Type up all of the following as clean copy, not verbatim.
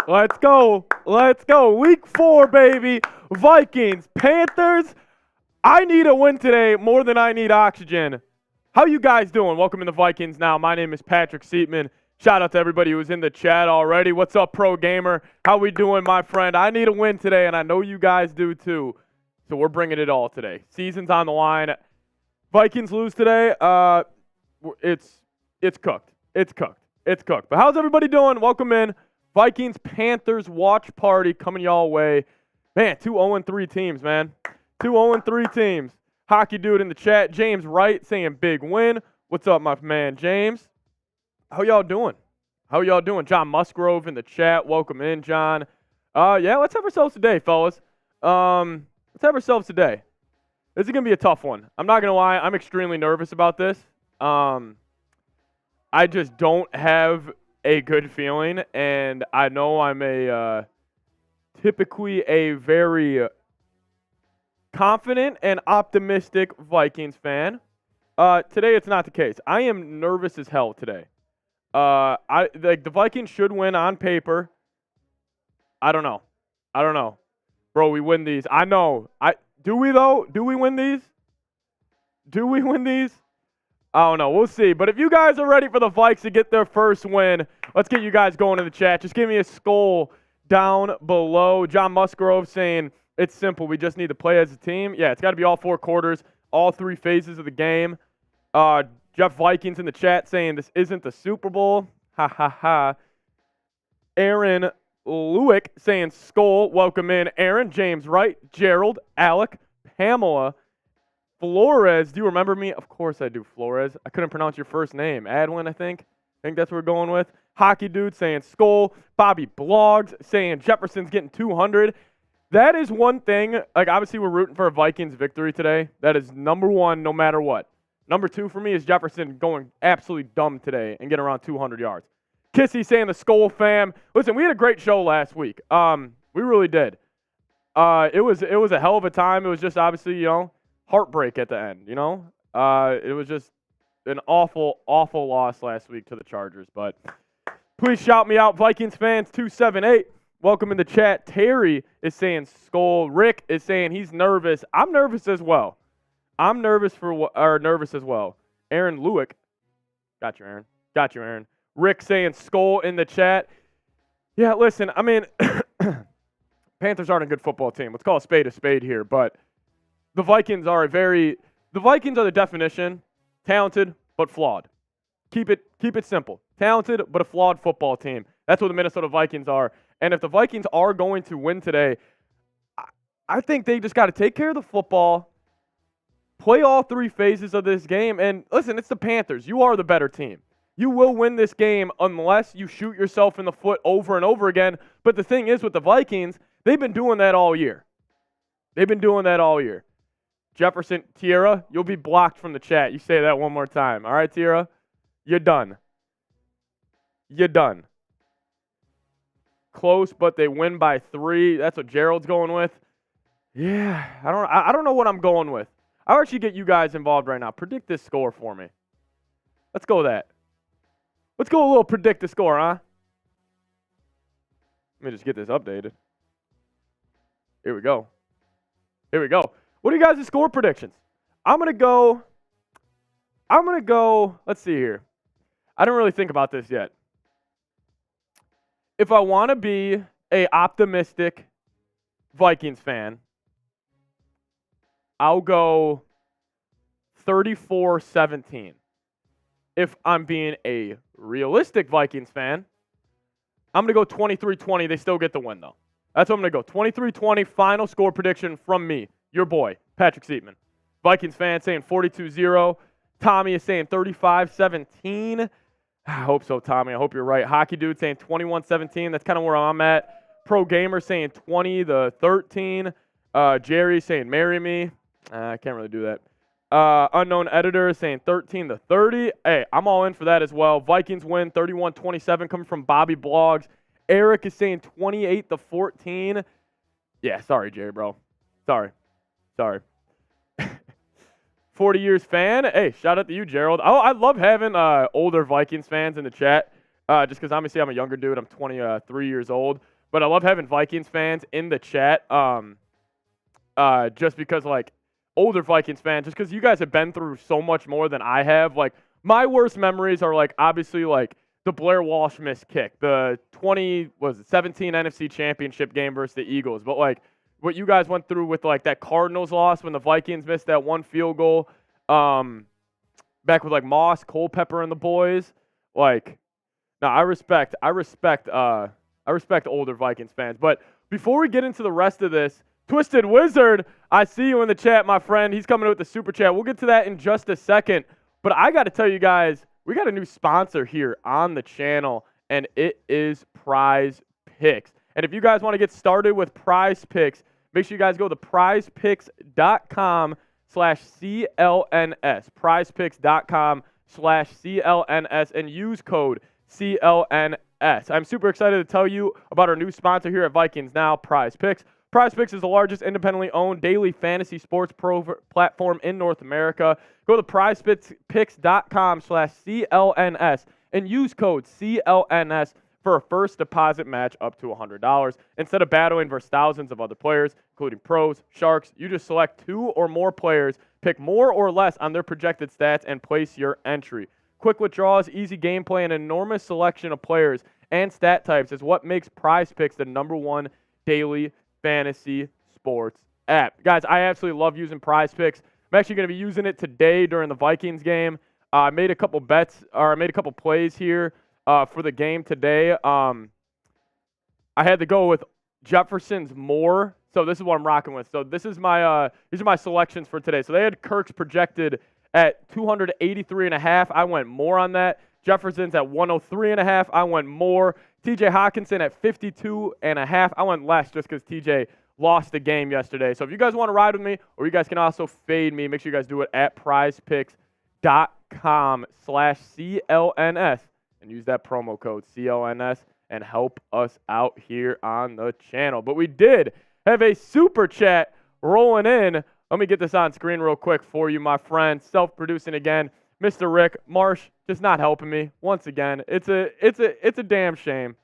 Let's go. Let's go. Week 4, baby. Vikings, Panthers. I need a win today more than I need oxygen. How you guys doing? Welcome to the Vikings Now. My name is Patrick Siepman. Shout out to everybody who's in the chat already. What's up, Pro Gamer? How we doing, my friend? I need a win today, and I know you guys do too. So we're bringing it all today. Season's on the line. Vikings lose today. It's cooked. It's cooked. It's cooked. But how's everybody doing? Welcome in. Vikings Panthers watch party coming y'all way. Man, 2 0-3 teams, man. 2 0-3 teams. Hockey dude in the chat. James Wright saying big win. What's up, my man James? How y'all doing? How y'all doing? John Musgrove in the chat. Welcome in, John. Yeah, let's have ourselves today, fellas. Let's have ourselves today. This is going to be a tough one. I'm not going to lie. I'm extremely nervous about this. I just don't have a good feeling, and I know I'm typically a very confident and optimistic Vikings fan. Today it's not the case. I am nervous as hell today. The Vikings should win on paper. I don't know. Bro, we win these. I know. Do we though? Do we win these? Do we win these? I don't know. We'll see. But if you guys are ready for the Vikes to get their first win, let's get you guys going in the chat. Just give me a skull down below. John Musgrove saying it's simple. We just need to play as a team. Yeah, it's got to be all 4 quarters, all 3 phases of the game. Jeff Vikings in the chat saying this isn't the Super Bowl. Ha, ha, ha. Aaron Lewick saying skull. Welcome in, Aaron. James Wright, Gerald, Alec, Pamela, Flores. Do you remember me? Of course I do, Flores. I couldn't pronounce your first name. Adwin, I think that's what we're going with. Hockey dude saying skull. Bobby Blogs saying Jefferson's getting 200. That is one thing. Like, obviously, we're rooting for a Vikings victory today. That is number 1, no matter what. Number 2 for me is Jefferson going absolutely dumb today and getting around 200 yards. Kissy saying the skull fam. Listen, we had a great show last week. We really did. It was a hell of a time. It was just obviously, heartbreak at the end, It was just an awful, awful loss last week to the Chargers. But please shout me out, Vikings fans 278. Welcome in the chat. Terry is saying skull. Rick is saying he's nervous. I'm nervous as well. I'm nervous nervous as well. Aaron Lewick. Got you, Aaron. Rick saying skull in the chat. Yeah, listen, I mean, Panthers aren't a good football team. Let's call a spade here. But the Vikings are the definition. Talented, but flawed. Keep it simple. Talented, but a flawed football team. That's what the Minnesota Vikings are. And if the Vikings are going to win today, I think they just got to take care of the football, play all 3 phases of this game, and listen, it's the Panthers. You are the better team. You will win this game unless you shoot yourself in the foot over and over again. But the thing is with the Vikings, they've been doing that all year. Jefferson, Tierra, you'll be blocked from the chat. You say that one more time. All right, Tierra? You're done. Close, but they win by 3. That's what Gerald's going with. Yeah, I don't know what I'm going with. I'll actually get you guys involved right now. Predict this score for me. Let's go with that. Let's go a little predict the score, huh? Let me just get this updated. Here we go. What are you guys' score predictions? I'm going to go, let's see here. I don't really think about this yet. If I want to be a optimistic Vikings fan, I'll go 34-17. If I'm being a realistic Vikings fan, I'm going to go 23-20. They still get the win, though. That's what I'm going to go. 23-20, final score prediction from me, your boy, Patrick Siepman. Vikings fan saying 42-0. Tommy is saying 35-17. I hope so, Tommy. I hope you're right. Hockey dude saying 21-17. That's kind of where I'm at. Pro Gamer saying 20-13. Jerry saying marry me. I can't really do that. Unknown editor saying 13-30. Hey, I'm all in for that as well. Vikings win 31-27 coming from Bobby Blogs. Eric is saying 28-14. Yeah, sorry, Jerry, bro. Sorry. 40 years fan. Hey, shout out to you, Gerald. Oh, I love having older Vikings fans in the chat just because obviously I'm a younger dude. I'm 23 years old. but I love having Vikings fans in the chat. Just because like older Vikings fans, just because you guys have been through so much more than I have. Like my worst memories are like obviously like the Blair Walsh missed kick, the 17 NFC Championship game versus the Eagles. But like what you guys went through with like that Cardinals loss when the Vikings missed that one field goal, back with like Moss, Culpepper, and the boys. Like, no, I respect older Vikings fans. But before we get into the rest of this, Twisted Wizard, I see you in the chat, my friend. He's coming with the super chat. We'll get to that in just a second. But I got to tell you guys, we got a new sponsor here on the channel, and it is Prize Picks. And if you guys want to get started with Prize Picks, make sure you guys go to prizepicks.com/CLNS. Prizepicks.com/CLNS and use code CLNS. I'm super excited to tell you about our new sponsor here at Vikings Now, Prize Picks. Prize Picks is the largest independently owned daily fantasy sports platform in North America. Go to prizepicks.com/CLNS and use code CLNS for a first deposit match up to $100. Instead of battling versus thousands of other players, including pros, sharks, you just select 2 or more players, pick more or less on their projected stats, and place your entry. Quick withdrawals, easy gameplay, and an enormous selection of players and stat types is what makes Prize Picks the -- daily fantasy sports app. Guys, I absolutely love using Prize Picks. I'm actually going to be using it today during the Vikings game. I made a couple plays here for the game today. I had to go with Jefferson's more, so this is what I'm rocking with. So this is my these are my selections for today. So they had Kirk's projected at 283.5. I went more on that. Jefferson's at 103.5. I went more. T.J. Hockenson at 52.5. I went less just because T.J. lost the game yesterday. So if you guys want to ride with me, or you guys can also fade me, make sure you guys do it at prizepicks.com/CLNS and use that promo code CLNS and help us out here on the channel. But we did have a super chat rolling in. Let me get this on screen real quick for you, my friend. Self-producing again. Mr. Rick Marsh just not helping me once again. It's a damn shame.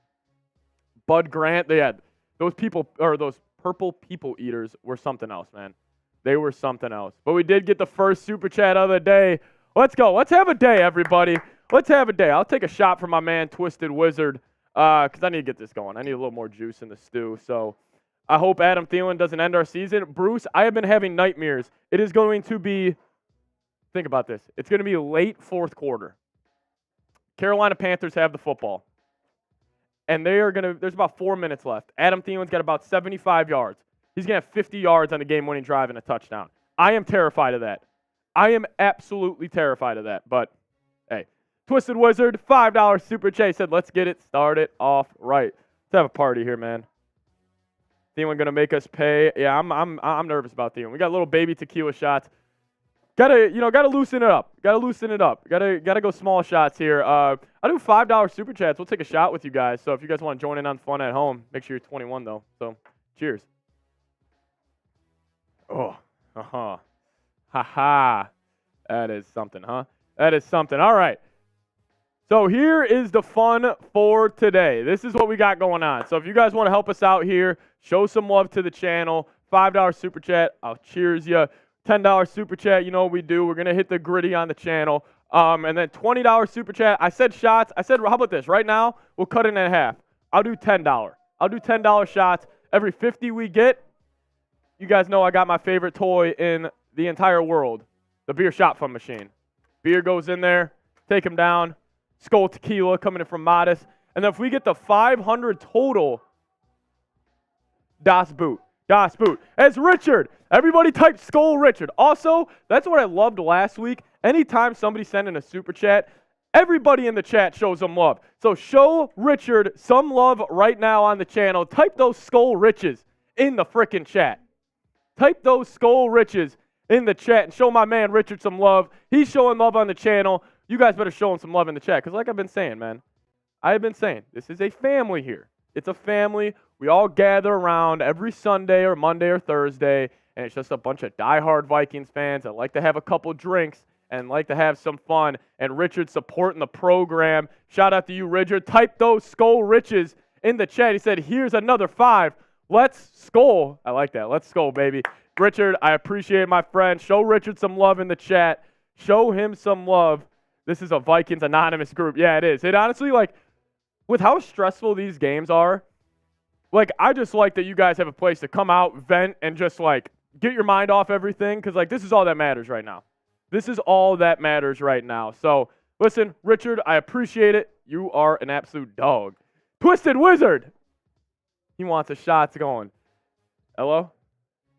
Bud Grant, those purple people eaters were something else, man. They were something else. But we did get the first super chat of the day. Let's go. Let's have a day, everybody. Let's have a day. I'll take a shot from my man Twisted Wizard because I need to get this going. I need a little more juice in the stew. So I hope Adam Thielen doesn't end our season. Bruce, I have been having nightmares. It is going to be. Think about this. It's going to be late fourth quarter. Carolina Panthers have the football. And there's about 4 minutes left. Adam Thielen's got about 75 yards. He's going to have 50 yards on the game-winning drive and a touchdown. I am terrified of that. I am absolutely terrified of that. But, hey, Twisted Wizard, $5 super chat said, let's get it started off right. Let's have a party here, man. Thielen going to make us pay. Yeah, I'm nervous about Thielen. We got little baby tequila shots. Gotta loosen it up. Gotta go small shots here. I'll do $5 super chats. We'll take a shot with you guys. So if you guys want to join in on fun at home, make sure you're 21 though. So cheers. Oh, haha. That is something, huh? That is something. All right. So here is the fun for today. This is what we got going on. So if you guys want to help us out here, show some love to the channel. $5 super chat. I'll cheers you. $10 super chat, you know what we do. We're going to hit the gritty on the channel. And then $20 super chat. I said shots. I said, how about this? Right now, we'll cut it in half. I'll do $10. I'll do $10 shots. Every 50 we get, you guys know I got my favorite toy in the entire world, the beer shot fun machine. Beer goes in there, take him down. Skull Tequila coming in from Modest. And then if we get the 500 total, Das Boot. Das Boot. As Richard. Everybody type Skull Richard. Also, that's what I loved last week. Anytime somebody sent in a super chat, everybody in the chat shows them love. So show Richard some love right now on the channel. Type those Skull Riches in the frickin' chat. Type those Skull Riches in the chat and show my man Richard some love. He's showing love on the channel. You guys better show him some love in the chat because like I've been saying, man, I've been saying, this is a family here. It's a family. We all gather around every Sunday or Monday or Thursday, and it's just a bunch of diehard Vikings fans that like to have a couple drinks and like to have some fun. And Richard supporting the program. Shout out to you, Richard. Type those Skull Riches in the chat. He said, here's another 5. Let's skull. I like that. Let's skull, baby. Richard, I appreciate it, my friend. Show Richard some love in the chat. Show him some love. This is a Vikings anonymous group. Yeah, it is. It honestly, like, with how stressful these games are, like, I just like that you guys have a place to come out, vent, and just, like, get your mind off everything, because, like, this is all that matters right now. This is all that matters right now. So, listen, Richard, I appreciate it. You are an absolute dog. Twisted Wizard. He wants the shots going. Hello?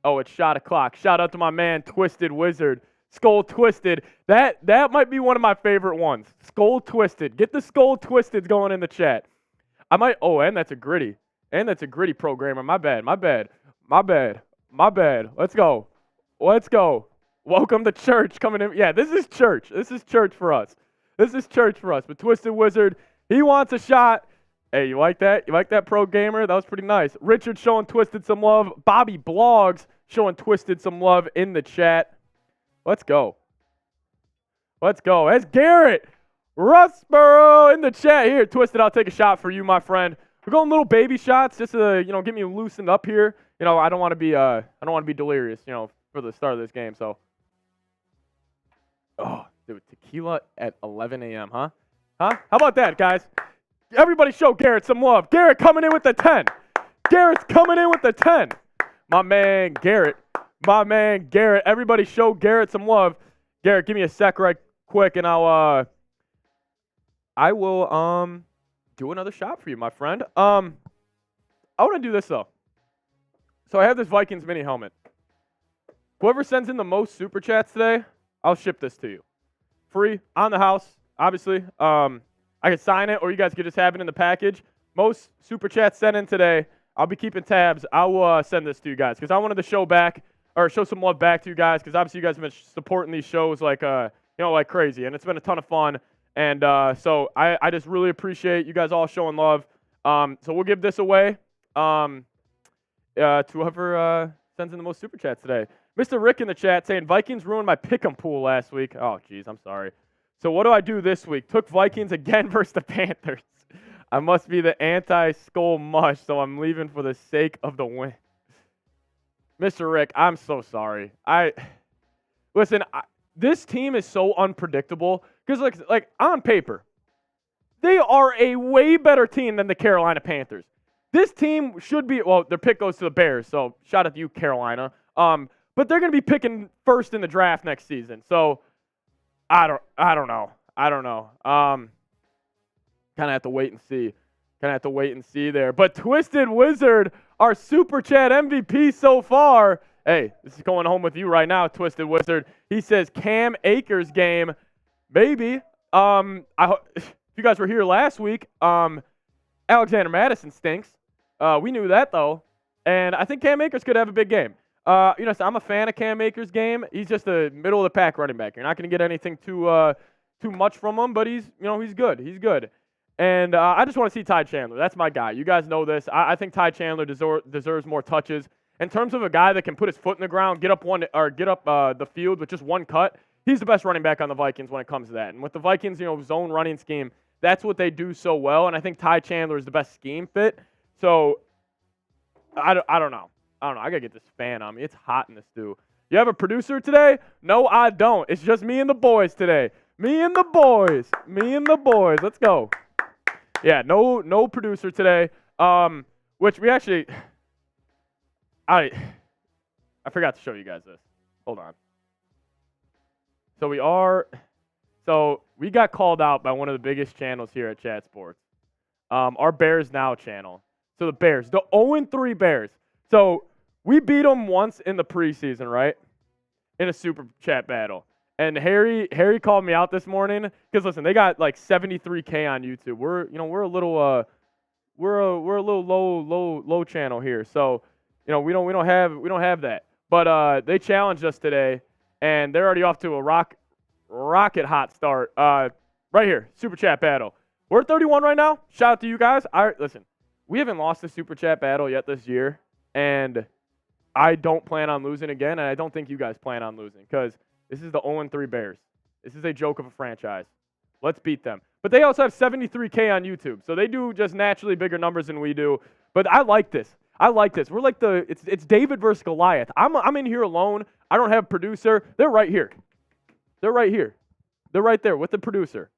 Oh, it's shot o'clock. Shout out to my man, Twisted Wizard. Skull Twisted. That might be one of my favorite ones. Skull Twisted. Get the Skull Twisteds going in the chat. I might. Oh, and that's a gritty. And that's a gritty programmer. My bad. Let's go. Welcome to church coming in. Yeah, this is church. This is church for us. But Twisted Wizard, he wants a shot. Hey, you like that? You like that, pro gamer? That was pretty nice. Richard showing Twisted some love. Bobby Blogs showing Twisted some love in the chat. Let's go. That's Garrett Russborough in the chat. Here, Twisted, I'll take a shot for you, my friend. We're going little baby shots just to, get me loosened up here. I don't want to be delirious, for the start of this game. So, oh, dude, tequila at 11 a.m., huh? How about that, guys? Everybody show Garrett some love. Garrett coming in with the 10. Garrett's coming in with the 10. My man, Garrett. Everybody show Garrett some love. Garrett, give me a sec right quick, and I will do another shot for you, my friend. I want to do this, though. So I have this Vikings mini helmet. Whoever sends in the most super chats today, I'll ship this to you. Free, on the house, obviously. I could sign it, or you guys could just have it in the package. Most super chats sent in today, I'll be keeping tabs. I will send this to you guys because I wanted to show some love back to you guys, because obviously you guys have been supporting these shows like crazy, and it's been a ton of fun. And so I just really appreciate you guys all showing love. So we'll give this away to whoever sends in the most super chats today. Mr. Rick in the chat saying Vikings ruined my pick'em pool last week. Oh, geez, I'm sorry. So what do I do this week? Took Vikings again versus the Panthers. I must be the anti-skull mush, so I'm leaving for the sake of the win. Mr. Rick, I'm so sorry. This team is so unpredictable because, like on paper, they are a way better team than the Carolina Panthers. This team should be, well, their pick goes to the Bears, so shout out to you, Carolina. But they're going to be picking first in the draft next season. So I don't know. Kind of have to wait and see there. But Twisted Wizard, our Super Chat MVP so far. Hey, this is going home with you right now, Twisted Wizard. He says Cam Akers game. Maybe. If you guys were here last week, Alexander Madison stinks. We knew that, though. And I think Cam Akers could have a big game. So I'm a fan of Cam Akers' game. He's just a middle-of-the-pack running back. You're not going to get anything too much from him, but he's good. And I just want to see Ty Chandler. That's my guy. You guys know this. I think Ty Chandler deserves more touches. In terms of a guy that can put his foot in the ground, get up the field with just one cut, he's the best running back on the Vikings when it comes to that. And with the Vikings, zone running scheme, that's what they do so well. And I think Ty Chandler is the best scheme fit. So I don't know. I got to get this fan on me. It's hot in the stew. You have a producer today? No, I don't. It's just me and the boys today. Me and the boys. Let's go. Yeah, no producer today. Which we actually, I forgot to show you guys this. Hold on. So we got called out by one of the biggest channels here at Chat Sports. Our Bears Now channel. So the Bears, the 0-3 Bears. So we beat them once in the preseason, right? In a super chat battle. And Harry called me out this morning because listen, they got like 73K on YouTube. We're a little low channel here. So, we don't have that. But they challenged us today, and they're already off to a rocket hot start. Right here, super chat battle. We're at 31 right now. Shout out to you guys. Listen, we haven't lost a super chat battle yet this year, and I don't plan on losing again, and I don't think you guys plan on losing because this is the 0-3 Bears. This is a joke of a franchise. Let's beat them. But they also have 73K on YouTube, so they do just naturally bigger numbers than we do. But I like this. We're like it's David versus Goliath. I'm in here alone. I don't have a producer. They're right here. They're right there with the producer.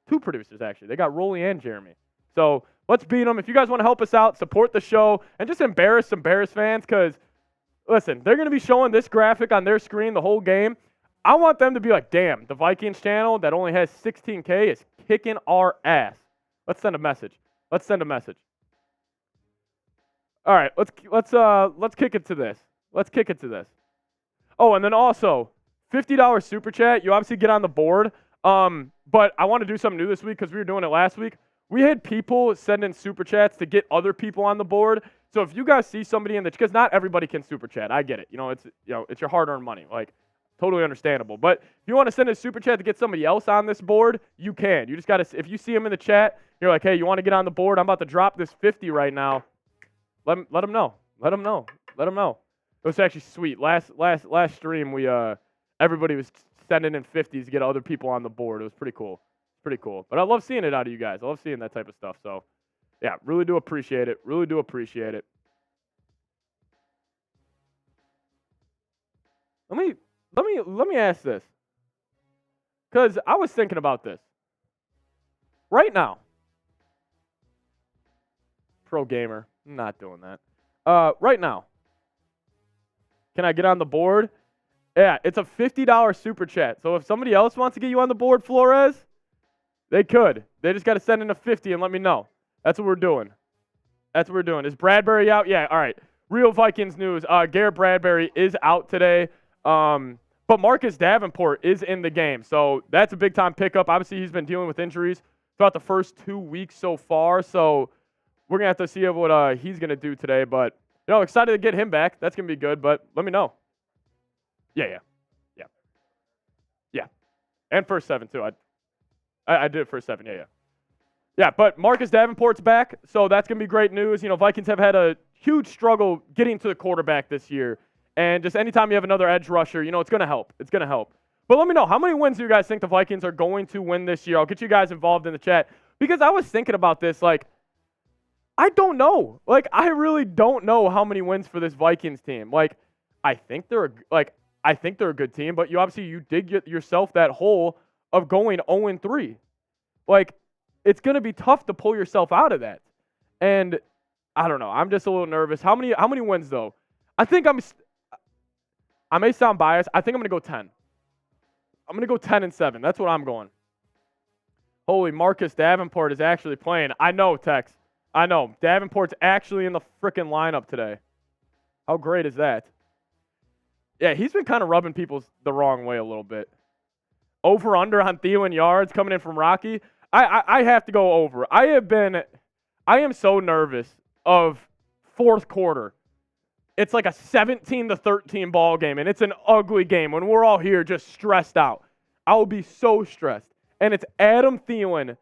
2 producers, actually. They got Rolly and Jeremy. So let's beat them. If you guys want to help us out, support the show, and just embarrass some Bears fans because, listen, they're going to be showing this graphic on their screen the whole game. I want them to be like, damn, the Vikings channel that only has 16K is kicking our ass. Let's send a message. All right, let's kick it to this. Oh, and then also, $50 super chat. You obviously get on the board. But I want to do something new this week because we were doing it last week. We had people send in super chats to get other people on the board. So if you guys see somebody in the, because not everybody can super chat. I get it. It's your hard-earned money. Like, totally understandable. But if you want to send a super chat to get somebody else on this board, you can. You just got to, if you see them in the chat, you're like, hey, you want to get on the board? I'm about to drop this 50 right now. Let them know. It was actually sweet. Last stream, we everybody was sending in 50s to get other people on the board. It was pretty cool. But I love seeing it out of you guys. I love seeing that type of stuff. So, yeah, really do appreciate it. Let me ask this, because I was thinking about this. Right now, pro gamer, I'm not doing that. Right now, can I get on the board? Yeah, it's a $50 super chat. So if somebody else wants to get you on the board, Flores, they could. They just got to send in a 50 and let me know. That's what we're doing. Is Bradbury out? Yeah, all right. Real Vikings news. Garrett Bradbury is out today. But Marcus Davenport is in the game. So that's a big-time pickup. Obviously, he's been dealing with injuries throughout the first 2 weeks so far. So we're going to have to see what he's going to do today. But, excited to get him back. That's going to be good. But let me know. Yeah. And first 7, too. I did it first 7. Yeah. Yeah, but Marcus Davenport's back, so that's going to be great news. Vikings have had a huge struggle getting to the quarterback this year. And just anytime you have another edge rusher, it's going to help. But let me know, how many wins do you guys think the Vikings are going to win this year? I'll get you guys involved in the chat. Because I was thinking about this, I don't know. I really don't know how many wins for this Vikings team. I think they're a good team, but you dig yourself that hole of going 0-3. It's going to be tough to pull yourself out of that. And I don't know. I'm just a little nervous. How many wins though? I may sound biased. I think I'm going to go 10. I'm going to go 10-7. That's what I'm going. Holy, Marcus Davenport is actually playing. I know, Tex. I know. Davenport's actually in the freaking lineup today. How great is that? Yeah, he's been kind of rubbing people the wrong way a little bit. Over-under on Thielen yards coming in from Rocky. I have to go over. I am so nervous of fourth quarter. It's like a 17-13 ball game, and it's an ugly game when we're all here just stressed out. I will be so stressed. And it's Adam Thielen,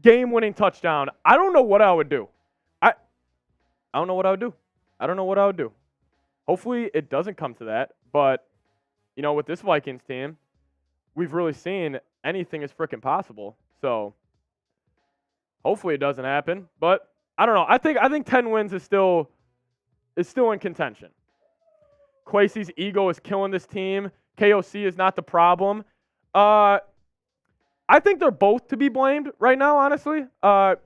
game-winning touchdown. I don't know what I would do. I don't know what I would do. Hopefully it doesn't come to that. But, with this Vikings team, we've really seen anything is freaking possible. So, hopefully it doesn't happen. But, I don't know. I think 10 wins is still in contention. Kwesi's ego is killing this team. KOC is not the problem. I think they're both to be blamed right now, honestly.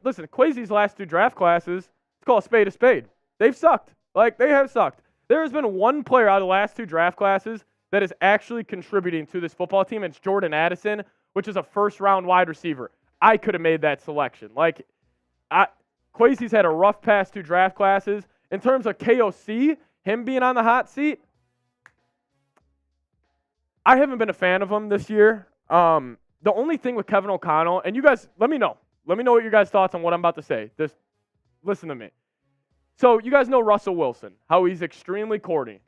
Listen, Kwesi's last 2 draft classes, let's call a spade. They've sucked. They have sucked. There has been one player out of the last 2 draft classes that is actually contributing to this football team. It's Jordan Addison, which is a first-round wide receiver. I could have made that selection. Kwesi's had a rough past 2 draft classes. In terms of KOC, him being on the hot seat, I haven't been a fan of him this year. The only thing with Kevin O'Connell, and you guys, let me know what your guys' thoughts on what I'm about to say. Just listen to me. So you guys know Russell Wilson, how he's extremely corny.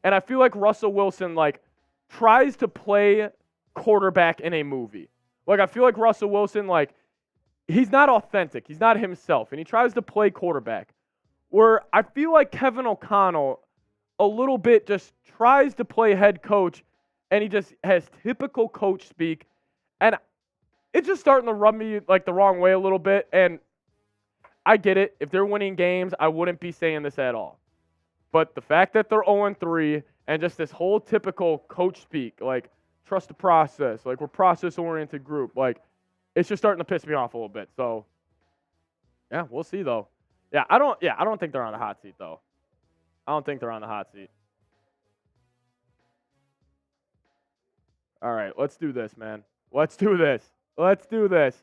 And I feel like Russell Wilson, tries to play quarterback in a movie. I feel like Russell Wilson, he's not authentic. He's not himself. And he tries to play quarterback. Where I feel like Kevin O'Connell a little bit just tries to play head coach, and he just has typical coach speak. And it's just starting to rub me like the wrong way a little bit. And I get it. If they're winning games, I wouldn't be saying this at all. But the fact that they're 0-3 and just this whole typical coach speak, like trust the process, like we're process-oriented group, like it's just starting to piss me off a little bit. So, yeah, we'll see though. I don't think they're on the hot seat though. I don't think they're on the hot seat. All right, let's do this, man. Let's do this. Let's do this.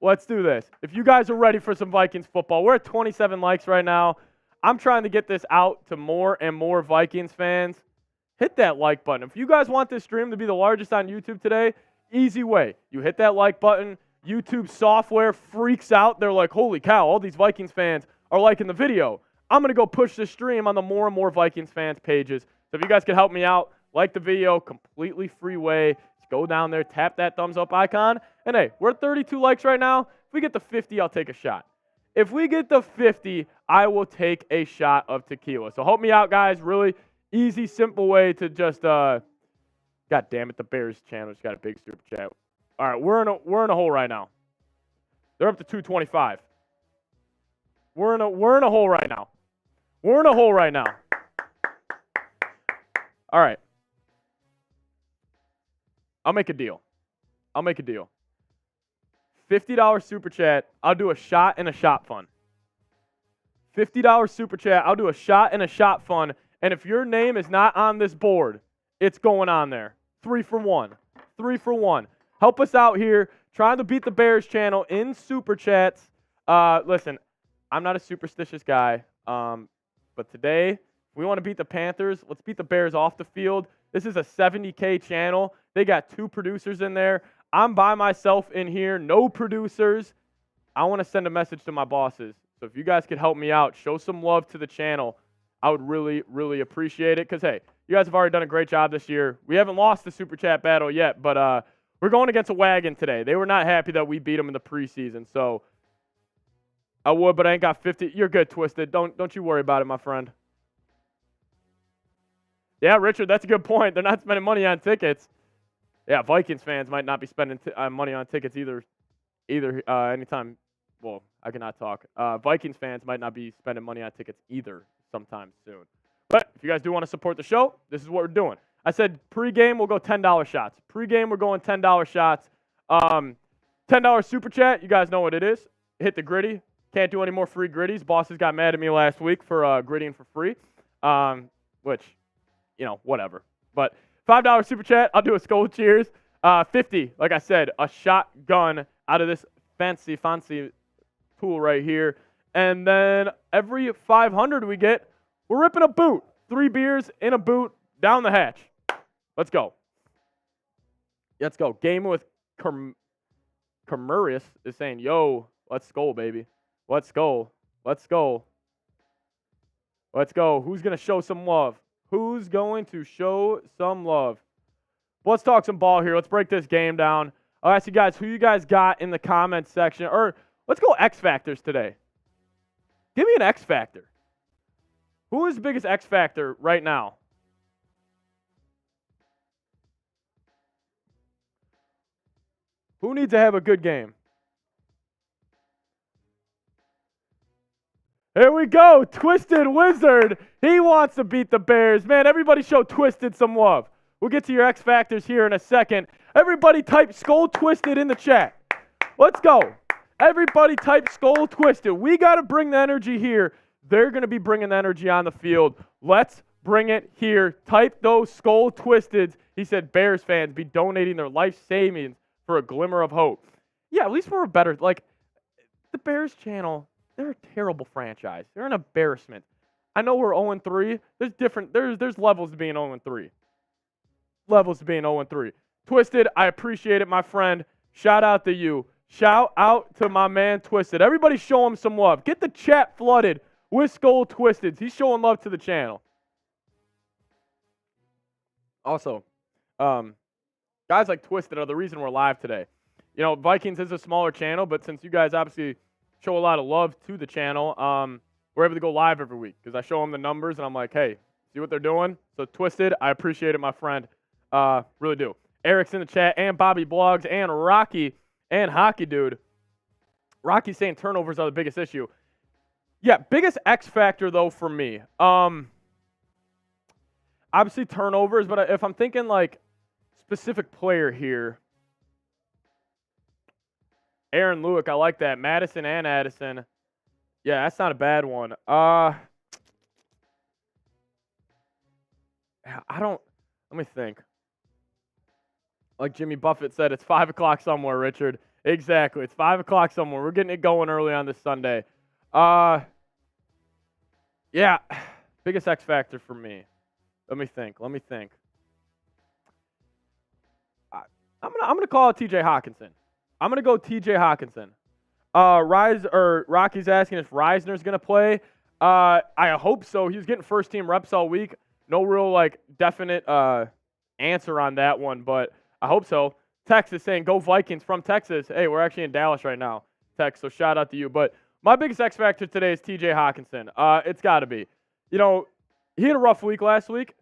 Let's do this. If you guys are ready for some Vikings football, we're at 27 likes right now. I'm trying to get this out to more and more Vikings fans. Hit that like button. If you guys want this stream to be the largest on YouTube today, easy way. You hit that like button. YouTube software freaks out. They're like, holy cow, all these Vikings fans are liking the video. I'm going to go push the stream on the more and more Vikings fans pages. So if you guys could help me out, like the video, completely free way. Just go down there, tap that thumbs up icon. And hey, we're at 32 likes right now. If we get to 50, I'll take a shot. If we get to 50, I will take a shot of tequila. So help me out, guys. Really easy, simple way to just, God damn it, the Bears channel just got a big super chat. All right, we're in a hole right now. They're up to 225. We're in a hole right now. We're in a hole right now. All right. I'll make a deal. $50 super chat. I'll do a shot and a shot fun. $50 super chat. I'll do a shot and a shot fun. And if your name is not on this board, it's going on there. 3 for 1. 3 for 1. Help us out here. Trying to beat the Bears channel in super chats. Listen, I'm not a superstitious guy. But today, if we want to beat the Panthers, let's beat the Bears off the field. This is a 70K channel. They got 2 producers in there. I'm by myself in here, no producers. I want to send a message to my bosses. So if you guys could help me out, show some love to the channel, I would really, really appreciate it. Because, hey, you guys have already done a great job this year. We haven't lost the Super Chat battle yet, but we're going against a wagon today. They were not happy that we beat them in the preseason. So I would, but I ain't got 50. You're good, Twisted. Don't you worry about it, my friend. Yeah, Richard, that's a good point. They're not spending money on tickets. Yeah, Vikings fans might not be spending money on tickets either anytime. Well, I cannot talk. Vikings fans might not be spending money on tickets either sometime soon. But if you guys do want to support the show, this is what we're doing. I said pregame, we'll go $10 shots. Pregame, we're going $10 shots. $10 super chat, you guys know what it is. Hit the gritty. Can't do any more free gritties. Bosses got mad at me last week for grittying for free, which, whatever. But $5 super chat, I'll do a skull cheers. 50, like I said, a shotgun out of this fancy tool right here. And then every 500 we get, we're ripping a boot. 3 beers in a boot down the hatch. Let's go. Let's go. Game with Camurus is saying, yo, let's go, baby. Let's go. Let's go. Let's go. Who's going to show some love? Who's going to show some love? Let's talk some ball here. Let's break this game down. I'll ask you guys who you guys got in the comments section. Or let's go X Factors today. Give me an X Factor. Who is the biggest X Factor right now? Who needs to have a good game? Here we go. Twisted Wizard. He wants to beat the Bears. Man, everybody show Twisted some love. We'll get to your X Factors here in a second. Everybody type Skull Twisted in the chat. Let's go. Everybody type Skull Twisted. We got to bring the energy here. They're going to be bringing the energy on the field. Let's bring it here. Type those Skull Twisteds. He said Bears fans be donating their life savings for a glimmer of hope. Yeah, at least we're better. Like, the Bears channel, they're a terrible franchise. They're an embarrassment. I know we're 0-3. There's levels to being 0-3. Levels to being 0-3. Twisted, I appreciate it, my friend. Shout out to you. Shout out to my man Twisted. Everybody show him some love. Get the chat flooded with Skull Twisteds. He's showing love to the channel. Also, guys like Twisted are the reason we're live today. Vikings is a smaller channel, but since you guys obviously show a lot of love to the channel, we're able to go live every week because I show them the numbers and I'm like, hey, see what they're doing? So Twisted, I appreciate it, my friend. Really do. Eric's in the chat and Bobby Blogs and Rocky And hockey, dude. Rocky's saying turnovers are the biggest issue. Yeah, biggest X factor, though, for me. Obviously turnovers, but if I'm thinking, like, specific player here, Aaron Lewick, I like that. Madison and Addison. Yeah, that's not a bad one. I don't – let me think. Like Jimmy Buffett said, it's 5 o'clock somewhere, Richard. Exactly. It's 5 o'clock somewhere. We're getting it going early on this Sunday. Yeah, biggest X factor for me. Let me think. I'm gonna call it T.J. Hockenson. I'm gonna go T.J. Hockenson. Rocky's asking if Reisner's gonna play. I hope so. He was getting first team reps all week. No real like definite answer on that one, but I hope so. Texas saying go Vikings from Texas. Hey, we're actually in Dallas right now, Tex. So shout out to you. But my biggest X factor today is T.J. Hockenson. It's got to be. You know, he had a rough week last week.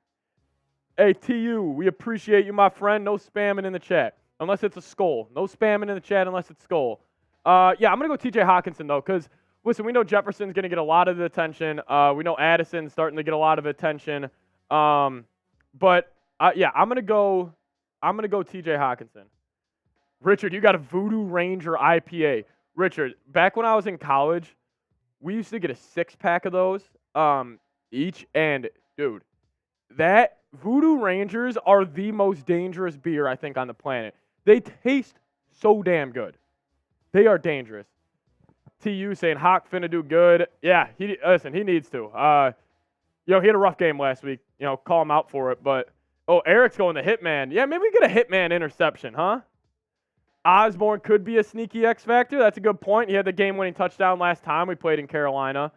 Hey, TU, we appreciate you, my friend. No spamming in the chat unless it's a skull. No spamming in the chat unless it's skull. Yeah, I'm going to go T.J. Hockenson, though, because, listen, we know Jefferson's going to get a lot of the attention. We know Addison's starting to get a lot of attention. But, yeah, I'm going to go T.J. Hockenson. Richard, you got a Voodoo Ranger IPA. Richard, back when I was in college, we used to get a 6-pack of those each. And, dude, that Voodoo Rangers are the most dangerous beer, I think, on the planet. They taste so damn good. They are dangerous. TU saying Hawk finna do good. Yeah, he needs to. He had a rough game last week. Call him out for it. But, Eric's going to Hitman. Yeah, maybe we get a Hitman interception, huh? Osborne could be a sneaky X factor. That's a good point. He had the game-winning touchdown last time we played in Carolina.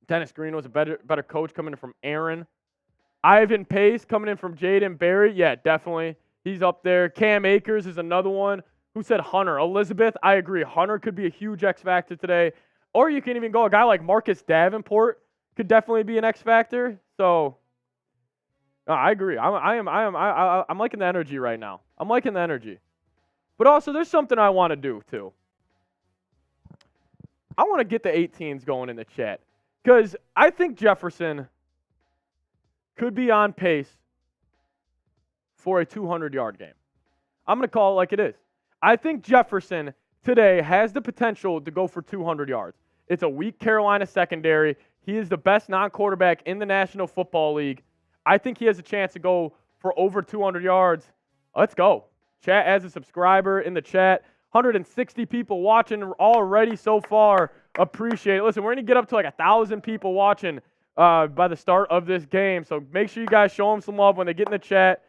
Dennis Green was a better coach coming in from Aaron. Ivan Pace coming in from Jaden Berry. Yeah, definitely. He's up there. Cam Akers is another one. Who said Hunter? Elizabeth, I agree. Hunter could be a huge X factor today. Or you can even go a guy like Marcus Davenport could definitely be an X factor. So, no, I agree. I'm liking the energy right now. I'm liking the energy. But also, there's something I want to do, too. I want to get the 18s going in the chat. Because I think Jefferson could be on pace for a 200-yard game. I'm going to call it like it is. I think Jefferson today has the potential to go for 200 yards. It's a weak Carolina secondary. He is the best non-quarterback in the National Football League. I think he has a chance to go for over 200 yards. Let's go. Chat as a subscriber in the chat. 160 people watching already so far. Appreciate it. Listen, we're going to get up to like 1,000 people watching by the start of this game. So make sure you guys show them some love when they get in the chat.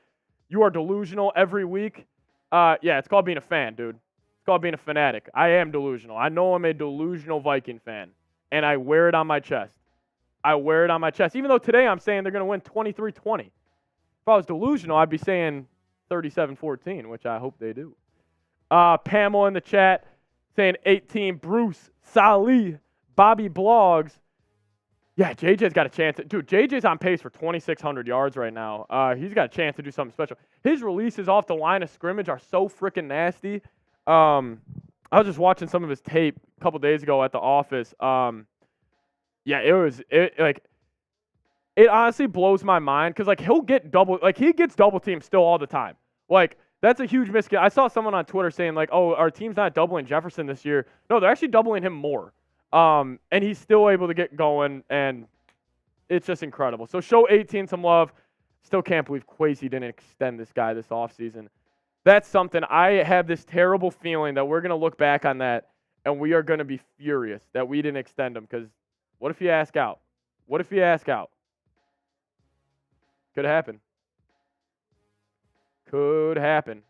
You are delusional every week. Yeah, it's called being a fan, dude. It's called being a fanatic. I am delusional. I know I'm a delusional Viking fan, and I wear it on my chest. I wear it on my chest. Even though today I'm saying they're going to win 23-20. If I was delusional, I'd be saying 37-14, which I hope they do. Pamela in the chat saying 18. Bruce, Salih, Bobby Blogs. Yeah, JJ's got a chance. Dude, JJ's on pace for 2,600 yards right now. He's got a chance to do something special. His releases off the line of scrimmage are so freaking nasty. I was just watching some of his tape a couple days ago at the office. Yeah, it honestly blows my mind because he gets double teamed still all the time. Like, that's a huge miscon. I saw someone on Twitter saying our team's not doubling Jefferson this year. No, they're actually doubling him more. And he's still able to get going, and it's just incredible. So show 18 some love. Still can't believe Kwesi didn't extend this guy this offseason. That's something. I have this terrible feeling that we're going to look back on that, and we are going to be furious that we didn't extend him, because what if you ask out? What if you ask out? Could happen. Could happen.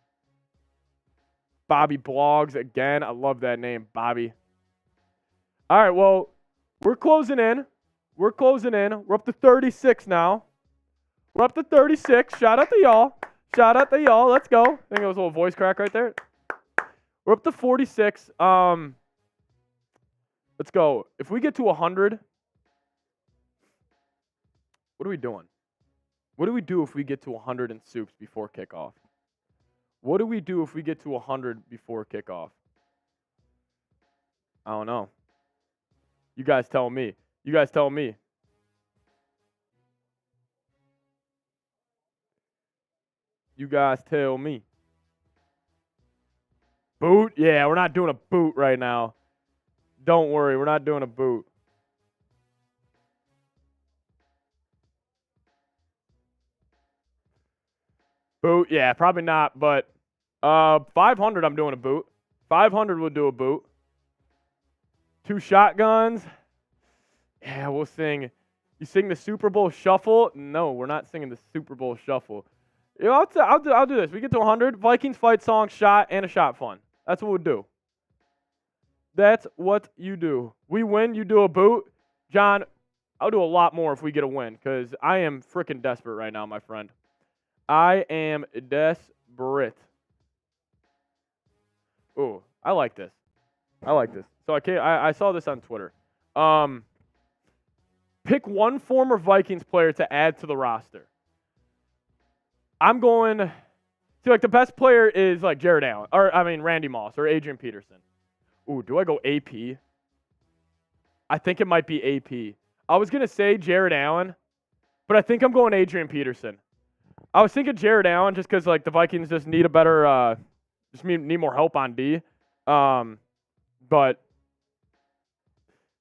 Bobby Blogs again. I love that name, Bobby. All right, well, we're closing in. We're up to 36 now. We're up to 36. Shout out to y'all. Let's go. I think it was a little voice crack right there. We're up to 46. Let's go. If we get to 100, what are we doing? What do we do if we get to 100 in soups before kickoff? What do we do if we get to 100 before kickoff? I don't know. You guys tell me. You guys tell me. You guys tell me. Boot? Yeah, we're not doing a boot right now. Don't worry, we're not doing a boot. Boot? Yeah, probably not, but 500 I'm doing a boot. 500 we'll do a boot. 2 shotguns. Yeah, we'll sing. You sing the Super Bowl Shuffle? No, we're not singing the Super Bowl Shuffle. You know, I'll do this. We get to 100. Vikings fight song, shot, and a shot fun. That's what we'll do. That's what you do. We win, you do a boot. John, I'll do a lot more if we get a win because I am freaking desperate right now, my friend. I am desperate. Ooh, I like this. I like this. So I saw this on Twitter. Pick one former Vikings player to add to the roster. I'm going. See, like the best player is like Jared Allen, Randy Moss or Adrian Peterson. Ooh, do I go AP? I think it might be AP. I was gonna say Jared Allen, but I think I'm going Adrian Peterson. I was thinking Jared Allen just because like the Vikings just need a better, need more help on D. But I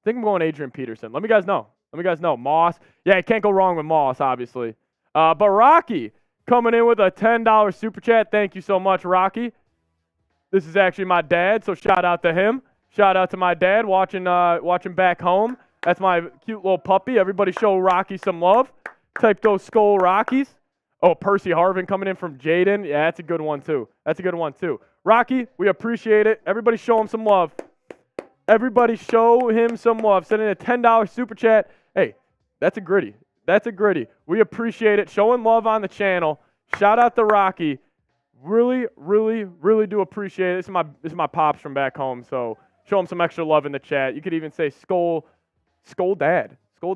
think I'm going Adrian Peterson. Let me guys know. Moss. Yeah, you can't go wrong with Moss, obviously. But Rocky coming in with a $10 super chat. Thank you so much, Rocky. This is actually my dad, so shout out to him. Shout out to my dad watching back home. That's my cute little puppy. Everybody show Rocky some love. Type those Skull Rockies. Oh, Percy Harvin coming in from Jaden. Yeah, that's a good one, too. Rocky, we appreciate it. Everybody show him some love. Everybody show him some love. Send in a $10 super chat. Hey, that's a gritty. We appreciate it. Showing love on the channel. Shout out to Rocky. Really, really, really do appreciate it. This is my pops from back home, so show him some extra love in the chat. You could even say Skull Dad. Do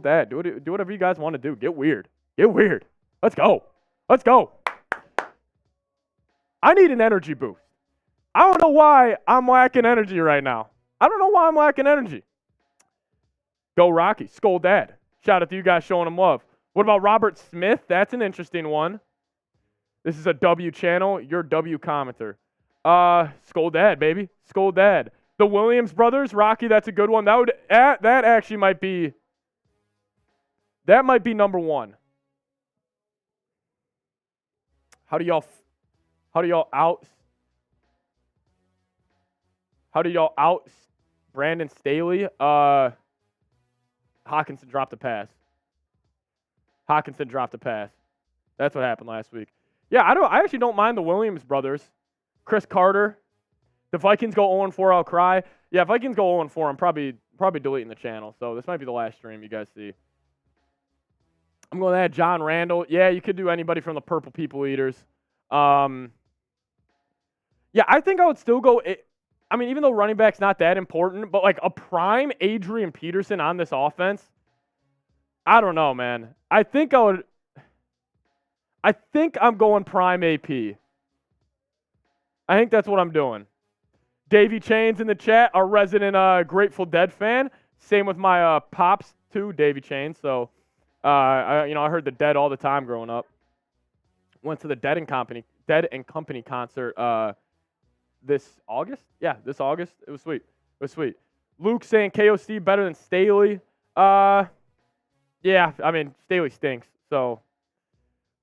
whatever you guys want to do. Get weird. Let's go. I need an energy boost. I don't know why I'm lacking energy right now. Go Rocky. Skull Dad. Shout out to you guys showing him love. What about Robert Smith? That's an interesting one. This is a W channel. You're a W commenter. Skull Dad, baby. Skull Dad. The Williams brothers, Rocky, that's a good one. That actually might be number one. How do y'all out Brandon Staley? Hockenson dropped a pass. That's what happened last week. Yeah, I actually don't mind the Williams brothers. Chris Carter. The Vikings go 0-4, I'll cry. Yeah, if Vikings go 0-4, I'm probably deleting the channel. So this might be the last stream you guys see. I'm going to add John Randall. Yeah, you could do anybody from the Purple People Eaters. Yeah, I think I would still go. Even though running back's not that important, but like a prime Adrian Peterson on this offense, I don't know, man. I think I'm going prime AP. I think that's what I'm doing. Davey Chains in the chat, our resident Grateful Dead fan. Same with my pops too, Davey Chains. So, I heard the Dead all the time growing up. Went to the Dead and Company concert this August. Yeah, this August. It was sweet. Luke saying KOC better than Staley. Yeah, Staley stinks. So,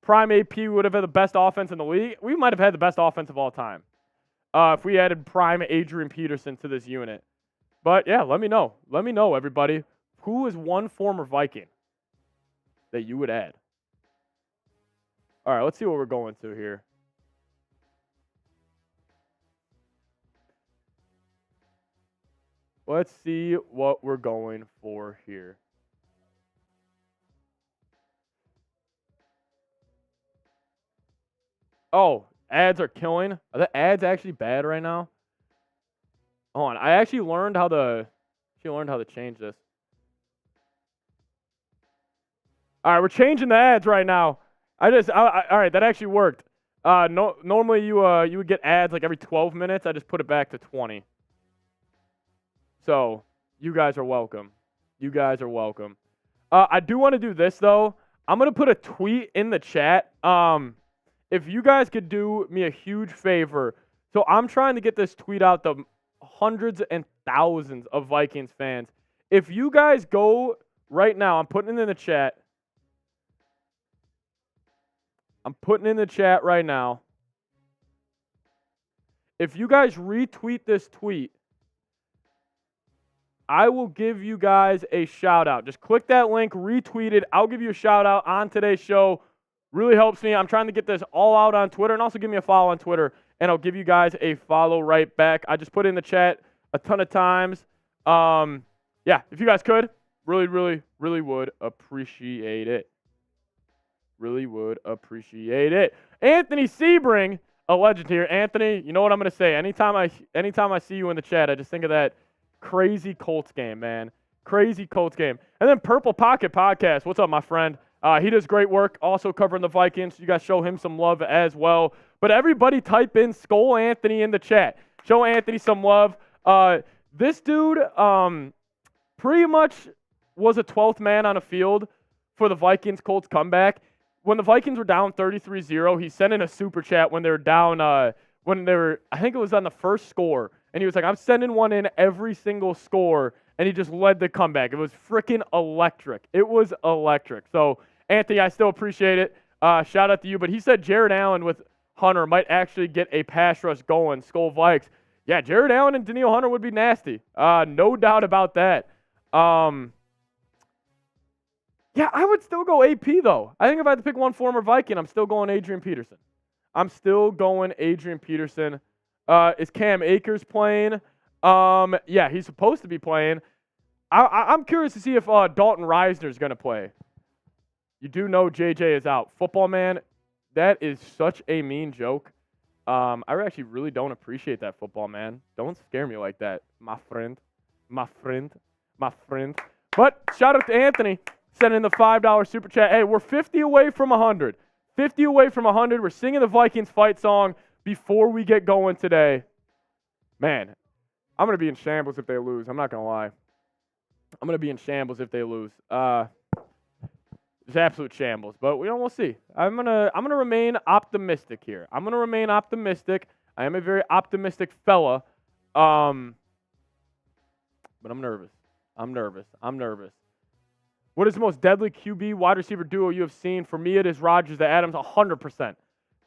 prime AP would have had the best offense in the league. We might have had the best offense of all time if we added prime Adrian Peterson to this unit. But, yeah, let me know. Everybody. Who is one former Viking that you would add? All right, let's see what we're going to here. Let's see what we're going for here. Oh, ads are killing. Are the ads actually bad right now? Hold on. I actually learned how to change this. All right, we're changing the ads right now. All right, that actually worked. No, normally you would get ads like every 12 minutes. I just put it back to 20. So you guys are welcome. You guys are welcome. I do want to do this though. I'm gonna put a tweet in the chat. If you guys could do me a huge favor, so I'm trying to get this tweet out to hundreds and thousands of Vikings fans. If you guys go right now, I'm putting it in the chat. I'm putting in the chat right now. If you guys retweet this tweet, I will give you guys a shout out. Just click that link, retweet it. I'll give you a shout out on today's show. Really helps me. I'm trying to get this all out on Twitter, and also give me a follow on Twitter, and I'll give you guys a follow right back. I just put it in the chat a ton of times. Yeah, if you guys could, really, really, really would appreciate it. Really would appreciate it. Anthony Sebring, a legend here. Anthony, you know what I'm going to say. Anytime I see you in the chat, I just think of that crazy Colts game, man. Crazy Colts game. And then Purple Pocket Podcast. What's up, my friend? He does great work also covering the Vikings. You guys show him some love as well. But everybody type in Skull Anthony in the chat. Show Anthony some love. This dude pretty much was a 12th man on a field for the Vikings-Colts comeback. When the Vikings were down 33-0, he sent in a super chat when they were down, I think it was on the first score. And he was like, I'm sending one in every single score. And he just led the comeback. It was freaking electric. It was electric. So, Anthony, I still appreciate it. Shout out to you. But he said Jared Allen with Hunter might actually get a pass rush going. Skull Vikes. Yeah, Jared Allen and Danielle Hunter would be nasty. No doubt about that. Yeah, I would still go AP, though. I think if I had to pick one former Viking, I'm still going Adrian Peterson. Is Cam Akers playing? Yeah, he's supposed to be playing. I'm curious to see if Dalton Reisner is going to play. You do know JJ is out. Football man, that is such a mean joke. I actually really don't appreciate that, football man. Don't scare me like that, my friend. But shout out to Anthony. Send in the $5 super chat. Hey, we're 50 away from 100. 50 away from 100. We're singing the Vikings fight song before we get going today. Man, I'm going to be in shambles if they lose. I'm not going to lie. I'm going to be in shambles if they lose. It's absolute shambles. But we'll see. I'm gonna remain optimistic here. I'm going to remain optimistic. I am a very optimistic fella. But I'm nervous. I'm nervous. What is the most deadly QB wide receiver duo you have seen? For me, it is Rodgers to Adams, 100%.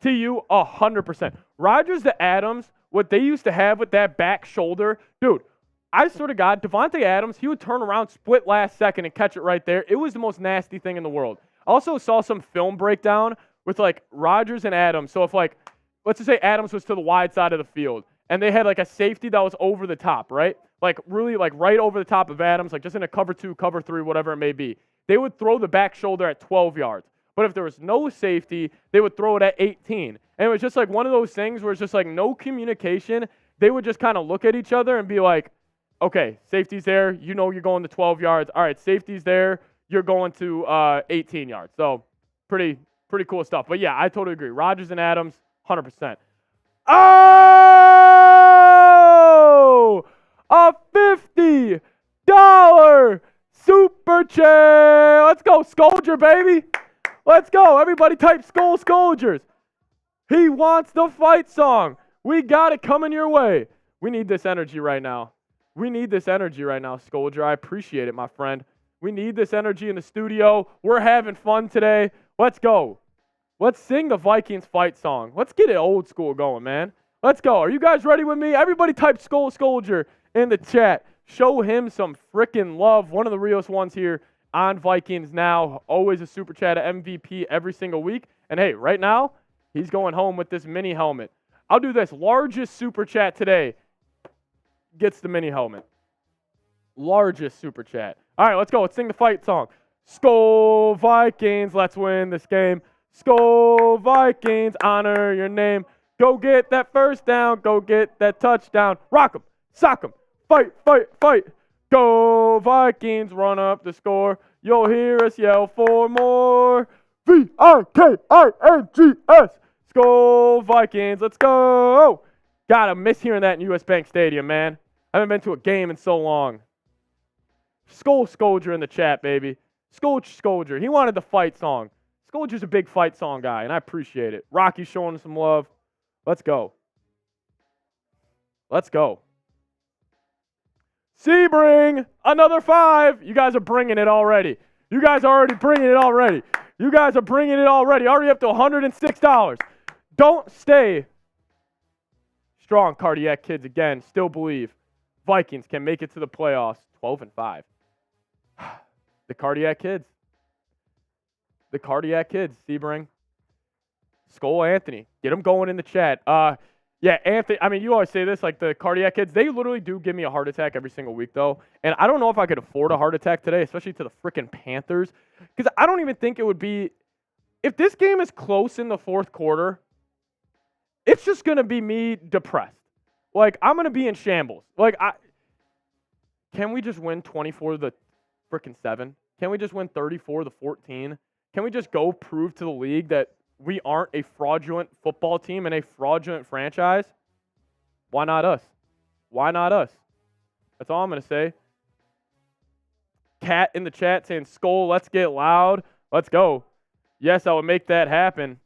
To you, 100%. Rodgers to Adams, what they used to have with that back shoulder, dude, I swear to God, Devontae Adams, he would turn around, split last second, and catch it right there. It was the most nasty thing in the world. I also saw some film breakdown with, like, Rodgers and Adams. So if, like, let's just say Adams was to the wide side of the field, and they had, like, a safety that was over the top, right? Like, really, like, right over the top of Adams, like, just in a cover 2, cover 3, whatever it may be. They would throw the back shoulder at 12 yards. But if there was no safety, they would throw it at 18. And it was just, like, one of those things where it's just, like, no communication. They would just kind of look at each other and be like, okay, safety's there. You know you're going to 12 yards. All right, safety's there. You're going to 18 yards. So, pretty cool stuff. But, yeah, I totally agree. Rodgers and Adams, 100%. Oh! A $50 super chat. Let's go, Scolger, baby. Let's go. Everybody type Skull Scolgers. He wants the fight song. We got it coming your way. We need this energy right now. Scolger. I appreciate it, my friend. We need this energy in the studio. We're having fun today. Let's go. Let's sing the Vikings fight song. Let's get it old school going, man. Let's go. Are you guys ready with me? Everybody type Skull Scolger in the chat. Show him some freaking love. One of the realest ones here on Vikings Now. Always a super chat MVP every single week. And hey, right now, he's going home with this mini helmet. I'll do this. Largest super chat today gets the mini helmet. Largest super chat. All right, let's go. Let's sing the fight song. Skull Vikings, let's win this game. Skull Vikings, honor your name. Go get that first down. Go get that touchdown. Rock 'em, sock 'em. Fight, fight, fight. Go Vikings, run up the score. You'll hear us yell for more. Vikings. Skol Vikings. Let's go. God, I miss hearing that in U.S. Bank Stadium, man. I haven't been to a game in so long. Skol Skolger in the chat, baby. Skolger. He wanted the fight song. Skolger's a big fight song guy, and I appreciate it. Rocky's showing us some love. Let's go. Sebring, another 5. You guys are bringing it already. Already up to $106. Don't stay strong, Cardiac Kids. Again, still believe Vikings can make it to the playoffs 12-5. The Cardiac Kids, Sebring. Skol Anthony. Get them going in the chat. Yeah, Anthony, I mean, you always say this, like the Cardiac Kids, they literally do give me a heart attack every single week, though. And I don't know if I could afford a heart attack today, especially to the freaking Panthers. Because I don't even think it would be, if this game is close in the fourth quarter, it's just going to be me depressed. Like, I'm going to be in shambles. Like, can we just win 24-7? Can we just win 34-14? Can we just go prove to the league that we aren't a fraudulent football team and a fraudulent franchise? Why not us? That's all I'm going to say. Cat in the chat saying, Skol, let's get loud. Let's go. Yes, I would make that happen.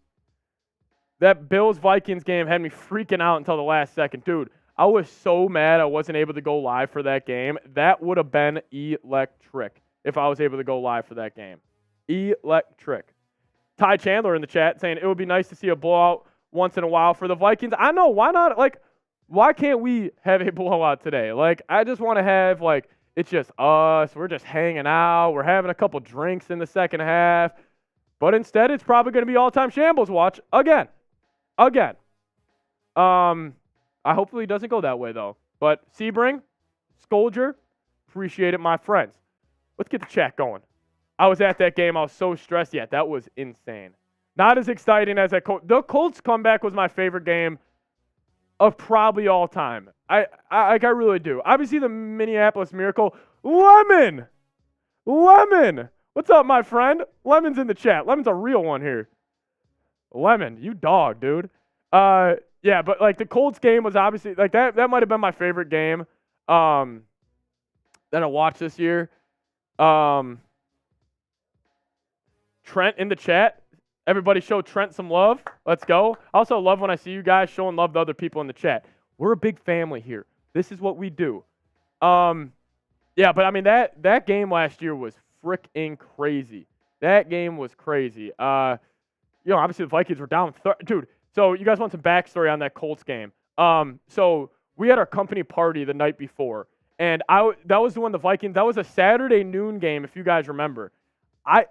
That Bills-Vikings game had me freaking out until the last second. Dude, I was so mad I wasn't able to go live for that game. That would have been electric if I was able to go live for that game. Electric. Ty Chandler in the chat saying it would be nice to see a blowout once in a while for the Vikings. I know, why not? Like, why can't we have a blowout today? Like, I just want to have, like, it's just us. We're just hanging out. We're having a couple drinks in the second half. But instead, it's probably going to be all-time shambles watch again. I hopefully it doesn't go that way, though. But Sebring, Skolger, appreciate it, my friends. Let's get the chat going. I was at that game. I was so stressed. Yeah, that was insane. Not as exciting as that the Colts comeback was my favorite game of probably all time. I really do. Obviously, the Minneapolis Miracle. Lemon. What's up, my friend? Lemon's in the chat. Lemon's a real one here. Lemon, you dog, dude. Yeah, but like the Colts game was obviously like that might have been my favorite game that I watched this year. Trent in the chat. Everybody show Trent some love. Let's go. I also love when I see you guys showing love to other people in the chat. We're a big family here. This is what we do. Yeah, but I mean that game last year was freaking crazy. That game was crazy. Obviously the Vikings were down. Dude, so you guys want some backstory on that Colts game. So we had our company party the night before, and that was when the Vikings, that was a Saturday noon game, if you guys remember. I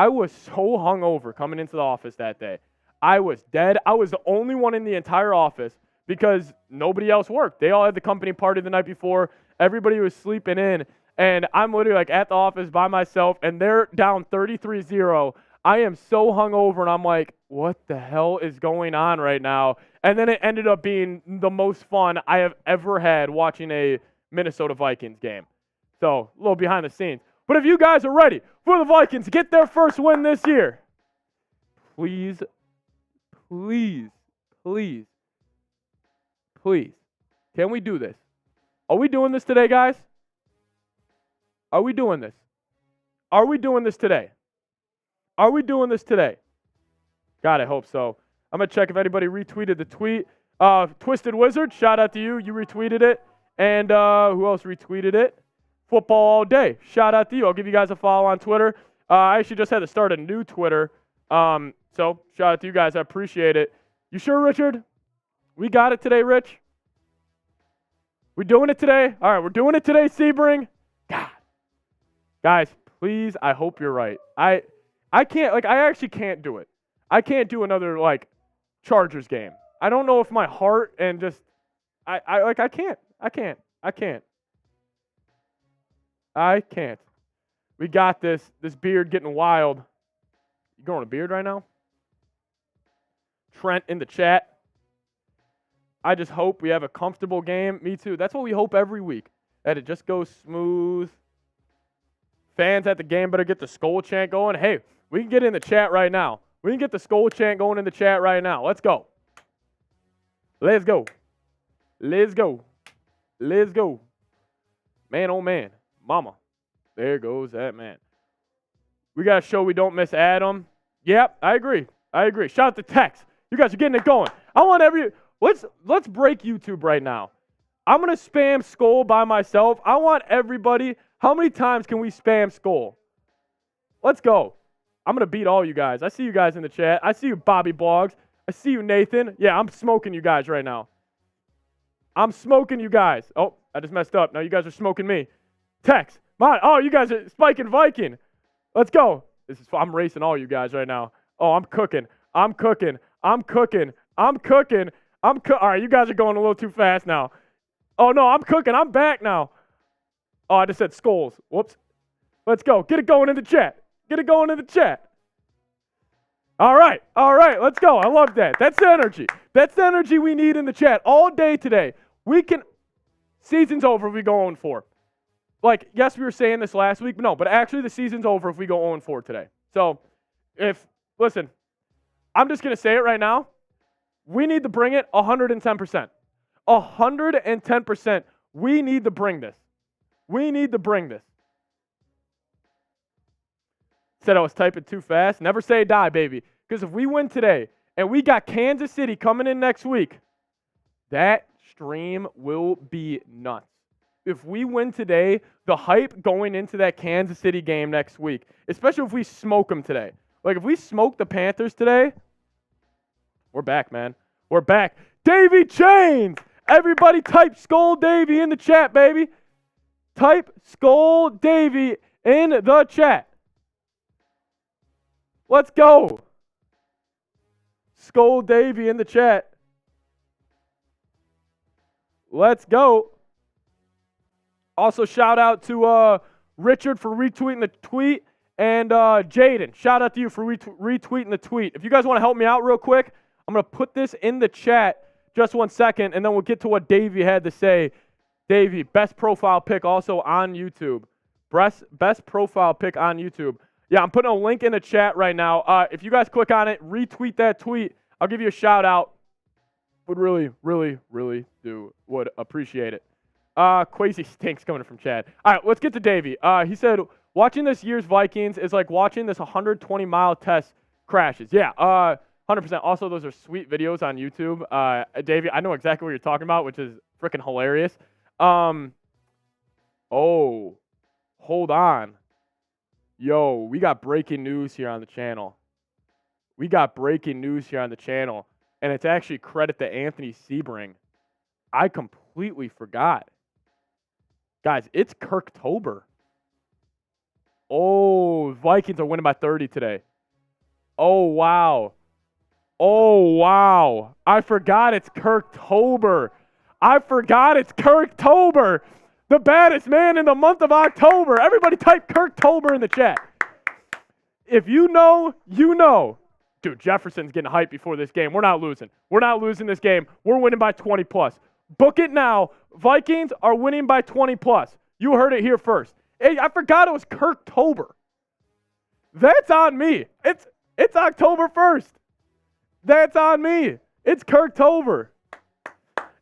was so hungover coming into the office that day. I was dead. I was the only one in the entire office because nobody else worked. They all had the company party the night before. Everybody was sleeping in, and I'm literally like at the office by myself, and they're down 33-0. I am so hungover, and I'm like, what the hell is going on right now? And then it ended up being the most fun I have ever had watching a Minnesota Vikings game. So a little behind the scenes. But if you guys are ready for the Vikings to get their first win this year, please, can we do this? Are we doing this today, guys? Are we doing this? Are we doing this today? Are we doing this today? God, I hope so. I'm going to check if anybody retweeted the tweet. Twisted Wizard, shout out to you. You retweeted it. And who else retweeted it? Football All Day. Shout out to you. I'll give you guys a follow on Twitter. I actually just had to start a new Twitter. So shout out to you guys. I appreciate it. You sure, Richard? We got it today, Rich? We doing it today? All right, we're doing it today, Sebring. God. Guys, please, I hope you're right. I can't, I actually can't do it. I can't do another, Chargers game. I don't know if my heart and just, I can't. We got this beard getting wild. You growing a beard right now? Trent in the chat. I just hope we have a comfortable game. Me too. That's what we hope every week, that it just goes smooth. Fans at the game better get the Skol chant going. Hey, we can get in the chat right now. We can get the Skol chant going in the chat right now. Let's go. Let's go. Let's go. Let's go. Man, oh man. Mama. There goes that man. We got to show we don't miss Adam. Yep, I agree. Shout out to Tex. You guys are getting it going. I want let's break YouTube right now. I'm going to spam Skol by myself. I want everybody. How many times can we spam Skol? Let's go. I'm going to beat all you guys. I see you guys in the chat. I see you, Bobby Blogs. I see you, Nathan. Yeah, I'm smoking you guys right now. I'm smoking you guys. Oh, I just messed up. Now you guys are smoking me. Tex. Oh, you guys are spiking Viking. Let's go. I'm racing all you guys right now. Oh, I'm cooking. All right, you guys are going a little too fast now. Oh, no, I'm cooking. I'm back now. Oh, I just said Skols. Whoops. Let's go. Get it going in the chat. All right. Let's go. I love that. That's the energy. That's the energy we need in the chat all day today. Season's over if we go 0-4. Like, yes, we were saying this last week, but no, but actually the season's over if we go 0-4 today. So, listen, I'm just going to say it right now. We need to bring it 110%. 110%. We need to bring this. Said I was typing too fast. Never say die, baby. Because if we win today and we got Kansas City coming in next week, that stream will be nuts. If we win today, the hype going into that Kansas City game next week, especially if we smoke them today. Like, if we smoke the Panthers today, we're back, man. We're back. Davey Chains! Everybody type Skol Davey in the chat, baby. Type Skol Davey in the chat. Let's go. Skol Davey in the chat. Let's go. Also, shout out to Richard for retweeting the tweet, and Jaden, shout out to you for retweeting the tweet. If you guys want to help me out real quick, I'm going to put this in the chat just 1 second, and then we'll get to what Davey had to say. Davey, best profile pick also on YouTube. Best profile pick on YouTube. Yeah, I'm putting a link in the chat right now. If you guys click on it, retweet that tweet, I'll give you a shout out. Would really would appreciate it. Quasi stinks coming from Chad. All right, let's get to Davey. He said, watching this year's Vikings is like watching this 120-mile test crashes. Yeah, 100%. Also, those are sweet videos on YouTube. Davey, I know exactly what you're talking about, which is freaking hilarious. Oh, hold on. Yo, we got breaking news here on the channel. And it's actually credit to Anthony Sebring. I completely forgot. Guys, it's Kirktober. Oh, Vikings are winning by 30 today. Oh, wow. I forgot it's Kirktober. The baddest man in the month of October. Everybody type Kirktober in the chat. If you know, you know. Dude, Jefferson's getting hyped before this game. We're not losing. We're not losing this game. We're winning by 20 plus. Book it now. Vikings are winning by 20 plus. You heard it here first. Hey, I forgot it was Kirktober. That's on me. It's October 1st. That's on me. It's Kirktober.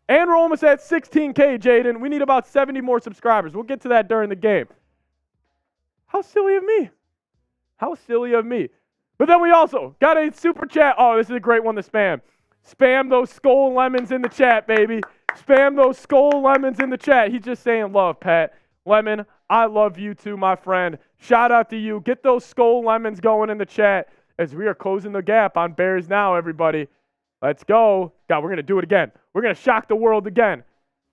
And we're almost at 16K, Jaden. We need about 70 more subscribers. We'll get to that during the game. How silly of me. But then we also got a super chat. Oh, this is a great one to spam. Spam those Skol Lemons in the chat, baby. Spam those Skol Lemons in the chat. He's just saying love, Pat. Lemon, I love you too, my friend. Shout out to you. Get those Skol Lemons going in the chat as we are closing the gap on Bears Now, everybody. Let's go. God, we're going to do it again. We're going to shock the world again.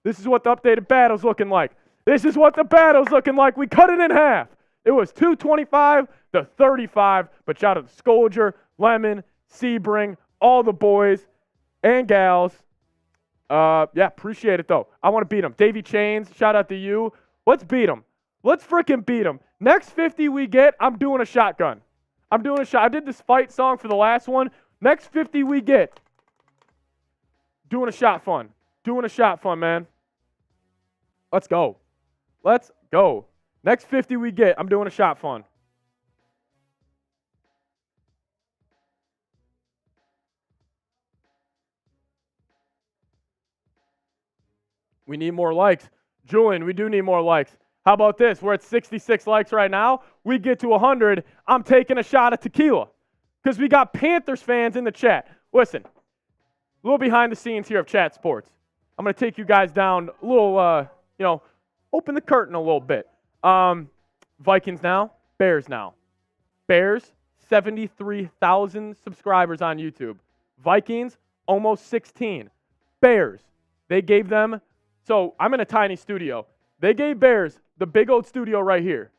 This is what the updated battle's looking like. We cut it in half. It was 225 to 35, but shout out to Scolger, Lemon, Sebring, all the boys and gals. Yeah, appreciate it, though. I want to beat them. Davey Chains, shout out to you. Let's beat them. Let's freaking beat them. Next 50 we get, I'm doing a shotgun. I did this fight song for the last one. Next 50 we get, doing a shot fun, man. Let's go. Next 50 we get, I'm doing a shot fun. We need more likes. Julian, we do need more likes. How about this? We're at 66 likes right now. We get to 100. I'm taking a shot at tequila because we got Panthers fans in the chat. Listen, a little behind the scenes here of Chat Sports. I'm going to take you guys down a little, open the curtain a little bit. Vikings Now, Bears Now. Bears, 73,000 subscribers on YouTube. Vikings, almost 16. Bears, they gave them, so I'm in a tiny studio. They gave Bears the big old studio right here.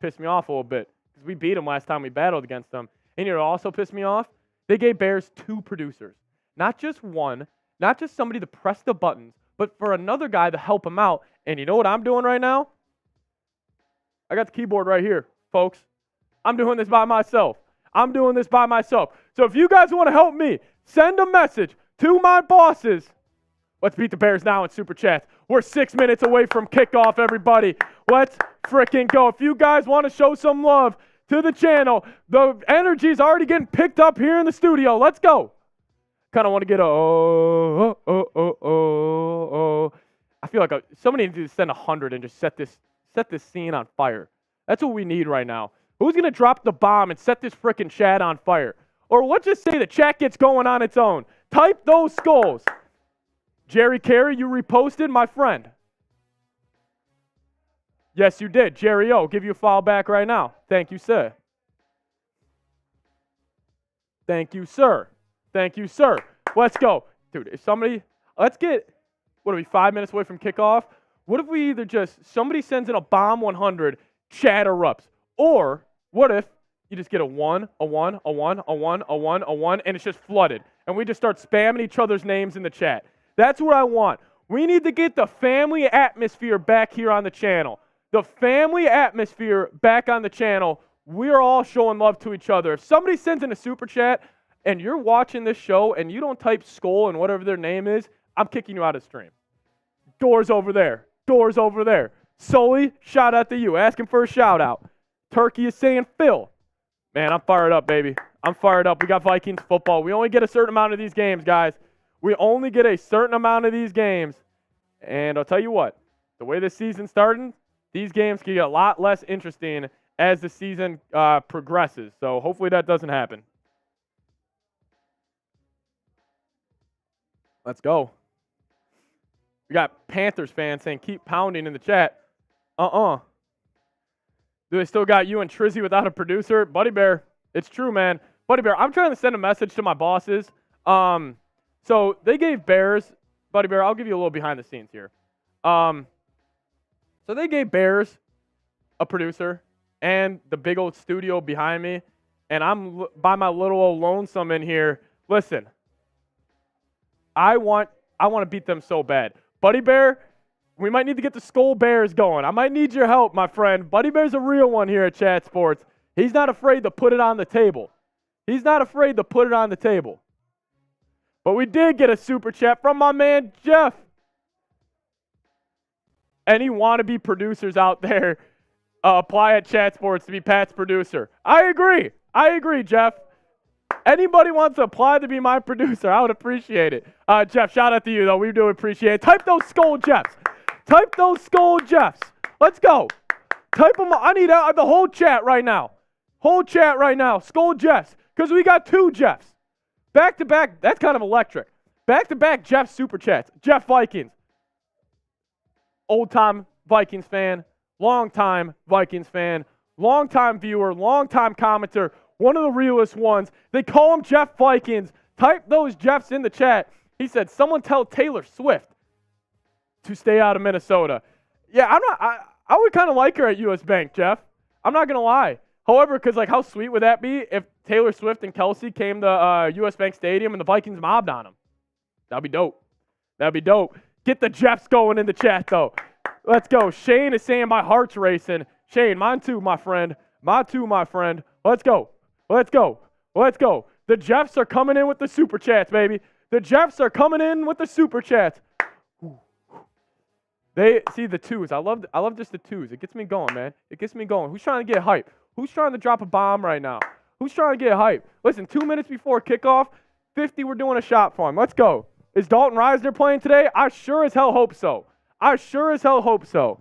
Pissed me off a little bit because we beat them last time we battled against them. And you know what also pissed me off? They gave Bears 2 producers. Not just one, not just somebody to press the buttons, but for another guy to help him out. And you know what I'm doing right now? I got the keyboard right here, folks. I'm doing this by myself. So if you guys want to help me, send a message to my bosses. Let's beat the Bears now in Super Chats. We're 6 minutes away from kickoff, everybody. Let's freaking go. If you guys want to show some love to the channel, the energy's already getting picked up here in the studio. Let's go. Kind of want to get a I feel like somebody needs to send 100 and just set this scene on fire. That's what we need right now. Who's going to drop the bomb and set this freaking chat on fire? Or let's just say the chat gets going on its own. Type those skulls. Jerry Carey, you reposted, my friend. Yes, you did. Jerry O, give you a follow back right now. Thank you, sir. Thank you, sir. Let's go. Dude, if let's get, what are we, 5 minutes away from kickoff? What if we either somebody sends in a bomb 100, chat erupts, or what if you just get a 1, a 1, a 1, a 1, a 1, a 1, and it's just flooded, and we just start spamming each other's names in the chat. That's what I want. We need to get the family atmosphere back here on the channel. The family atmosphere back on the channel. We're all showing love to each other. If somebody sends in a super chat and you're watching this show and you don't type skull and whatever their name is, I'm kicking you out of stream. Doors over there. Sully, shout out to you. Asking for a shout out. Turkey is saying Phil. Man, I'm fired up, baby. I'm fired up. We got Vikings football. We only get a certain amount of these games, guys. We only get a certain amount of these games. And I'll tell you what, the way this season's starting, these games can get a lot less interesting as the season progresses. So hopefully that doesn't happen. Let's go. We got Panthers fans saying keep pounding in the chat. Do they still got you and Trizzy without a producer? Buddy Bear, it's true, man. Buddy Bear, I'm trying to send a message to my bosses. So they gave Bears, Buddy Bear, I'll give you a little behind the scenes here. So they gave Bears a producer and the big old studio behind me, and I'm by my little old lonesome in here. Listen, I want to beat them so bad. Buddy Bear, we might need to get the Skull Bears going. I might need your help, my friend. Buddy Bear's a real one here at Chat Sports. He's not afraid to put it on the table. But we did get a super chat from my man, Jeff. Any wannabe producers out there, apply at Chat Sports to be Pat's producer. I agree, Jeff. Anybody wants to apply to be my producer, I would appreciate it. Jeff, shout out to you, though. We do appreciate it. Type those skull Jeffs. Let's go. Type them. I need the whole chat right now. Skull Jeffs. Because we got 2 Jeffs. Back to back, that's kind of electric. Back to back Jeff Super Chats. Jeff Vikings. Old-time Vikings fan, long-time Vikings fan, long-time viewer, long-time commenter, one of the realest ones. They call him Jeff Vikings. Type those Jeffs in the chat. He said, someone tell Taylor Swift to stay out of Minnesota. Yeah, I would kind of like her at U.S. Bank, Jeff. I'm not going to lie. However, because how sweet would that be if Taylor Swift and Kelsey came to U.S. Bank Stadium and the Vikings mobbed on them? That'd be dope. Get the Jeffs going in the chat, though. Let's go. Shane is saying my heart's racing. Shane, mine too, my friend. Let's go. The Jeffs are coming in with the super chats, baby. They see the twos. I love just the twos. It gets me going, man. Who's trying to get hype? Who's trying to drop a bomb right now? Who's trying to get hype? Listen, 2 minutes before kickoff, 50, we're doing a shot farm. Let's go. Is Dalton Risner playing today? I sure as hell hope so. I sure as hell hope so.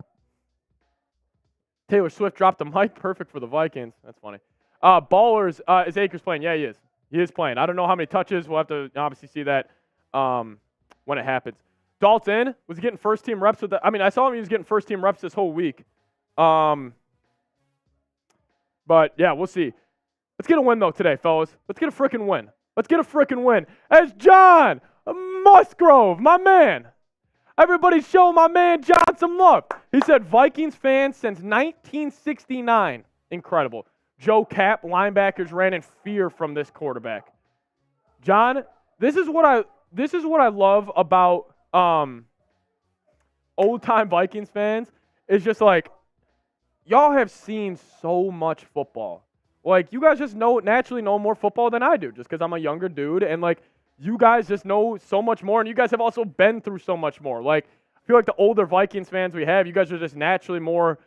Taylor Swift dropped the mic. Perfect for the Vikings. That's funny. Ballers, is Akers playing? Yeah, he is. He is playing. I don't know how many touches. We'll have to obviously see that when it happens. Dalton, was he getting first-team reps with the – I mean, I saw him. He was getting first-team reps this whole week. But, yeah, we'll see. Let's get a win, though, today, fellas. Let's get a frickin' win. Let's get a frickin' win. As John Musgrove, my man. Everybody show my man John some love. He said, Vikings fans since 1969. Incredible. Joe Cap, linebackers ran in fear from this quarterback. John, this is what I love about old-time Vikings fans. Is just like, y'all have seen so much football. Like, you guys just naturally know more football than I do, just because I'm a younger dude, and like, you guys just know so much more, and you guys have also been through so much more. Like, I feel like the older Vikings fans we have, you guys are just naturally more,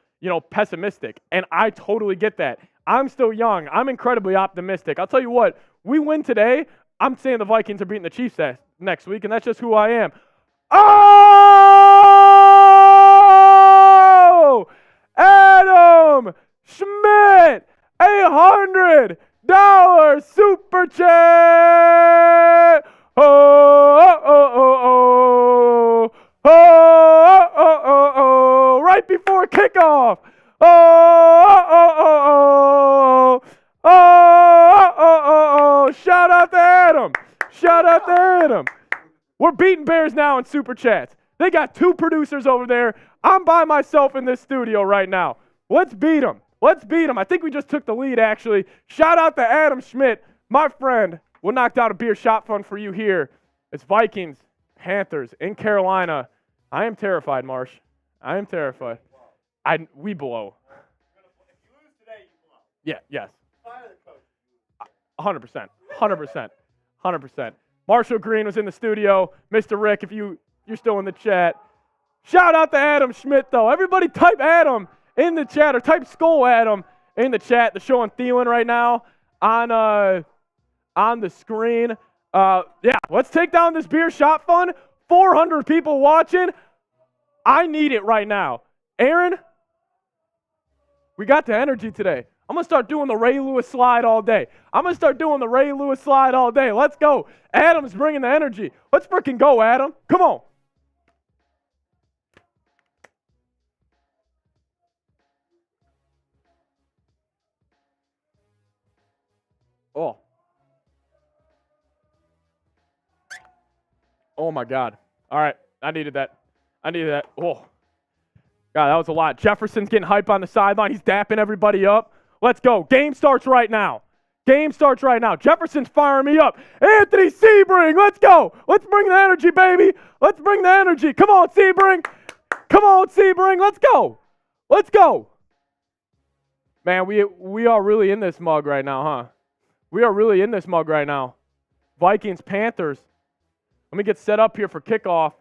pessimistic, and I totally get that. I'm still young. I'm incredibly optimistic. I'll tell you what, we win today, I'm saying the Vikings are beating the Chiefs next week, and that's just who I am. Oh! Adam Schmidt! $100 super chat. Oh, oh, oh, oh, oh, oh, oh, oh, oh, right before kickoff. Oh, oh, oh, oh, oh, oh, oh, oh, shout out to Adam. Shout out to Adam. We're beating Bears now in super chats. They got 2 producers over there. I'm by myself in this studio right now. Let's beat them. Let's beat them. I think we just took the lead, actually. Shout out to Adam Schmidt, my friend. We'll knock down a beer shot fund for you here. It's Vikings, Panthers in Carolina. I am terrified, Marsh. I am terrified. We blow. If you lose today, you blow. Yeah, yes. Fire the coach. 100%. 100%. 100%. Marshall Green was in the studio. Mr. Rick, if you're still in the chat. Shout out to Adam Schmidt, though. Everybody type Adam in the chat, or type Skull Adam in the chat. They're showing Thielen right now on the screen. Yeah, let's take down this beer shot fund. 400 people watching. I need it right now. Aaron, we got the energy today. I'm going to start doing the Ray Lewis slide all day. Let's go. Adam's bringing the energy. Let's freaking go, Adam. Come on. Oh my God. All right. I needed that. Oh. God, that was a lot. Jefferson's getting hype on the sideline. He's dapping everybody up. Let's go. Game starts right now. Jefferson's firing me up. Anthony Sebring, let's go. Let's bring the energy, baby. Let's bring the energy. Come on, Sebring. Let's go. Man, we are really in this mug right now, huh? Vikings, Panthers. Let me get set up here for kickoff.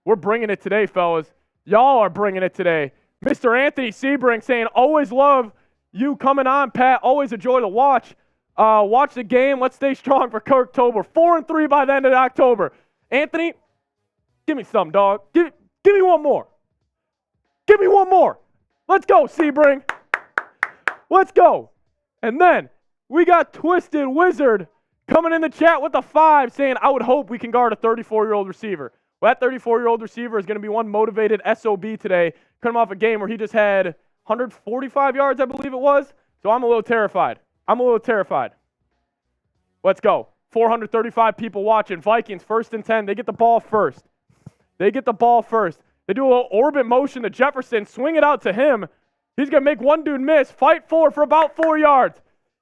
We're bringing it today, fellas. Y'all are bringing it today. Mr. Anthony Sebring saying, always love you coming on, Pat. Always a joy to watch. Watch the game. Let's stay strong for Kirktober. 4-3 by the end of October. Anthony, give me some, dog. Give me one more. Let's go, Sebring. Let's go. And then we got Twisted Wizard coming in the chat with a 5 saying, I would hope we can guard a 34-year-old receiver. Well, that 34-year-old receiver is going to be one motivated SOB today, coming off a game where he just had 145 yards, I believe it was. So I'm a little terrified. Let's go. 435 people watching. Vikings, 1st and 10. They get the ball first. They do a little orbit motion to Jefferson, swing it out to him. He's going to make one dude miss, fight for about 4 yards.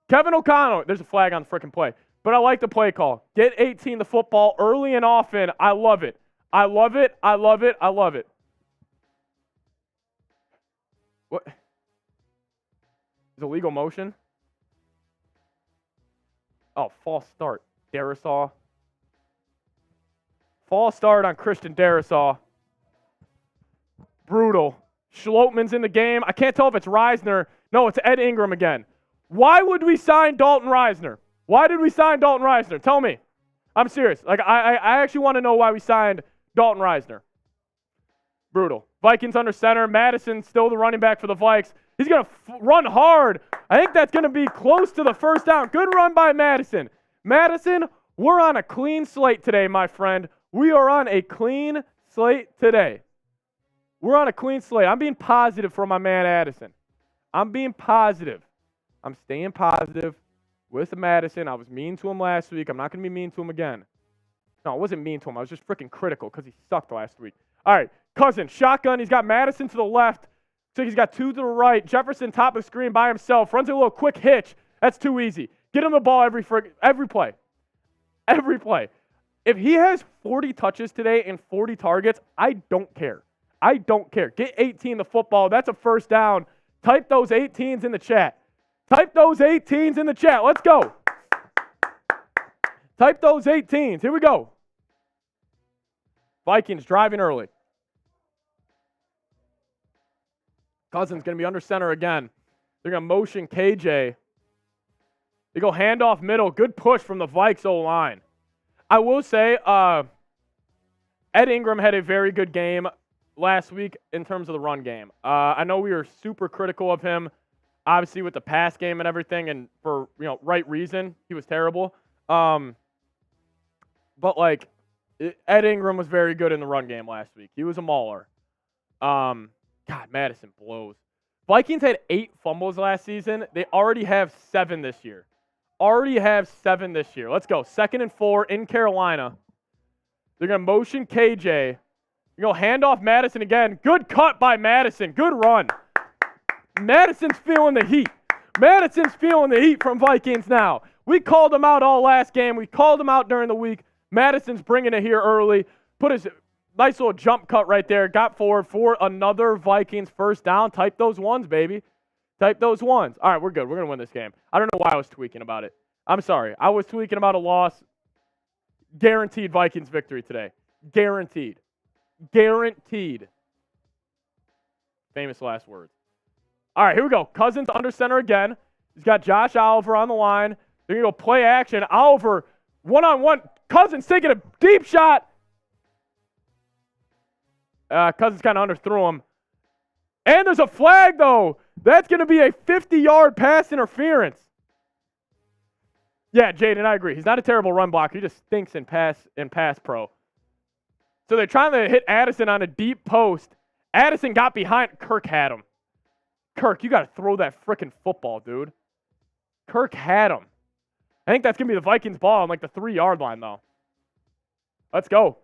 Kevin O'Connell, there's a flag on the freaking play. But I like the play call. Get 18 the football early and often. I love it. What? Is illegal motion? Oh, false start. Darrisaw. False start on Christian Darrisaw. Brutal. Schlotman's in the game. I can't tell if it's Risner. No, it's Ed Ingram again. Why would we sign Dalton Risner? Tell me. I'm serious. Like, I actually want to know why we signed Dalton Reisner. Brutal. Vikings under center. Madison still the running back for the Vikes. He's going to run hard. I think that's going to be close to the first down. Good run by Madison. Madison, we're on a clean slate today, my friend. We are on a clean slate today. We're on a clean slate. I'm being positive for my man Addison. I'm being positive. I'm staying positive with Madison. I was mean to him last week. I'm not going to be mean to him again. No, I wasn't mean to him. I was just freaking critical because he sucked last week. All right, Cousins, shotgun. He's got Madison to the left. So he's got two to the right. Jefferson top of the screen by himself. Runs a little quick hitch. That's too easy. Get him the ball every play. Every play. If he has 40 touches today and 40 targets, I don't care. I don't care. Get 18 the football. That's a first down. Type those 18s in the chat. Type those 18s in the chat. Let's go. Type those 18s. Here we go. Vikings driving early. Cousins going to be under center again. They're going to motion KJ. They go handoff middle. Good push from the Vikes O-line. I will say Ed Ingram had a very good game last week in terms of the run game. I know we were super critical of him, obviously with the pass game and everything, and for right reason. He was terrible. But like Ed Ingram was very good in the run game last week. He was a mauler. God, Madison blows. Vikings had 8 fumbles last season. They already have 7 this year. Let's go. 2nd and 4 in Carolina. They're going to motion KJ. You go handoff Madison again. Good cut by Madison. Good run. Madison's feeling the heat. From Vikings Now. We called him out all last game. We called him out during the week. Madison's bringing it here early. Put his nice little jump cut right there. Got forward for another Vikings first down. Type those ones, baby. Type those ones. All right, we're good. We're going to win this game. I don't know why I was tweaking about it. I'm sorry. I was tweaking about a loss. Guaranteed Vikings victory today. Guaranteed. Famous last words. All right, here we go. Cousins under center again. He's got Josh Oliver on the line. They're going to go play action. Oliver, one-on-one. Cousins taking a deep shot. Cousins kind of underthrew him. And there's a flag, though. That's going to be a 50-yard pass interference. Yeah, Jaden, I agree. He's not a terrible run blocker. He just stinks in pass pro. So they're trying to hit Addison on a deep post. Addison got behind. Kirk had him. Kirk, you got to throw that freaking football, dude. Kirk had him. I think that's going to be the Vikings ball on like the 3-yard line, though. Let's go.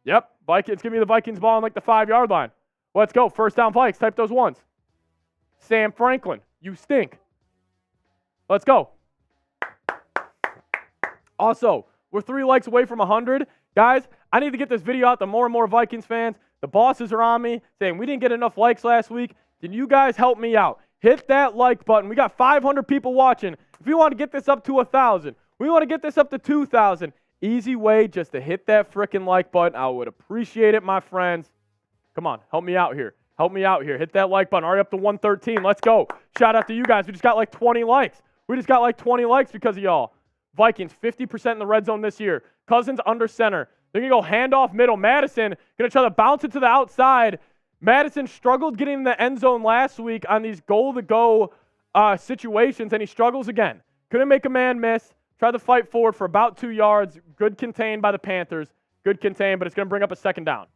Yep, it's going to be the Vikings ball on like the 5-yard line. Let's go. First down Vikes. Type those ones. Sam Franklin, you stink. Let's go. Also, we're 3 likes away from 100. Guys, I need to get this video out to more and more Vikings fans. The bosses are on me saying we didn't get enough likes last week. Can you guys help me out? Hit that like button. We got 500 people watching. If you want to get this up to 1,000, we want to get this up to 2,000. Easy way just to hit that freaking like button. I would appreciate it, my friends. Come on, help me out here. Hit that like button. Already up to 113. Let's go. Shout out to you guys. We just got like 20 likes. Because of y'all. Vikings, 50% in the red zone this year. Cousins under center. They're going to go handoff middle. Madison going to try to bounce it to the outside. Madison struggled getting in the end zone last week on these goal-to-go situations, and he struggles again. Couldn't make a man miss. Tried to fight forward for about 2 yards. Good contained by the Panthers. Good contained, but it's going to bring up a second down.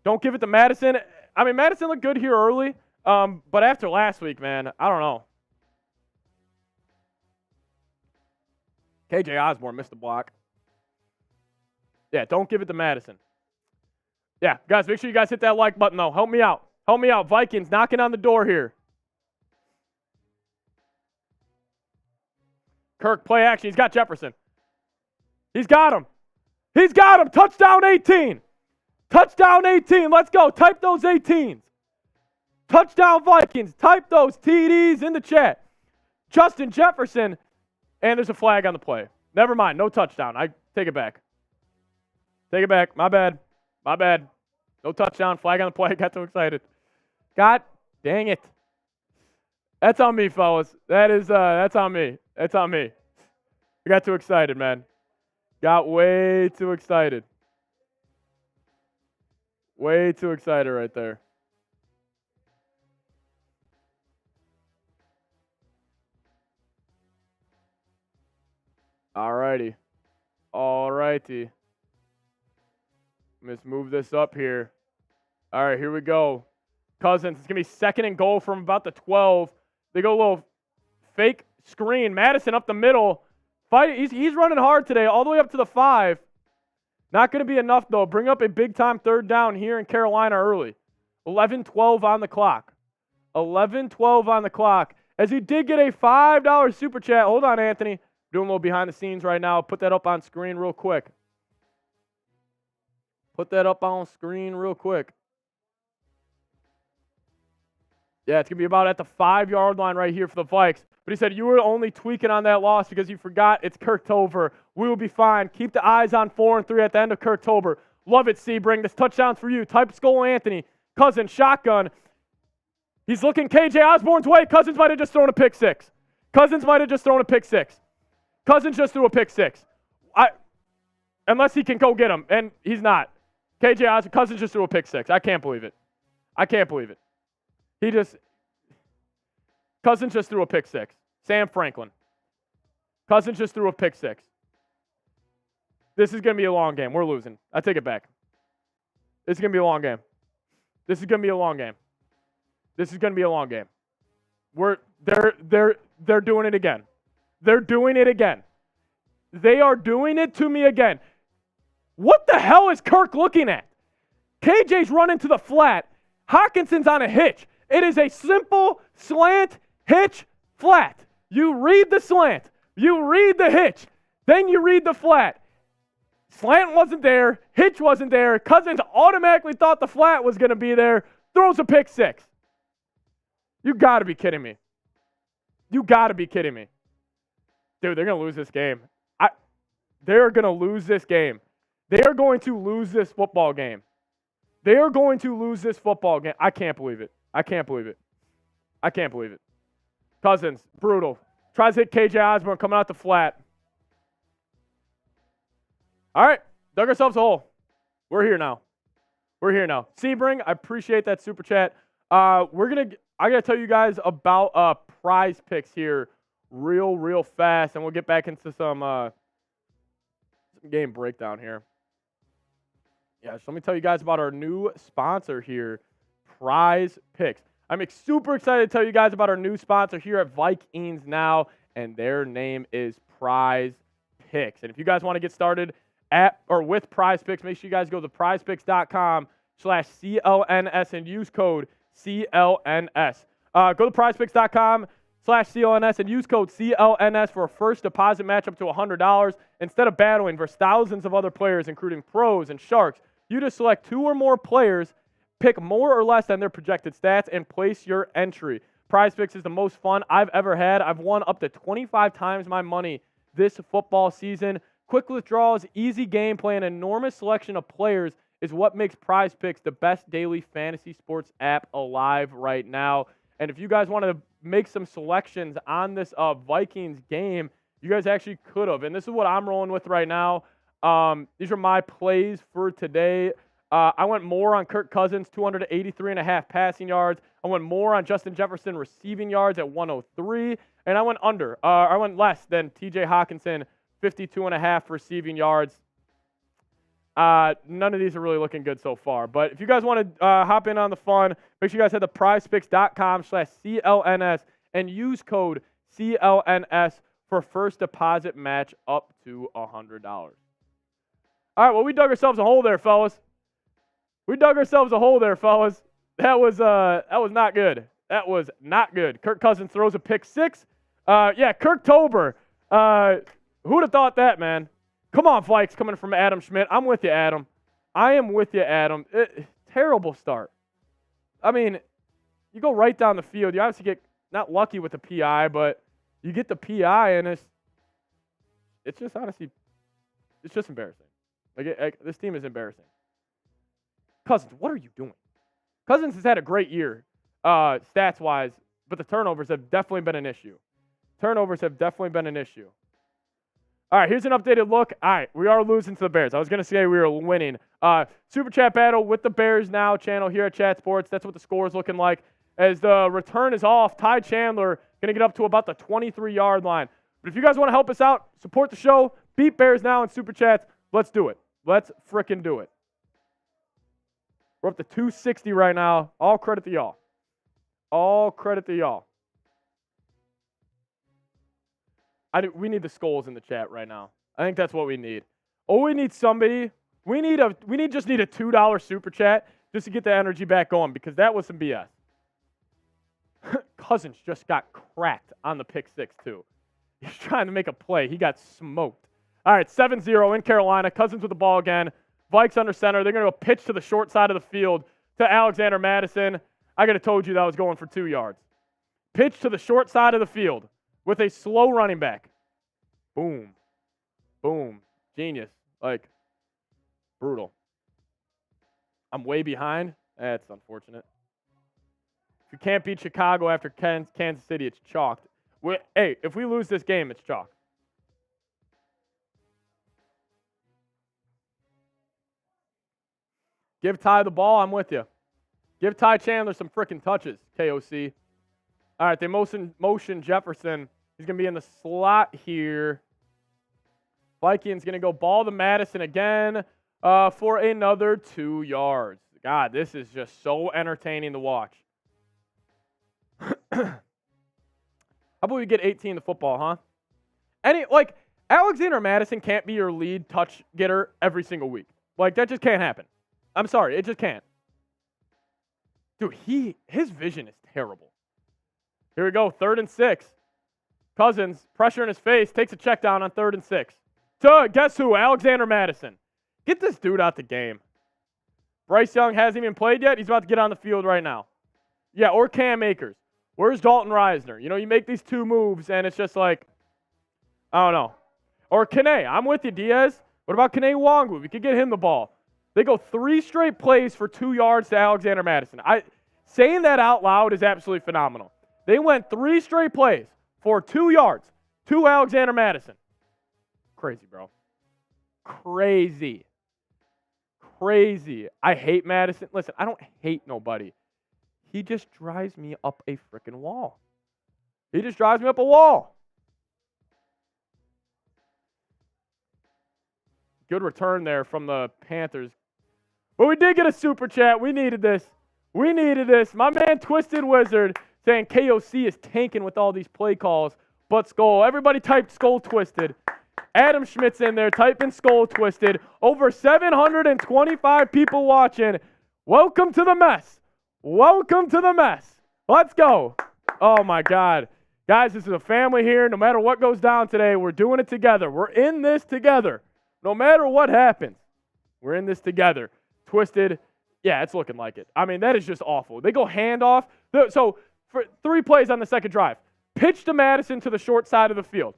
Don't give it to Madison. I mean, Madison looked good here early, but after last week, man, I don't know. KJ Osborne missed the block. Yeah, don't give it to Madison. Yeah, guys, make sure you guys hit that like button, though. Help me out. Vikings knocking on the door here. Kirk, play action. He's got Jefferson. He's got him. Touchdown 18. Let's go. Type those 18s. Touchdown Vikings. Type those TDs in the chat. Justin Jefferson. And there's a flag on the play. Never mind. No touchdown. I take it back. My bad. No touchdown. Flag on the play. Got too excited. God dang it. That's on me, fellas. That's on me. I got too excited, man. Got way too excited. Way too excited right there. Alrighty. Alrighty. Let's move this up here. All right, here we go. Cousins, it's going to be second and goal from about the 12. They go a little fake screen. Madison up the middle. He's running hard today, all the way up to the 5. Not going to be enough, though. Bring up a big-time third down here in Carolina early. 11-12 on the clock. 11-12 on the clock. As he did get a $5 super chat. Hold on, Anthony. Doing a little behind the scenes right now. Put that up on screen real quick. Put that up on screen real quick. Yeah, it's going to be about at the 5-yard line right here for the Vikes. But he said, you were only tweaking on that loss because you forgot it's Kirktober. We will be fine. Keep the eyes on 4 and 3 at the end of Kirktober. Love it, Sebring. This touchdown's for you. Type Skull Anthony. Cousins, shotgun. He's looking KJ Osborne's way. Cousins might have just thrown a pick 6. Cousins might have just thrown a pick 6. Cousins just threw a pick 6. Unless he can go get him, and he's not. KJ Osborne, Cousins just threw a pick 6. I can't believe it. I can't believe it. Cousins just threw a pick 6. Sam Franklin. Cousins just threw a pick 6. This is going to be a long game. We're losing. I take it back. This is going to be a long game. This is going to be a long game. This is going to be a long game. They're doing it again. They're doing it again. They are doing it to me again. What the hell is Kirk looking at? KJ's running to the flat. Hockenson's on a hitch. It is a simple slant, hitch, flat. You read the slant. You read the hitch. Then you read the flat. Slant wasn't there. Hitch wasn't there. Cousins automatically thought the flat was going to be there. Throws a pick 6. You got to be kidding me. You got to be kidding me. Dude, they're going to lose this game. They're going to lose this game. They are going to lose this football game. They are going to lose this football game. I can't believe it. I can't believe it. I can't believe it. Cousins, brutal. Tries to hit KJ Osborne coming out the flat. All right, dug ourselves a hole. We're here now. We're here now. Sebring, I appreciate that super chat. I gotta tell you guys about prize picks here real fast, and we'll get back into some game breakdown here. Yeah, so let me tell you guys about our new sponsor here, Prize Picks. I'm super excited to tell you guys about our new sponsor here at Vikings Now, and their name is Prize Picks. And if you guys want to get started with Prize Picks, make sure you guys go to prizepicks.com/CLNS and use code CLNS. Go to prizepicks.com/CLNS and use code CLNS for a first deposit match up to $100. Instead of battling versus thousands of other players, including pros and sharks, you just select 2 or more players, pick more or less than their projected stats, and place your entry. Prize Picks is the most fun I've ever had. I've won up to 25 times my money this football season. Quick withdrawals, easy gameplay, and enormous selection of players is what makes Prize Picks the best daily fantasy sports app alive right now. And if you guys want to make some selections on this Vikings game, you guys actually could have. And this is what I'm rolling with right now. These are my plays for today. I went more on Kirk Cousins, 283.5 passing yards. I went more on Justin Jefferson receiving yards at 103. And I went I went less than T.J. Hockenson, 52.5 receiving yards. None of these are really looking good so far. But if you guys want to hop in on the fun, make sure you guys head to prizepicks.com/CLNS and use code CLNS for first deposit match up to $100. All right, well, we dug ourselves a hole there, fellas. That was not good. That was not good. Kirk Cousins throws a pick 6. Kirktober. Who'd have thought that, man? Come on, Vikes, coming from Adam Schmidt. I'm with you, Adam. I am with you, Adam. Terrible start. I mean, you go right down the field. You obviously get not lucky with the PI, but you get the PI, and it's just honestly, it's just embarrassing. This team is embarrassing. Cousins, what are you doing? Cousins has had a great year, stats-wise, but the turnovers have definitely been an issue. All right, here's an updated look. All right, we are losing to the Bears. I was going to say we were winning. Super Chat battle with the Bears Now channel here at Chat Sports. That's what the score is looking like. As the return is off, Ty Chandler going to get up to about the 23-yard line. But if you guys want to help us out, support the show, beat Bears Now in Super Chats, let's do it. Let's frickin' do it. We're up to 260 right now. All credit to y'all. All credit to y'all. We need the skulls in the chat right now. I think that's what we need. Oh, we need somebody. We just need a $2 super chat just to get the energy back going because that was some BS. Cousins just got cracked on the pick six too. He's trying to make a play. He got smoked. All right, 7-0 in Carolina. Cousins with the ball again. Vikes under center. They're going to go pitch to the short side of the field to Alexander Madison. I could have told you that was going for 2 yards. Pitch to the short side of the field with a slow running back. Boom. Boom. Genius. Like, brutal. I'm way behind. That's unfortunate. If you can't beat Chicago after Kansas City, it's chalked. Hey, if we lose this game, it's chalk. Give Ty the ball. I'm with you. Give Ty Chandler some freaking touches, KOC. All right, they motion Jefferson. He's going to be in the slot here. Vikings going to go ball to Madison again for another 2 yards. God, this is just so entertaining to watch. How about we get 18 to football, huh? Alexander Madison can't be your lead touch getter every single week. Like, that just can't happen. I'm sorry, it just can't. Dude, his vision is terrible. Here we go, 3rd and 6. Cousins, pressure in his face, takes a check down on 3rd and 6. To, guess who? Alexander Madison. Get this dude out the game. Bryce Young hasn't even played yet. He's about to get on the field right now. Yeah, or Cam Akers. Where's Dalton Reisner? You know, you make these 2 moves, and it's just like, I don't know. Or Kene. I'm with you, Diaz. What about Kene Wongwu? We could get him the ball. They go 3 straight plays for 2 yards to Alexander Madison. Saying that out loud is absolutely phenomenal. They went 3 straight plays for 2 yards to Alexander Madison. Crazy, bro. Crazy. Crazy. I hate Madison. Listen, I don't hate nobody. He just drives me up a freaking wall. He just drives me up a wall. Good return there from the Panthers. But we did get a super chat. We needed this. We needed this. My man Twisted Wizard saying KOC is tanking with all these play calls. But Skull. Everybody typed Skull Twisted. Adam Schmidt's in there typing Skull Twisted. Over 725 people watching. Welcome to the mess. Welcome to the mess. Let's go. Oh, my God. Guys, this is a family here. No matter what goes down today, we're doing it together. We're in this together. No matter what happens, we're in this together. Twisted. Yeah, it's looking like it. I mean, that is just awful. They go handoff. So, for 3 plays on the second drive. Pitch to Madison to the short side of the field.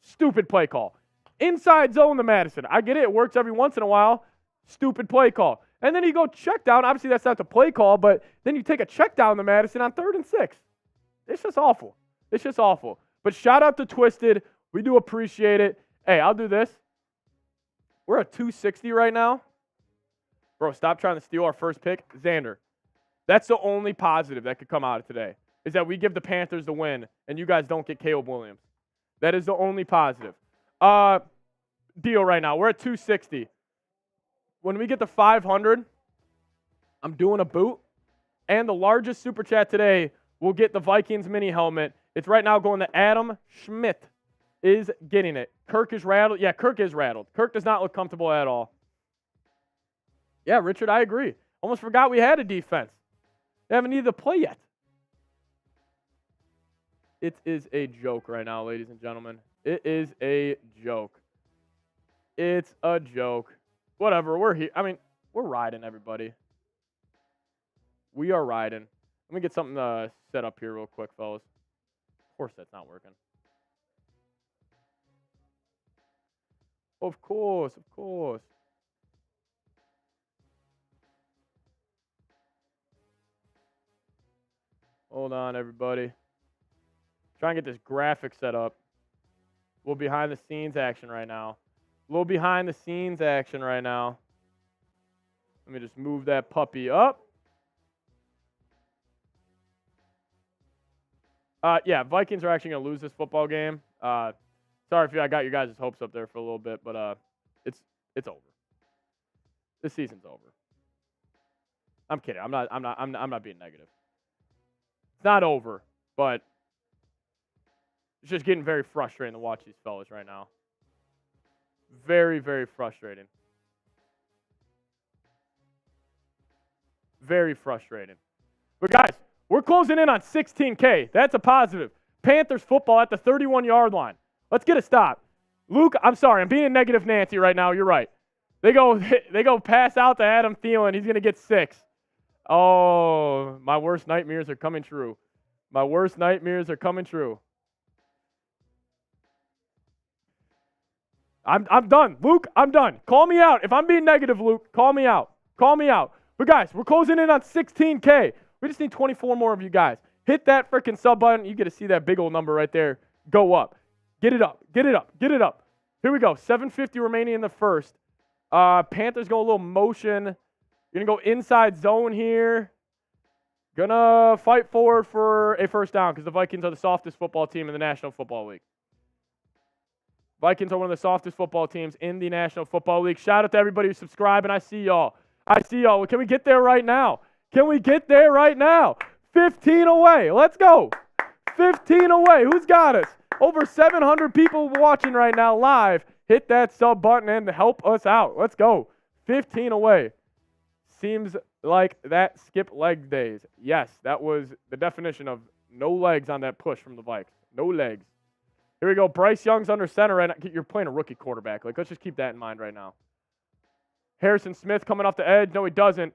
Stupid play call. Inside zone to Madison. I get it. It works every once in a while. Stupid play call. And then you go check down. Obviously, that's not the play call, but then you take a check down to Madison on 3rd and 6. It's just awful. It's just awful. But shout out to Twisted. We do appreciate it. Hey, I'll do this. We're at 260 right now. Bro, stop trying to steal our first pick. Xander. That's the only positive that could come out of today, is that we give the Panthers the win and you guys don't get Caleb Williams. That is the only positive. Deal right now. We're at 260. When we get to 500, I'm doing a boot. And the largest super chat today will get the Vikings mini helmet. It's right now going to Adam Schmidt. Is getting it. Kirk is rattled. Yeah, Kirk is rattled. Kirk does not look comfortable at all. Yeah, Richard, I agree. Almost forgot we had a defense. They haven't needed to play yet. It is a joke right now, ladies and gentlemen. It is a joke. It's a joke. Whatever, we're here. I mean, we're riding, everybody. We are riding. Let me get something set up here real quick, fellas. Of course that's not working. Of course, of course. Hold on, everybody. Try and get this graphic set up. A little behind the scenes action right now. A little behind the scenes action right now. Let me just move that puppy up. Yeah, Vikings are actually going to lose this football game. Sorry if I got your guys' hopes up there for a little bit, but it's over. This season's over. I'm kidding. I'm not being negative. It's not over, but it's just getting very frustrating to watch these fellas right now. Very, very frustrating. Very frustrating. But guys, we're closing in on 16K. That's a positive. Panthers football at the 31-yard line. Let's get a stop. Luke, I'm sorry. I'm being negative Nancy right now. You're right. They go pass out to Adam Thielen. He's going to get 6. Oh, my worst nightmares are coming true. My worst nightmares are coming true. I'm done. Luke, I'm done. Call me out. If I'm being negative, Luke, call me out. Call me out. But guys, we're closing in on 16K. We just need 24 more of you guys. Hit that freaking sub button. You get to see that big old number right there. Go up. Get it up. Get it up. Get it up. Here we go. 7:50 remaining in the first. Panthers go a little motion. You're going to go inside zone here. Gonna fight forward for a first down because the Vikings are the softest football team in the National Football League. Vikings are one of the softest football teams in the National Football League. Shout out to everybody who's subscribing. I see y'all. I see y'all. Can we get there right now? Can we get there right now? 15 away. Let's go. 15 away. Who's got us? Over 700 people watching right now live. Hit that sub button and help us out. Let's go. 15 away. Seems like that skip leg days. Yes, that was the definition of no legs on that push from the Vikes. No legs. Here we go. Bryce Young's under center right now. You're playing a rookie quarterback. Let's just keep that in mind right now. Harrison Smith coming off the edge. No, he doesn't.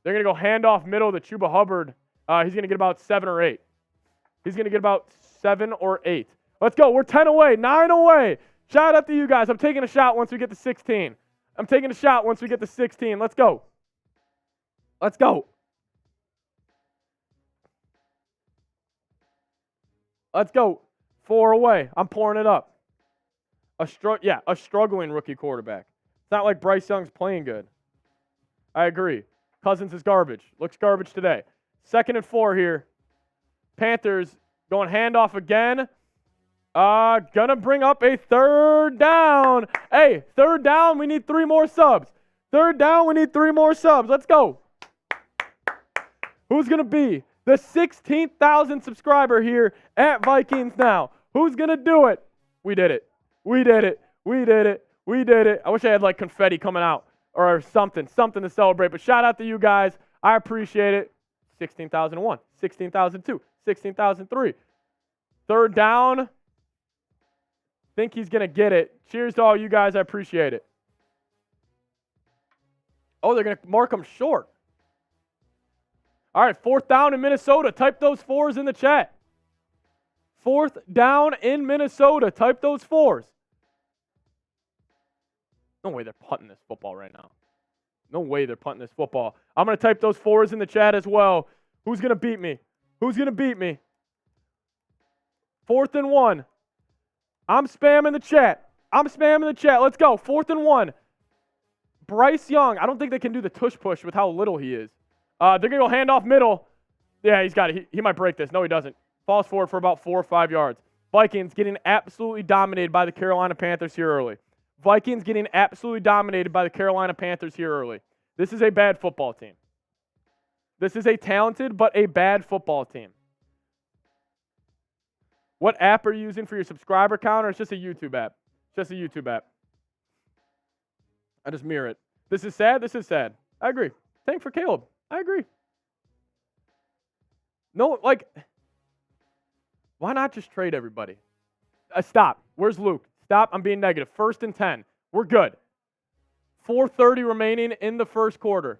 They're going to go handoff middle to Chuba Hubbard. He's going to get about 7 or 8. He's going to get about 7 or 8. Let's go. We're 10 away. 9 away. Shout out to you guys. I'm taking a shot once we get to 16. I'm taking a shot once we get to 16. Let's go. Let's go. Let's go. 4 away. I'm pouring it up. A struggling rookie quarterback. It's not like Bryce Young's playing good. I agree. Cousins is garbage. Looks garbage today. 2nd and 4 here. Panthers going handoff again. Gonna bring up a 3rd down. Hey, 3rd down. We need 3 more subs. 3rd down. We need 3 more subs. Let's go. Who's going to be the 16,000 subscriber here at Vikings Now? Who's going to do it? We did it. We did it. We did it. We did it. I wish I had like confetti coming out or something to celebrate. But shout out to you guys. I appreciate it. 16,001, 16,002, 16,003. 3rd down. Think he's going to get it. Cheers to all you guys. I appreciate it. Oh, they're going to mark him short. All right, 4th down in Minnesota. Type those 4s in the chat. 4th down in Minnesota. Type those 4s. No way they're punting this football right now. No way they're punting this football. I'm going to type those 4s in the chat as well. Who's going to beat me? Who's going to beat me? 4th and 1. I'm spamming the chat. I'm spamming the chat. Let's go. 4th and 1. Bryce Young. I don't think they can do the tush push with how little he is. They're going to go handoff middle. Yeah, he's got it. He might break this. No, he doesn't. Falls forward for about 4 or 5 yards. Vikings getting absolutely dominated by the Carolina Panthers here early. Vikings getting absolutely dominated by the Carolina Panthers here early. This is a bad football team. This is a talented but a bad football team. What app are you using for your subscriber count, or it's just a YouTube app? Just a YouTube app. I just mirror it. This is sad. This is sad. I agree. Thank for Caleb. I agree. No, like, why not just trade everybody? Stop. Where's Luke? Stop. I'm being negative. 1st and 10. We're good. 4:30 remaining in the first quarter.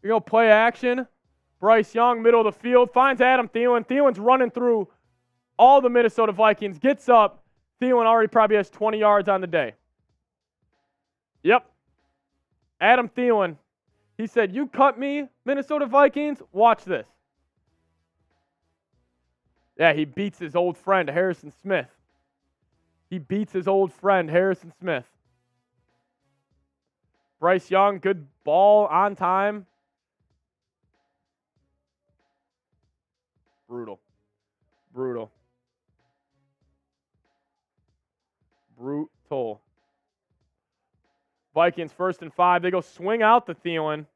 You know, play action. Bryce Young, middle of the field, finds Adam Thielen. Thielen's running through all the Minnesota Vikings. Gets up. Thielen already probably has 20 yards on the day. Yep. Adam Thielen. He said, you cut me, Minnesota Vikings? Watch this. Yeah, he beats his old friend, Harrison Smith. He beats his old friend, Harrison Smith. Bryce Young, good ball on time. Brutal. Brutal. Brutal. Vikings 1st and 5. They go swing out to Thielen.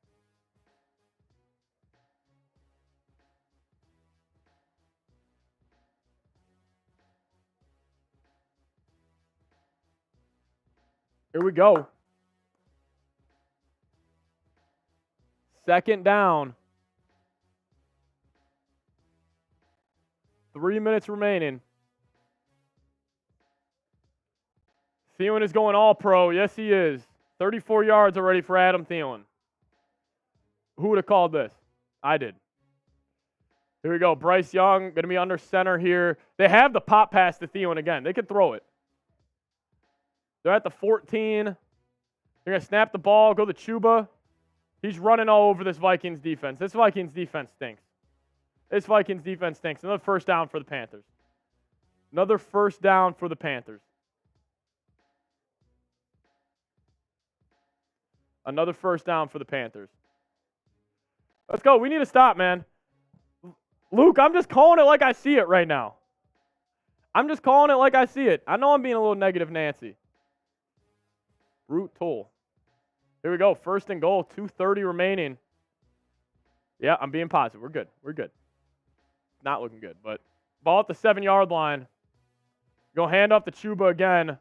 Here we go. 2nd down. 3 minutes remaining. Thielen is going all pro. Yes, he is. 34 yards already for Adam Thielen. Who would have called this? I did. Here we go. Bryce Young going to be under center here. They have the pop pass to Thielen again. They can throw it. They're at the 14. They're going to snap the ball, go to Chuba. He's running all over this Vikings defense. This Vikings defense stinks. This Vikings defense stinks. Another 1st down for the Panthers. Another 1st down for the Panthers. Another 1st down for the Panthers. Let's go. We need to stop, man. Luke, I'm just calling it like I see it right now. I'm just calling it like I see it. I know I'm being a little negative Nancy. Brutal. Here we go. 1st and goal. 2:30 remaining. Yeah, I'm being positive. We're good. We're good. Not looking good, but ball at the 7-yard line. Go hand off to Chuba again.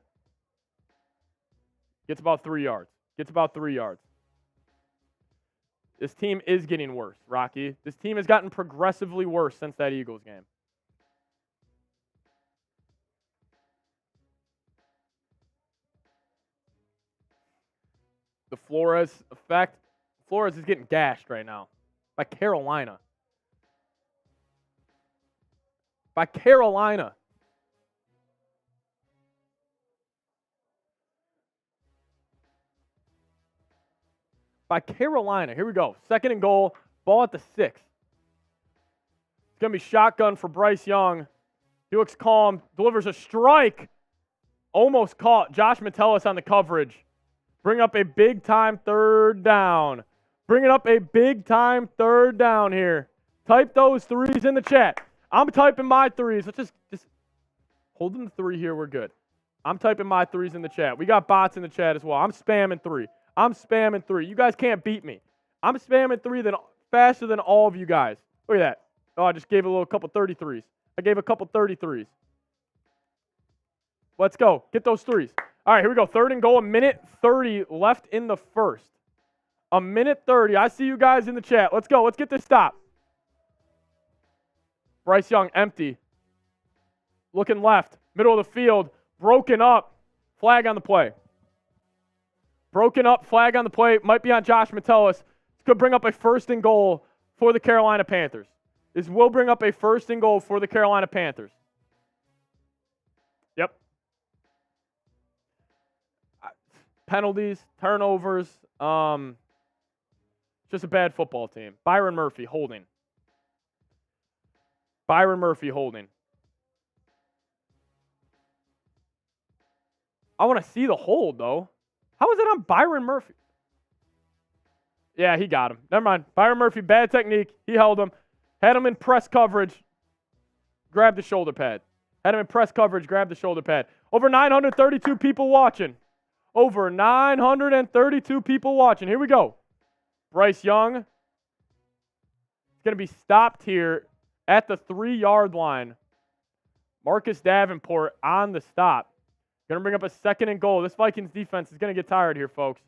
Gets about 3 yards. Gets about 3 yards. This team is getting worse, Rocky. This team has gotten progressively worse since that Eagles game. The Flores effect. Flores is getting gashed right now by Carolina. By Carolina. By Carolina. Here we go. 2nd and goal. Ball at the 6. It's going to be shotgun for Bryce Young. He looks calm. Delivers a strike. Almost caught. Josh Metellus on the coverage. Bring up a big-time 3rd down. Bringing up a big-time 3rd down here. Type those 3s in the chat. I'm typing my 3s. Let's just hold them to 3 here. We're good. I'm typing my 3s in the chat. We got bots in the chat as well. I'm spamming 3. I'm spamming 3. You guys can't beat me. I'm spamming 3 faster than all of you guys. Look at that. Oh, I just gave a couple 33s. I gave a couple 33s. Let's go. Get those 3s. All right, here we go. 3rd and goal. 1:30 left in the 1st. 1:30. I see you guys in the chat. Let's go. Let's get this stop. Bryce Young, empty. Looking left. Middle of the field. Broken up. Flag on the play. Broken up. Flag on the play. Might be on Josh Metellus. This could bring up a 1st and goal for the Carolina Panthers. This will bring up a 1st and goal for the Carolina Panthers. Yep. Penalties, turnovers, just a bad football team. Byron Murphy holding. Byron Murphy holding. I want to see the hold, though. How is it on Byron Murphy? Yeah, he got him. Never mind. Byron Murphy, bad technique. He held him. Had him in press coverage. Grabbed the shoulder pad. Had him in press coverage. Grabbed the shoulder pad. Over 932 people watching. Over 932 people watching. Here we go. Bryce Young is going to be stopped here at the 3-yard line. Marcus Davenport on the stop. Going to bring up a 2nd and goal. This Vikings defense is going to get tired here, folks.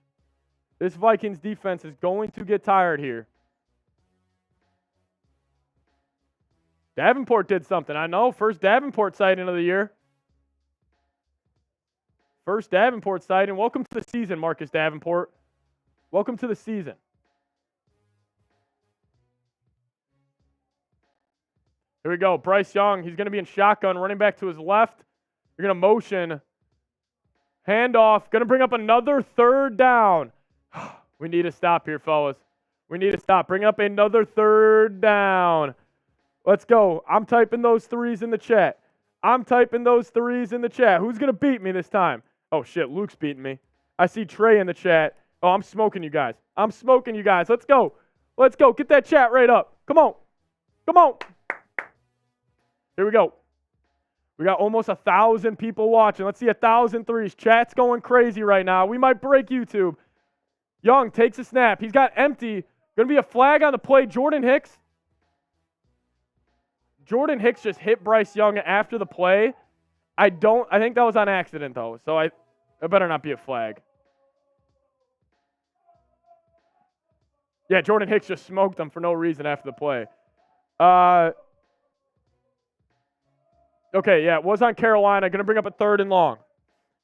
This Vikings defense is going to get tired here. Davenport did something. I know. First Davenport sighting of the year. First Davenport sighting. Welcome to the season, Marcus Davenport. Welcome to the season. Here we go. Bryce Young. He's going to be in shotgun, running back to his left. You're going to motion. Handoff. Going to bring up another 3rd down. We need to stop here, fellas. We need to stop. Bring up another 3rd down. Let's go. I'm typing those 3s in the chat. I'm typing those threes in the chat. Who's going to beat me this time? Oh, shit, Luke's beating me. I see Trey in the chat. Oh, I'm smoking you guys. I'm smoking you guys. Let's go. Let's go. Get that chat rate up. Come on. Come on. Here we go. We got almost 1,000 people watching. Let's see 1,000 threes. Chat's going crazy right now. We might break YouTube. Young takes a snap. He's got empty. Going to be a flag on the play. Jordan Hicks. Jordan Hicks just hit Bryce Young after the play. I think that was on accident, though. So it better not be a flag. Yeah, Jordan Hicks just smoked him for no reason after the play. Okay, yeah, it was on Carolina. Going to bring up a 3rd and long.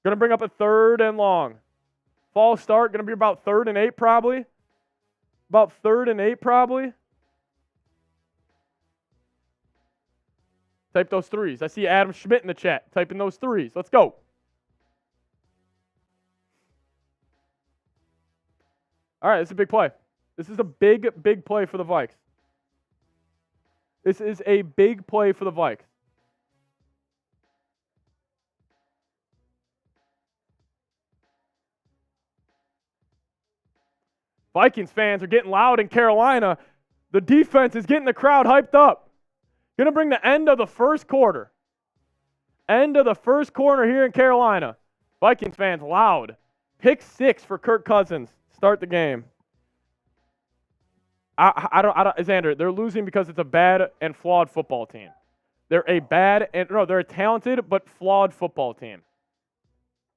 Going to bring up a 3rd and long. False start. Going to be about 3rd and 8 probably. About 3rd and 8 probably. Type those threes. I see Adam Schmidt in the chat typing those threes. Let's go. All right, this is a big play. This is a big, big play for the Vikes. This is a big play for the Vikes. Vikings fans are getting loud in Carolina. The defense is getting the crowd hyped up. Going to bring the end of the first quarter. End of the first quarter here in Carolina. Vikings fans loud. Pick 6 for Kirk Cousins. Start the game. I don't, Xander, they're losing because it's a bad and flawed football team. They're a talented but flawed football team.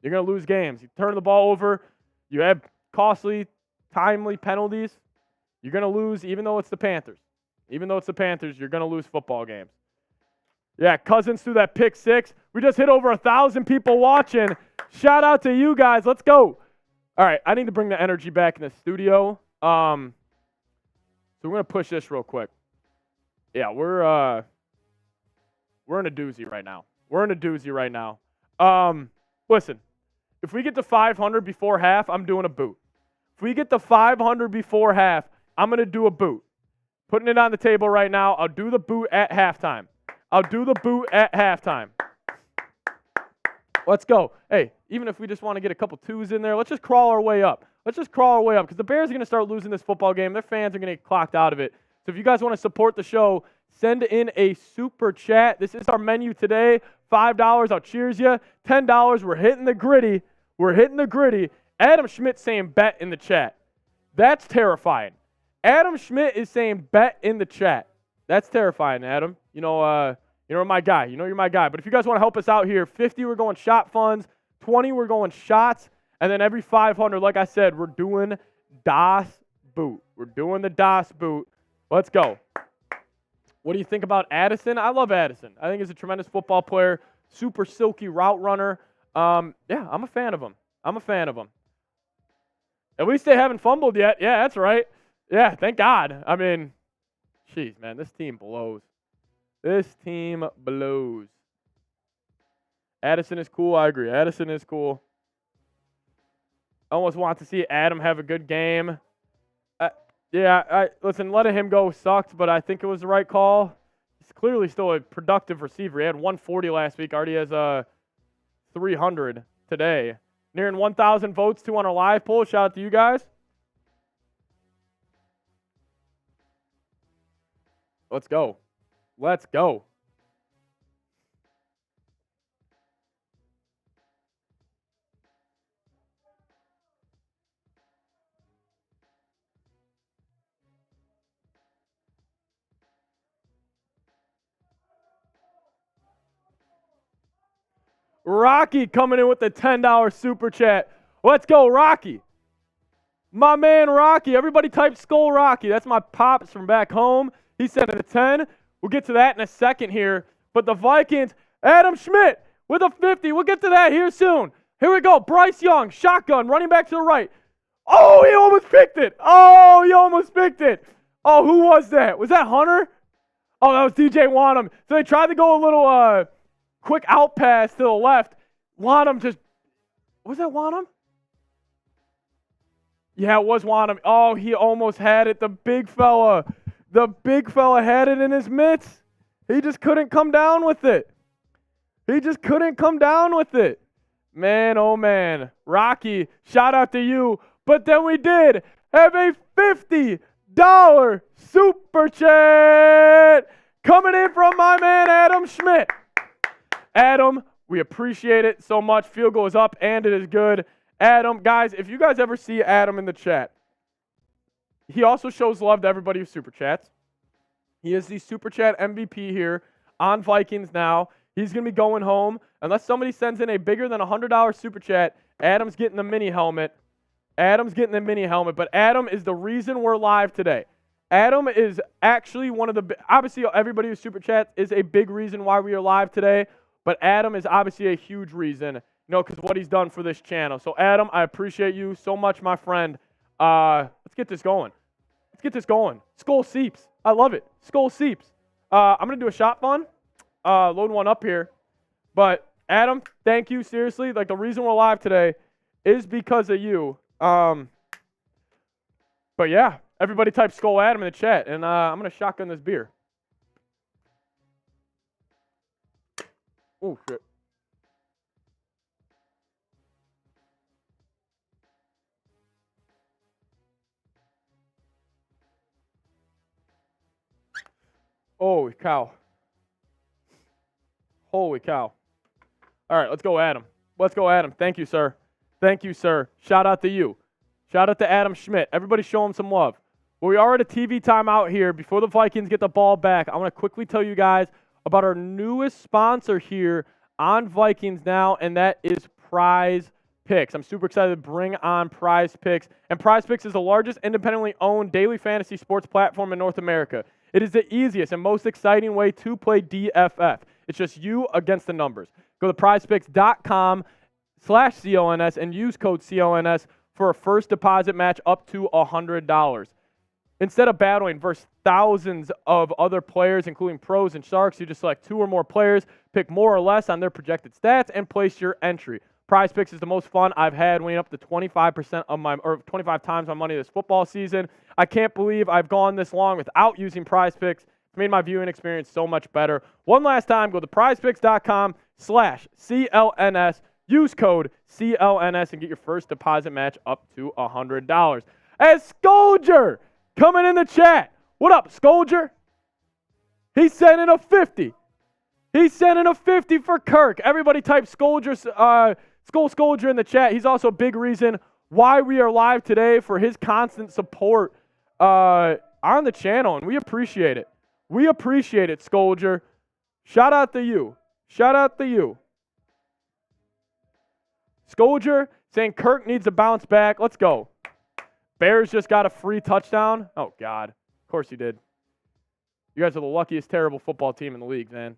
You're going to lose games. You turn the ball over. You have costly, timely penalties. You're going to lose even though it's the Panthers. Even though it's the Panthers, you're going to lose football games. Yeah, Cousins threw that pick 6. We just hit over 1,000 people watching. Shout out to you guys. Let's go. All right, I need to bring the energy back in the studio. So we're going to push this real quick. Yeah, we're in a doozy right now. We're in a doozy right now. Listen, if we get to 500 before half, I'm doing a boot. If we get to 500 before half, I'm going to do a boot. Putting it on the table right now. I'll do the boot at halftime. I'll do the boot at halftime. Let's go. Hey, even if we just want to get a couple twos in there, let's just crawl our way up. Let's just crawl our way up because the Bears are going to start losing this football game. Their fans are going to get clocked out of it. So if you guys want to support the show, send in a super chat. This is our menu today. $5, I'll cheers you. $10, we're hitting the gritty. We're hitting the gritty. Adam Schmidt saying bet in the chat. That's terrifying. Adam Schmidt is saying bet in the chat. That's terrifying, Adam. You're my guy. You know you're my guy. But if you guys want to help us out here, 50 we're going shot funds, 20 we're going shots, and then every 500, like I said, we're doing DOS boot. We're doing the DOS boot. Let's go. What do you think about Addison? I love Addison. I think he's a tremendous football player, super silky route runner. Yeah, I'm a fan of him. I'm a fan of him. At least they haven't fumbled yet. Yeah, that's right. Yeah, thank God. I mean, jeez, man, this team blows. This team blows. Addison is cool. I agree. Addison is cool. I almost want to see Adam have a good game. Listen, letting him go sucked, but I think it was the right call. He's clearly still a productive receiver. He had 140 last week. Already has 300 today. Nearing 1,000 votes, too, on our live poll. Shout out to you guys. Let's go. Let's go. Rocky coming in with the $10 super chat. Let's go, Rocky. My man, Rocky. Everybody type Skull Rocky. That's my pops from back home. He sent it a 10. We'll get to that in a second here. But the Vikings, Adam Schmidt with a 50. We'll get to that here soon. Here we go. Bryce Young, shotgun, running back to the right. Oh, he almost picked it. Oh, he almost picked it. Oh, who was that? Was that Hunter? Oh, that was DJ Wanham. So they tried to go a little quick out pass to the left. Wanham just, was that Wanham? Yeah, it was Wanham. Oh, he almost had it. The big fella had it in his mitts. He just couldn't come down with it. He just couldn't come down with it. Man, oh man. Rocky, shout out to you. But then we did have a $50 super chat coming in from my man Adam Schmidt. Adam, we appreciate it so much. Field goal is up and it is good. Adam, guys, if you guys ever see Adam in the chat, he also shows love to everybody who super chats. He is the super chat MVP here on Vikings Now. He's going to be going home. Unless somebody sends in a bigger than $100 super chat, Adam's getting the mini helmet. Adam's getting the mini helmet. But Adam is the reason we're live today. Adam is actually one of the, obviously everybody who super chats is a big reason why we are live today. But Adam is obviously a huge reason, because what he's done for this channel. So Adam, I appreciate you so much, my friend. Let's get this going. Let's get this going. Skull Seeps. I love it. Skull Seeps. I'm going to do a shot fun. Load one up here. But Adam, thank you. Seriously, like the reason we're live today is because of you. But yeah, everybody type Skull Adam in the chat, and I'm going to shotgun this beer. Oh, shit. Holy cow. Holy cow. All right, let's go, Adam. Let's go, Adam. Thank you, sir. Thank you, sir. Shout out to you. Shout out to Adam Schmidt. Everybody show him some love. Well, we are at a TV timeout here. Before the Vikings get the ball back, I want to quickly tell you guys about our newest sponsor here on Vikings Now, and that is Prize Picks. I'm super excited to bring on Prize Picks. And Prize Picks is the largest independently owned daily fantasy sports platform in North America. It is the easiest and most exciting way to play DFF. It's just you against the numbers. Go to prizepicks.com/CLNS and use code CLNS for a first deposit match up to $100. Instead of battling versus thousands of other players, including pros and sharks, you just select 2 or more players, pick more or less on their projected stats, and place your entry. Prize Picks is the most fun I've had, winning up to 25% of my, or 25 times my money this football season. I can't believe I've gone this long without using Prize Picks. It's made my viewing experience so much better. One last time, go to prizepicks.com/CLNS. Use code CLNS and get your first deposit match up to $100. As Scolger coming in the chat. What up, Scolger? He's sending a 50. He's sending a 50 for Kirk. Everybody type Scolger, Scolger in the chat. He's also a big reason why we are live today, for his constant support on the channel, and we appreciate it. We appreciate it, Scolger. Shout out to you. Shout out to you. Scolger saying Kirk needs to bounce back. Let's go. Bears just got a free touchdown. Oh, God. Of course you did. You guys are the luckiest terrible football team in the league, man.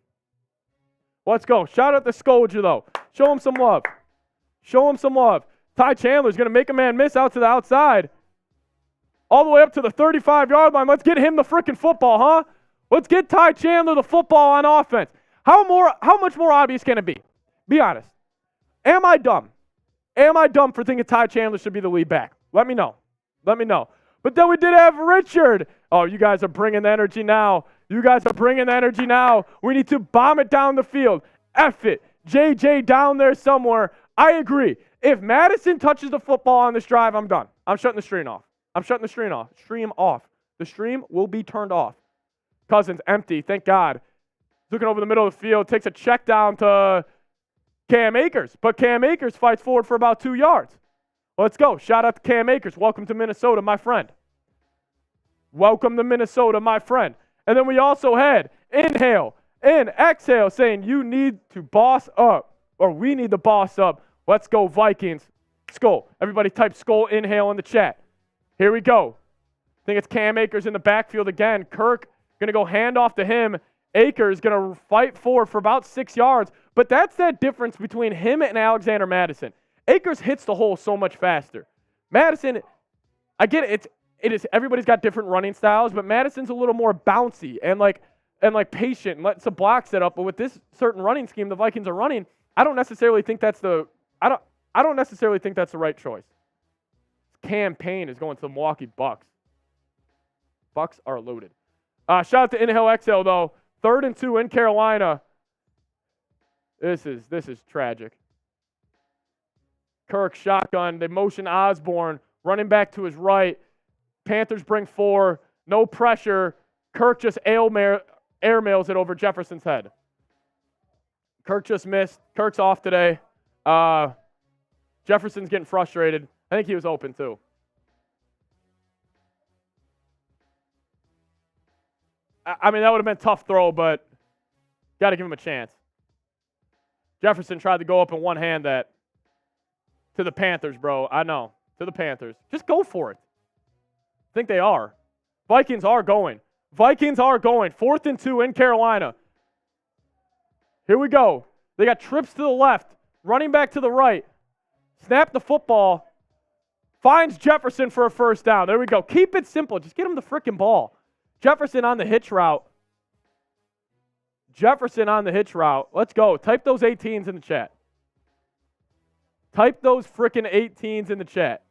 Let's go. Shout out to Scolger, though. Show him some love. Show him some love. Ty Chandler's going to make a man miss out to the outside. All the way up to the 35-yard line. Let's get him the freaking football, huh? Let's get Ty Chandler the football on offense. How much more obvious can it be? Be honest. Am I dumb? Am I dumb for thinking Ty Chandler should be the lead back? Let me know. Let me know. But then we did have Richard. Oh, you guys are bringing the energy now. You guys are bringing the energy now. We need to bomb it down the field. F it. JJ down there somewhere. I agree. If Madison touches the football on this drive, I'm done. I'm shutting the stream off. I'm shutting the stream off. Stream off. The stream will be turned off. Cousins empty. Thank God. Looking over the middle of the field. Takes a check down to Cam Akers. But Cam Akers fights forward for about 2 yards. Let's go. Shout out to Cam Akers. Welcome to Minnesota, my friend. Welcome to Minnesota, my friend. And then we also had inhale and exhale saying you need to boss up, or we need to boss up. Let's go, Vikings. Skull. Everybody type Skull inhale in the chat. Here we go. I think it's Cam Akers in the backfield again. Kirk going to go hand off to him. Akers going to fight forward for about 6 yards. But that's that difference between him and Alexander Madison. Akers hits the hole so much faster. Madison, I get it. It is everybody's got different running styles, but Madison's a little more bouncy and patient and lets the block set up. But with this certain running scheme the Vikings are running, I don't necessarily think that's the right choice. Campaign is going to the Milwaukee Bucks. Bucks are loaded. Shout out to Inhale Exhale though. 3rd and 2 in Carolina. This is tragic. Kirk shotgun. They motion Osborne. Running back to his right. Panthers bring 4. No pressure. Kirk just airmails it over Jefferson's head. Kirk just missed. Kirk's off today. Jefferson's getting frustrated. I think he was open too. I mean, that would have been a tough throw, but got to give him a chance. Jefferson tried to go up and one-hand that to the Panthers, bro. I know. To the Panthers. Just go for it. I think they are. Vikings are going. 4th and 2 in Carolina. Here we go. They got trips to the left. Running back to the right. Snap the football. Finds Jefferson for a first down. There we go. Keep it simple. Just get him the freaking ball. Jefferson on the hitch route. Let's go. Type those 18s in the chat. Type those freaking 18s in the chat.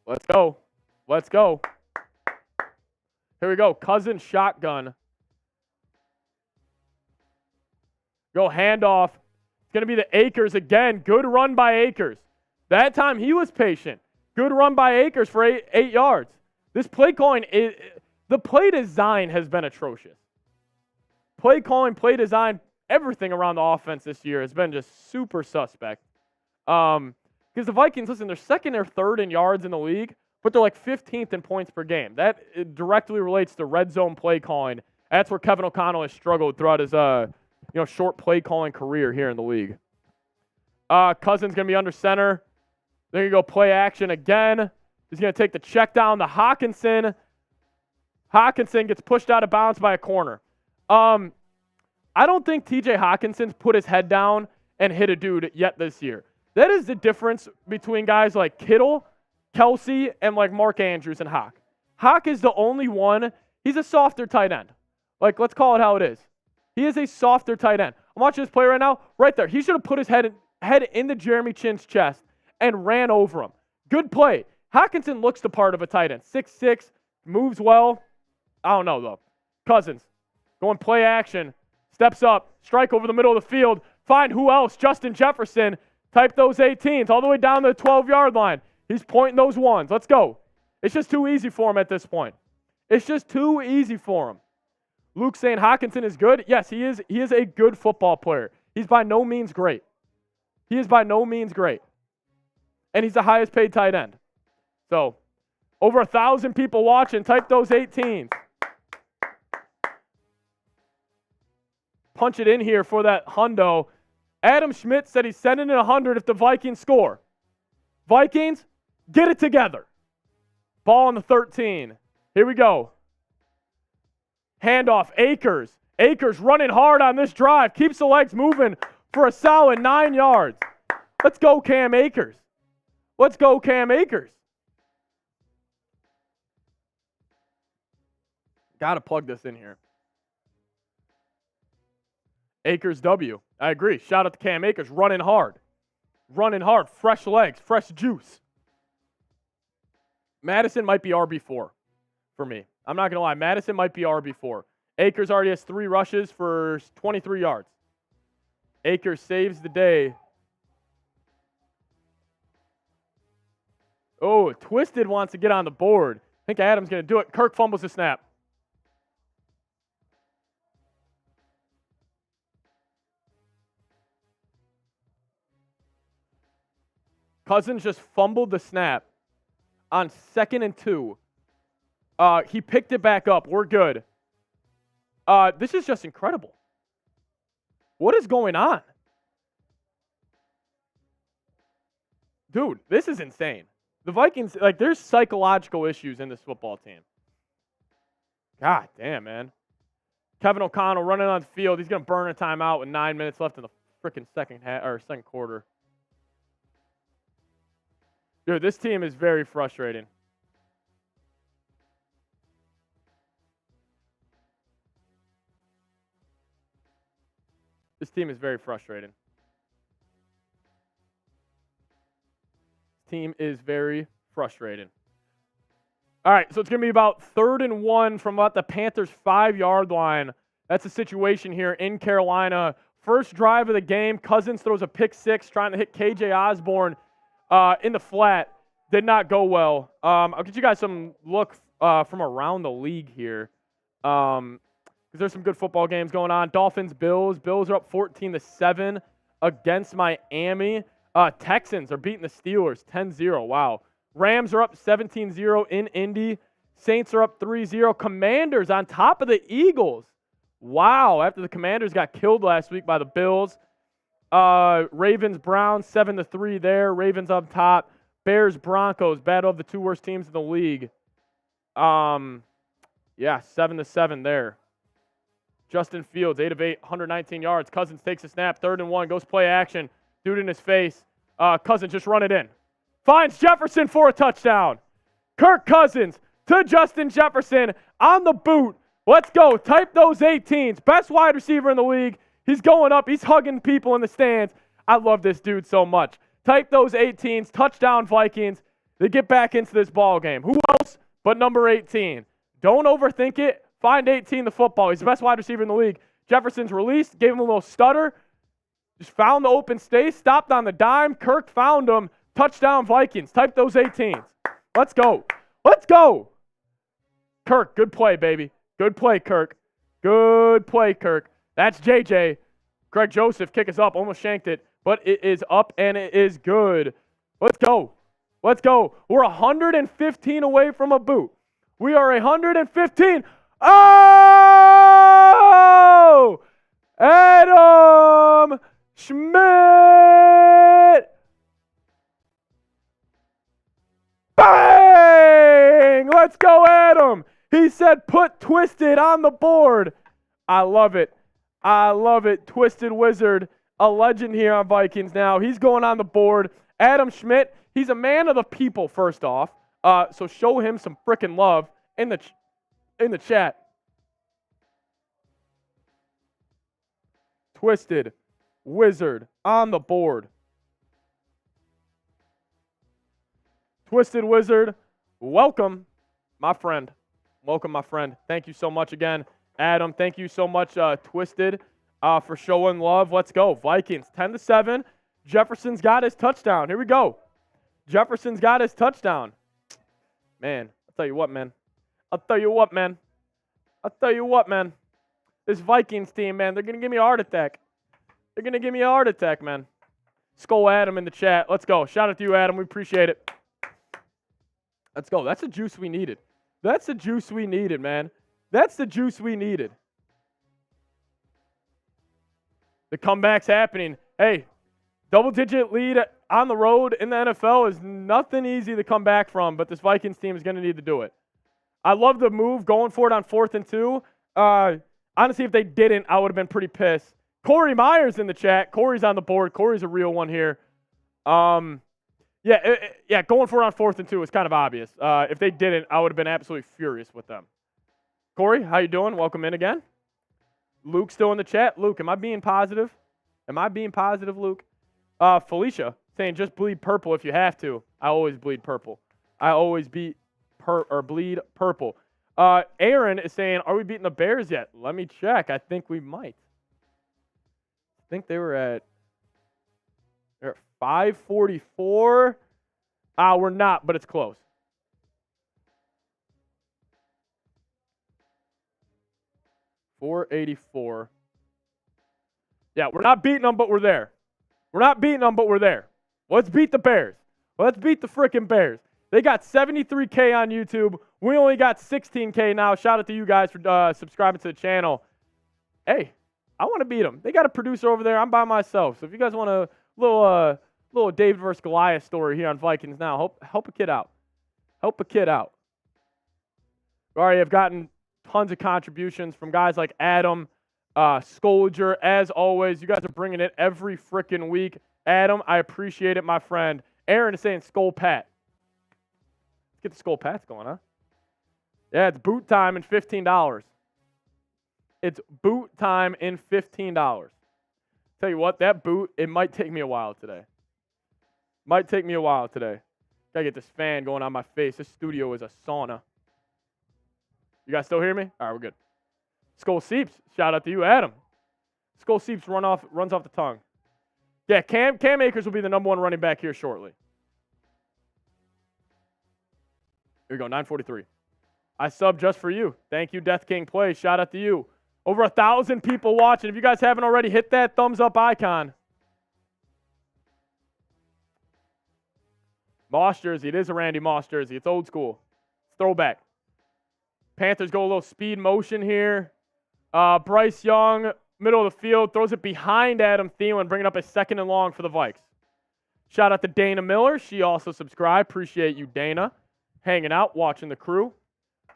Let's go. Here we go. Cousins shotgun. Go handoff. It's going to be the Akers again. Good run by Akers. That time he was patient. Good run by Akers for 8 yards. This play calling, the play design has been atrocious. Play calling, play design, everything around the offense this year has been just super suspect. Because the Vikings, listen, they're 2nd or 3rd in yards in the league, but they're like 15th in points per game. That directly relates to red zone play calling. That's where Kevin O'Connell has struggled throughout his short play calling career here in the league. Cousins going to be under center. They're going to go play action again. He's going to take the check down to Hockenson. Hockenson gets pushed out of bounds by a corner. I don't think T.J. Hockenson's put his head down and hit a dude yet this year. That is the difference between guys like Kittle, Kelsey, and like Mark Andrews and Hawk. Hawk is the only one. He's a softer tight end. Like, let's call it how it is. He is a softer tight end. I'm watching this play right now. Right there. He should have put his head into Jeremy Chin's chest and ran over him. Good play. Hockenson looks the part of a tight end. 6'6", moves well. I don't know, though. Cousins going play action. Steps up. Strike over the middle of the field. Find who else? Justin Jefferson. Type those 18s all the way down to the 12-yard line. He's pointing those ones. Let's go. It's just too easy for him at this point. It's just too easy for him. Luke saying Hockenson is good. Yes, he is. He is a good football player. He's by no means great. And he's the highest paid tight end. So, over 1,000 people watching. Type those 18s. Punch it in here for that hundo. Adam Schmidt said he's sending in 100 if the Vikings score. Vikings, get it together. Ball on the 13. Here we go. Handoff, Akers. Akers running hard on this drive. Keeps the legs moving for a solid 9 yards. Let's go, Cam Akers. Got to plug this in here. Akers W. I agree. Shout out to Cam Akers. Running hard. Fresh legs. Fresh juice. Madison might be RB4 for me. I'm not going to lie. Madison might be RB4. Akers already has 3 rushes for 23 yards. Akers saves the day. Oh, Twisted wants to get on the board. I think Adam's going to do it. Kirk fumbles the snap. Cousins just fumbled the snap on 2nd and 2. He picked it back up. We're good. This is just incredible. What is going on? Dude, this is insane. The Vikings, like, there's psychological issues in this football team. God damn, man. Kevin O'Connell running on the field. He's going to burn a timeout with 9 minutes left in the freaking second quarter. Dude, this team is very frustrating. This team is very frustrating. All right, so it's going to be about 3rd and 1 from about the Panthers' 5-yard line. That's the situation here in Carolina. First drive of the game, Cousins throws a pick six trying to hit KJ Osborne in the flat. Did not go well. I'll get you guys some look from around the league here. Because there's some good football games going on. Dolphins, Bills. Bills are up 14-7 against Miami. Texans are beating the Steelers 10-0. Wow. Rams are up 17-0 in Indy. Saints are up 3-0. Commanders on top of the Eagles. Wow. After the Commanders got killed last week by the Bills. Ravens, Browns 7-3 there. Ravens up top. Bears, Broncos, battle of the two worst teams in the league. 7-7 there. Justin Fields, 8 of 8, 119 yards. Cousins takes a snap, 3rd and 1, goes play action. Dude in his face. Cousins just run it in. Finds Jefferson for a touchdown. Kirk Cousins to Justin Jefferson on the boot. Let's go. Type those 18s. Best wide receiver in the league. He's going up. He's hugging people in the stands. I love this dude so much. Type those 18s. Touchdown Vikings. They get back into this ball game. Who else but number 18? Don't overthink it. Find 18 the football. He's the best wide receiver in the league. Jefferson's released. Gave him a little stutter. Just found the open space. Stopped on the dime. Kirk found him. Touchdown Vikings. Type those 18s. Let's go. Let's go. Kirk, good play, baby. Good play, Kirk. Good play, Kirk. That's JJ. Greg Joseph, kick is up. Almost shanked it. But it is up and it is good. Let's go. Let's go. We're 115 away from a boot. We are 115. Oh! Adam Schmidt! Bang! Let's go, Adam. He said put Twisted on the board. I love it. I love it. Twisted Wizard, a legend here on Vikings Now. He's going on the board. Adam Schmidt, he's a man of the people, first off. So show him some freaking love in the chat. Twisted Wizard on the board. Twisted Wizard, welcome, my friend. Welcome, my friend. Thank you so much again. Adam, thank you so much, Twisted, for showing love. Let's go. Vikings, 10-7. Jefferson's got his touchdown. Here we go. Jefferson's got his touchdown. Man, I'll tell you what, man. I'll tell you what, man. I'll tell you what, man. This Vikings team, man, they're going to give me a heart attack. They're going to give me a heart attack, man. Skull Adam in the chat. Let's go. Shout out to you, Adam. We appreciate it. Let's go. That's the juice we needed. That's the juice we needed, man. That's the juice we needed. The comeback's happening. Hey, double-digit lead on the road in the NFL is nothing easy to come back from, but this Vikings team is going to need to do it. I love the move going for it on 4th and 2. Honestly, if they didn't, I would have been pretty pissed. Corey Myers in the chat. Corey's on the board. Corey's a real one here. Going for it on 4th and 2 is kind of obvious. If they didn't, I would have been absolutely furious with them. Corey, how you doing? Welcome in again. Luke's still in the chat. Luke, am I being positive? Am I being positive, Luke? Felicia saying just bleed purple if you have to. I always bleed purple. I always bleed purple. Aaron is saying, are we beating the Bears yet? Let me check. I think we might. I think they're at 544. We're not, but it's close. $484. Yeah, we're not beating them, but we're there. We're not beating them, but we're there. Let's beat the Bears. Let's beat the freaking Bears. They got 73K on YouTube. We only got 16K now. Shout out to you guys for subscribing to the channel. Hey, I want to beat them. They got a producer over there. I'm by myself. So if you guys want a little David versus Goliath story here on Vikings Now, help a kid out. Help a kid out. All right, I've gotten tons of contributions from guys like Adam, Scolger. As always, you guys are bringing it every freaking week. Adam, I appreciate it, my friend. Aaron is saying Skull Pat. Let's get the Skull Pats going, huh? Yeah, it's boot time and $15. It's boot time and $15. Tell you what, that boot, it might take me a while today. Might take me a while today. Gotta get this fan going on my face. This studio is a sauna. You guys still hear me? All right, we're good. Skull Seeps, shout out to you, Adam. Skull Seeps runs off the tongue. Yeah, Cam Akers will be the number 1 running back here shortly. Here we go, 9:43. I subbed just for you. Thank you, Death King Play. Shout out to you. Over 1,000 people watching. If you guys haven't already, hit that thumbs up icon. Moss jersey. It is a Randy Moss jersey. It's old school. It's throwback. Panthers go a little speed motion here. Bryce Young, middle of the field, throws it behind Adam Thielen, bringing up a 2nd and long for the Vikes. Shout out to Dana Miller. She also subscribed. Appreciate you, Dana. Hanging out, watching the crew.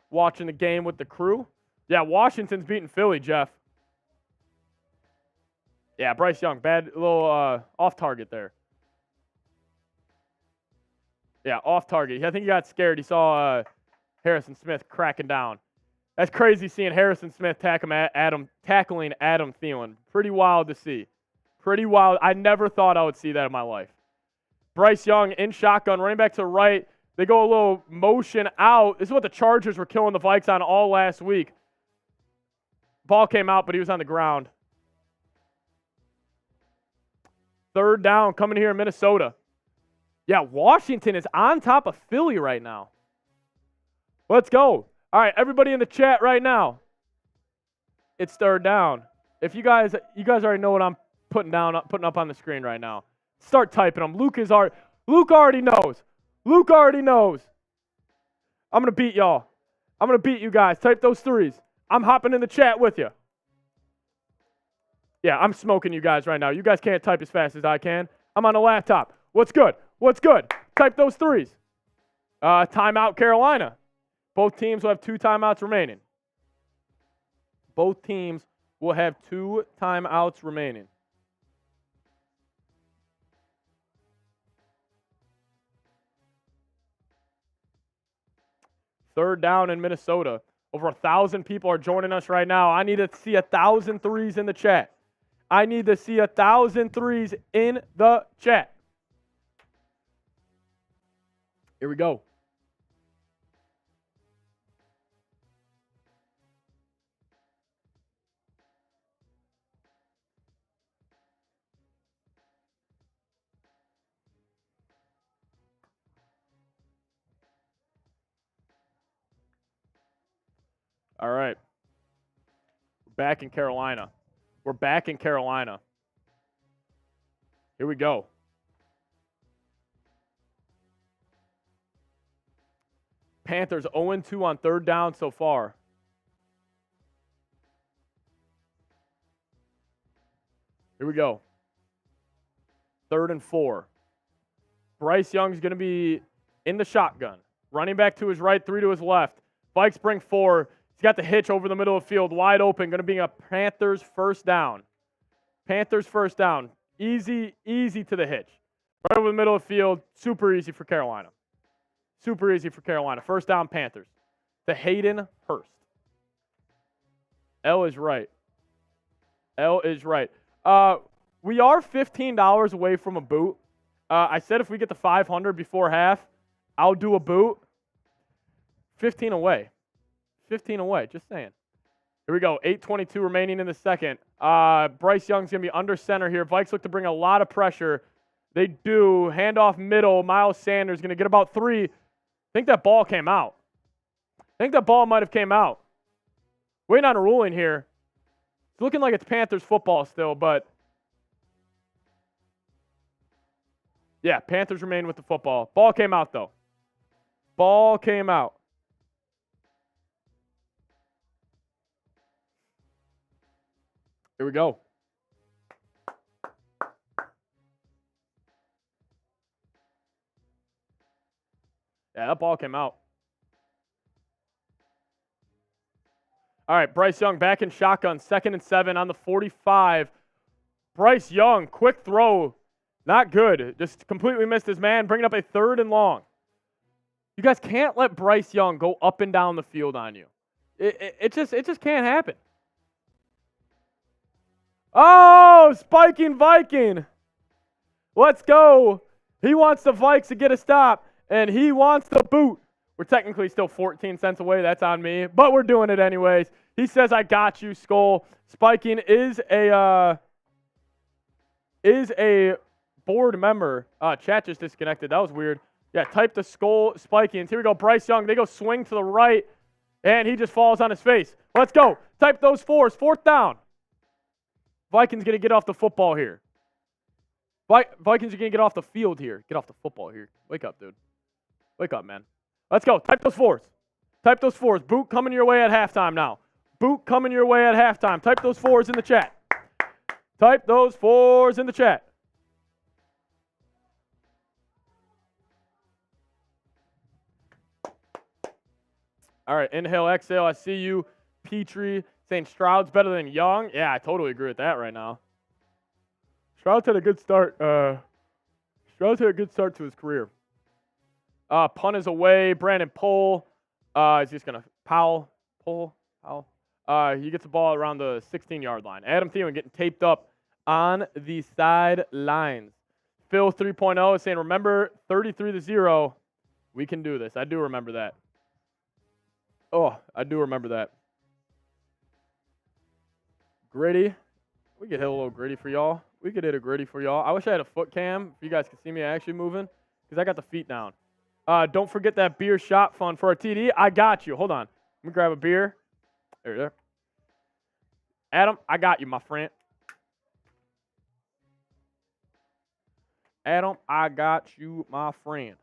Watching the game with the crew. Yeah, Washington's beating Philly, Jeff. Yeah, Bryce Young, bad little off target there. Yeah, off target. I think he got scared. He saw Harrison Smith cracking down. That's crazy seeing Harrison Smith tackling Adam Thielen. Pretty wild to see. Pretty wild. I never thought I would see that in my life. Bryce Young in shotgun, running back to the right. They go a little motion out. This is what the Chargers were killing the Vikes on all last week. Ball came out, but he was on the ground. 3rd down coming here in Minnesota. Yeah, Washington is on top of Philly right now. Let's go. All right, everybody in the chat right now. It's 3rd down. If you guys already know what I'm putting up on the screen right now. Start typing them. Luke already knows. Luke already knows. I'm going to beat y'all. I'm going to beat you guys. Type those 3s. I'm hopping in the chat with you. Yeah, I'm smoking you guys right now. You guys can't type as fast as I can. I'm on a laptop. What's good? What's good? Type those 3s. Timeout, Carolina. Both teams will have 2 timeouts remaining. Both teams will have 2 timeouts remaining. Third down in Minnesota. Over 1,000 people are joining us right now. I need to see 1,000 3s in the chat. I need to see 1,000 3s in the chat. Here we go. All right. We're back in Carolina. We're back in Carolina. Here we go. Panthers 0-2 on 3rd down so far. Here we go. 3rd and 4. Bryce Young's going to be in the shotgun. Running back to his right, 3 to his left. Vikes bring 4. He's got the hitch over the middle of the field, wide open. Going to be a Panthers 1st down. Panthers 1st down. Easy to the hitch. Right over the middle of the field. Super easy for Carolina. Super easy for Carolina. 1st down, Panthers. To Hayden Hurst. L is right. L is right. We are $15 away from a boot. I said if we get to 500 before half, I'll do a boot. 15 away. 15 away, just saying. Here we go, 8:22 remaining in the second. Bryce Young's going to be under center here. Vikes look to bring a lot of pressure. They do. Handoff middle. Miles Sanders going to get about 3. I think that ball came out. I think that ball might have came out. Waiting on a ruling here. It's looking like it's Panthers football still, but yeah, Panthers remain with the football. Ball came out, though. Ball came out. Here we go. Yeah, that ball came out. All right, Bryce Young back in shotgun, 2nd and 7 on the 45. Bryce Young, quick throw, not good. Just completely missed his man, bringing up a 3rd and long. You guys can't let Bryce Young go up and down the field on you. It just can't happen. Oh, spiking Viking. Let's go. He wants the Vikes to get a stop, and he wants the boot. We're technically still 14 cents away. That's on me, but we're doing it anyways. He says, I got you, Skull. Spiking is a board member. Chat just disconnected. That was weird. Yeah, type the Skull Spikings. Here we go. Bryce Young. They go swing to the right, and he just falls on his face. Let's go. Type those fours. 4th down. Vikings going to get off the football here. Vikings are going to get off the field here. Get off the football here. Wake up, dude. Wake up, man. Let's go. Type those fours. Type those fours. Boot coming your way at halftime now. Boot coming your way at halftime. Type those fours in the chat. Type those fours in the chat. All right, inhale, exhale. I see you. Petrie saying Stroud's better than Young. Yeah, I totally agree with that right now. Stroud's had a good start. Stroud's had a good start to his career. Punt is away. Brandon Pohl. He's just going to Powell. He gets the ball around the 16-yard line. Adam Thielen getting taped up on the sidelines. Phil 3.0 is saying, remember 33-0. We can do this. I do remember that. Oh, I do remember that. Gritty. We could hit a little gritty for y'all. We could hit a gritty for y'all. I wish I had a foot cam if you guys could see me actually moving because I got the feet down. Don't forget that beer shot fund for our TD. I got you. Hold on. Let me grab a beer. There. Adam, I got you, my friend. Adam, I got you, my friend.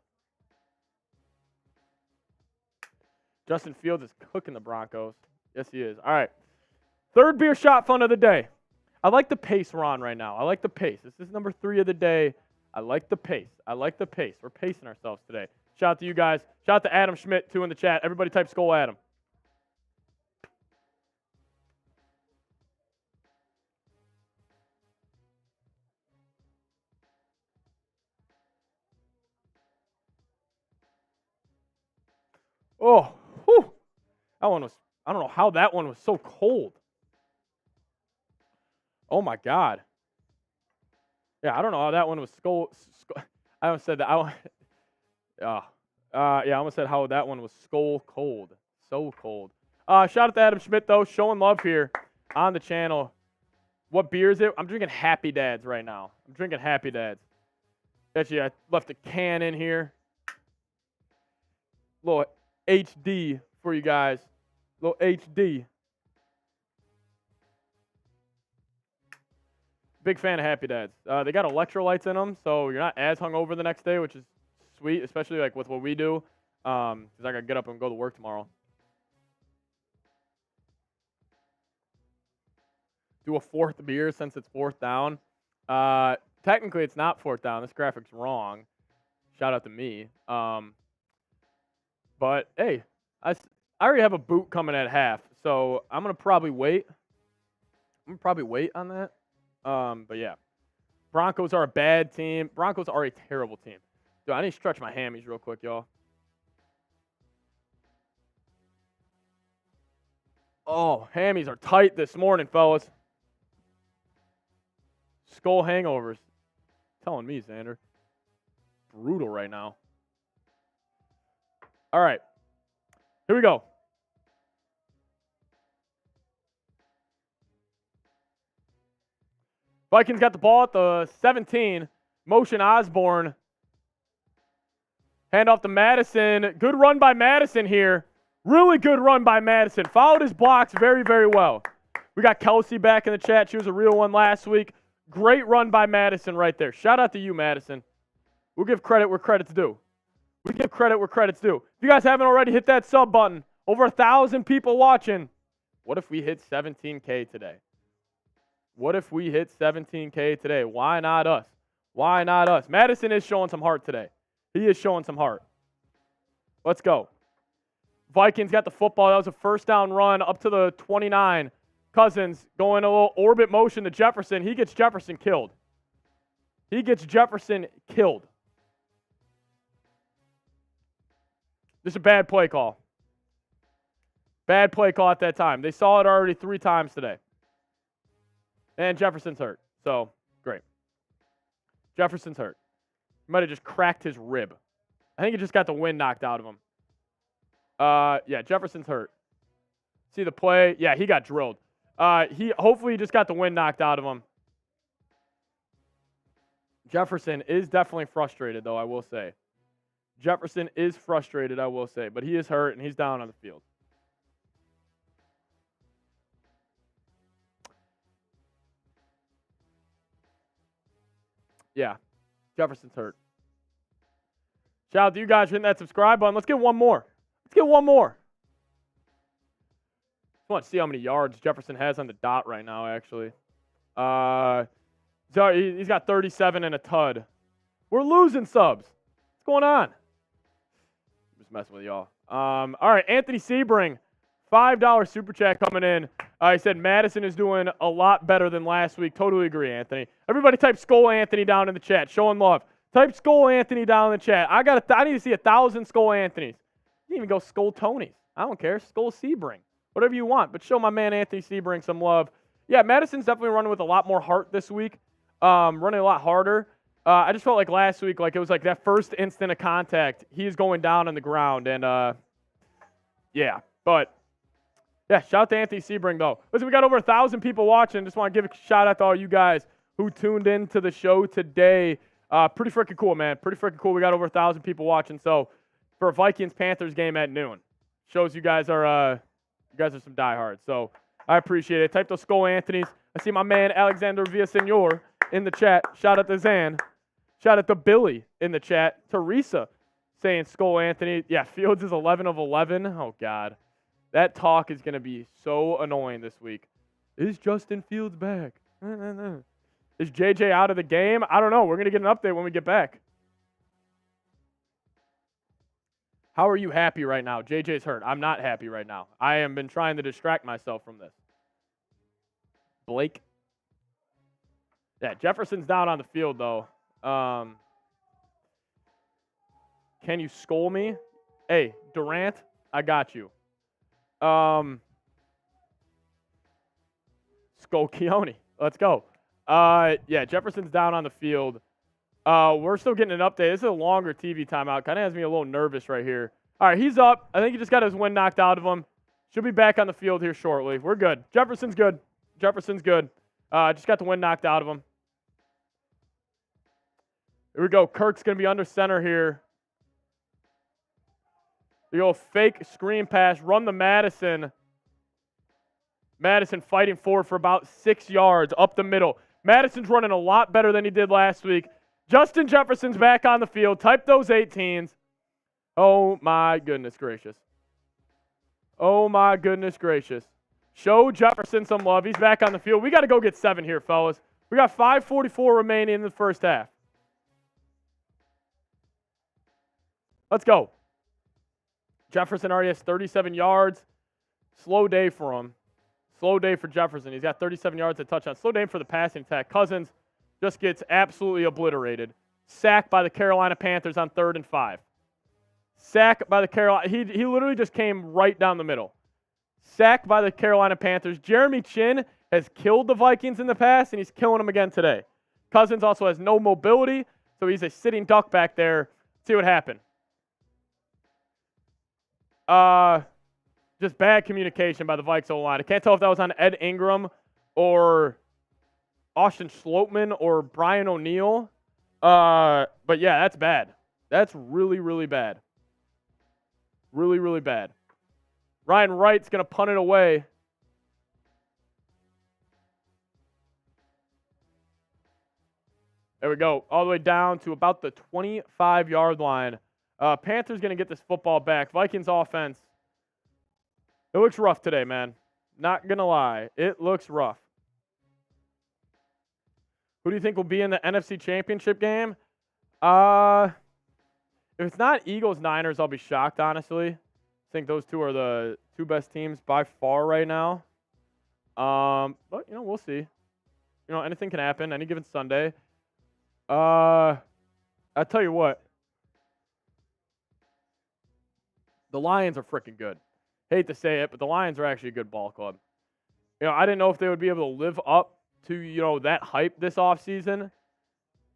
Justin Fields is cooking the Broncos. Yes, he is. All right. 3rd beer shot fun of the day. I like the pace we're on right now. I like the pace. This is number 3 of the day. I like the pace. We're pacing ourselves today. Shout out to you guys. Shout out to Adam Schmidt, too, in the chat. Everybody type Skull Adam. Oh, whew. That one was, I don't know how that one was so cold. Oh, my God. Yeah, I don't know how that one was I almost said that. Yeah, I almost said how that one was skull cold. So cold. Shout out to Adam Schmidt, though, showing love here on the channel. What beer is it? I'm drinking Happy Dads right now. Actually, I left a can in here. Little HD for you guys. Little HD. Big fan of Happy Dads. They got electrolytes in them, so you're not as hungover the next day, which is sweet, especially like with what we do. Because I got to get up and go to work tomorrow. Do a 4th beer since it's 4th down. Technically, it's not 4th down. This graphic's wrong. Shout out to me. But, hey, I already have a boot coming at half, so I'm going to probably wait. On that. But, yeah. Broncos are a bad team. Broncos are a terrible team. Dude, I need to stretch my hammies real quick, y'all. Oh, hammies are tight this morning, fellas. Skull hangovers. Telling me, Xander. Brutal right now. All right. Here we go. Vikings got the ball at the 17. Motion Osborne. Hand off to Madison. Good run by Madison here. Really good run by Madison. Followed his blocks very, very well. We got Kelsey back in the chat. She was a real one last week. Great run by Madison right there. Shout out to you, Madison. We'll give credit where credit's due. If you guys haven't already, hit that sub button. Over 1,000 people watching. What if we hit 17K today? Why not us? Madison is showing some heart today. He is showing some heart. Let's go. Vikings got the football. That was a 1st down run up to the 29. Cousins going a little orbit motion to Jefferson. He gets Jefferson killed. This is a bad play call. Bad play call at that time. They saw it already 3 times today. And Jefferson's hurt. So, great. Jefferson's hurt. He might have just cracked his rib. I think he just got the wind knocked out of him. Yeah, Jefferson's hurt. See the play. Yeah, he got drilled. He hopefully just got the wind knocked out of him. Jefferson is definitely frustrated, though, I will say. Jefferson is frustrated, I will say. But he is hurt, and he's down on the field. Yeah, Jefferson's hurt. Shout out to you guys for hitting that subscribe button. Let's get one more. Let's get one more. I want to see how many yards Jefferson has on the dot right now, actually. So he's got 37 and a tud. We're losing subs. What's going on? Just messing with y'all. All right, Anthony Sebring, $5 super chat coming in. He said Madison is doing a lot better than last week. Totally agree, Anthony. Everybody type Skull Anthony down in the chat. Showing love. Type Skull Anthony down in the chat. I need to see 1,000 Skull Anthonys. You can even go Skull Tonys. I don't care. Skull Sebring. Whatever you want. But show my man Anthony Sebring some love. Yeah, Madison's definitely running with a lot more heart this week. Running a lot harder. I just felt like last week, like it was like that first instant of contact, he's going down on the ground. And, yeah. But, yeah, shout out to Anthony Sebring, though. Listen, we got over 1,000 people watching. Just want to give a shout out to all you guys who tuned in to the show today. Pretty freaking cool, man. Pretty freaking cool. We got over 1,000 people watching. So, for a Vikings-Panthers game at noon, shows you guys are some diehards. So, I appreciate it. Type those Skull Anthonys. I see my man Alexander Villasenor in the chat. Shout out to Zan. Shout out to Billy in the chat. Teresa saying Skull Anthony. Yeah, Fields is 11 of 11. Oh, God. That talk is going to be so annoying this week. Is Justin Fields back? Is JJ out of the game? I don't know. We're going to get an update when we get back. How are you happy right now? JJ's hurt. I'm not happy right now. I have been trying to distract myself from this. Blake. Yeah, Jefferson's down on the field, though. Can you skull me? Hey, Durant, I got you. Skull Keone. Let's go. Yeah, Jefferson's down on the field. We're still getting an update. This is a longer TV timeout. Kind of has me a little nervous right here. All right, he's up. I think he just got his wind knocked out of him. Should be back on the field here shortly. We're good. Jefferson's good. Jefferson's good. Just got the wind knocked out of him. Here we go. Kirk's going to be under center here. The old fake screen pass. Run the Madison. Madison fighting forward for about 6 yards up the middle. Madison's running a lot better than he did last week. Justin Jefferson's back on the field. Type those 18s. Oh, my goodness gracious. Oh, my goodness gracious. Show Jefferson some love. He's back on the field. We got to go get 7 here, fellas. We got 5:44 remaining in the first half. Let's go. Jefferson already has 37 yards. Slow day for him. Slow day for Jefferson. He's got 37 yards, a touchdown. Slow day for the passing attack. Cousins just gets absolutely obliterated. Sacked by the Carolina Panthers on 3rd and 5. Sacked by the Carolina. He literally just came right down the middle. Sacked by the Carolina Panthers. Jeremy Chin has killed the Vikings in the past, and he's killing them again today. Cousins also has no mobility, so he's a sitting duck back there. Let's see what happened. Just bad communication by the Vikes O-line. I can't tell if that was on Ed Ingram or Austin Schlottman or Brian O'Neill. But yeah, that's bad. That's really, really bad. Really, really bad. Ryan Wright's going to punt it away. There we go. All the way down to about the 25-yard line. Panthers going to get this football back. Vikings offense. It looks rough today, man. Not going to lie. It looks rough. Who do you think will be in the NFC Championship game? If it's not Eagles-Niners, I'll be shocked, honestly. I think those two are the two best teams by far right now. But, we'll see. Anything can happen any given Sunday. I'll tell you what. The Lions are freaking good. Hate to say it, but the Lions are actually a good ball club. I didn't know if they would be able to live up to, that hype this offseason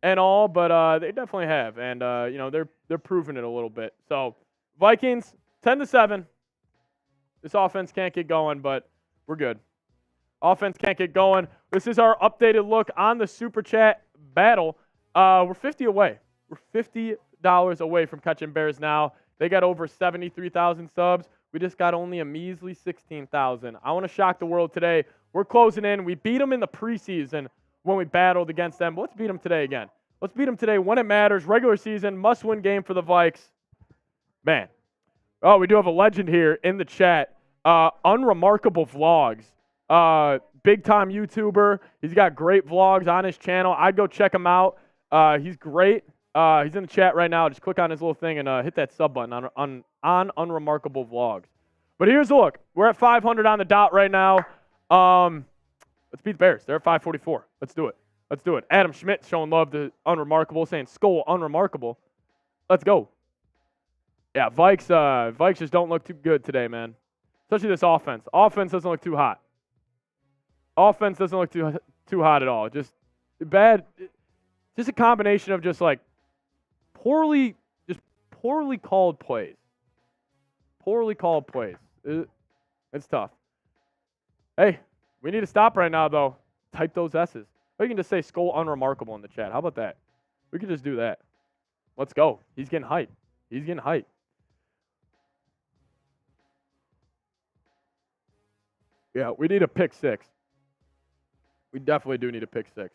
and all, but they definitely have. And, they're proving it a little bit. So, Vikings, 10-7. This offense can't get going, but we're good. Offense can't get going. This is our updated look on the Super Chat battle. We're 50 away. We're $50 away from catching Bears now. They got over 73,000 subs. We just got only a measly 16,000. I want to shock the world today. We're closing in. We beat them in the preseason when we battled against them. But let's beat them today again. Let's beat them today when it matters. Regular season, must-win game for the Vikes. Man. Oh, we do have a legend here in the chat. Unremarkable Vlogs. Big-time YouTuber. He's got great vlogs on his channel. I'd go check him out. He's great. He's in the chat right now. Just click on his little thing and hit that sub button on Unremarkable Vlogs. But here's a look. We're at 500 on the dot right now. Let's beat the Bears. They're at 544. Let's do it. Let's do it. Adam Schmidt showing love to Unremarkable, saying Skull Unremarkable. Let's go. Yeah, Vikes just don't look too good today, man. Especially this offense. Offense doesn't look too hot. Offense doesn't look too hot at all. Just bad. Just a combination of just like poorly called plays. Poorly called plays. It's tough. Hey, we need to stop right now, though. Type those S's. Or you can just say Skull Unremarkable in the chat. How about that? We could just do that. Let's go. He's getting hype. He's getting hype. Yeah, we need a pick six. We definitely do need a pick six.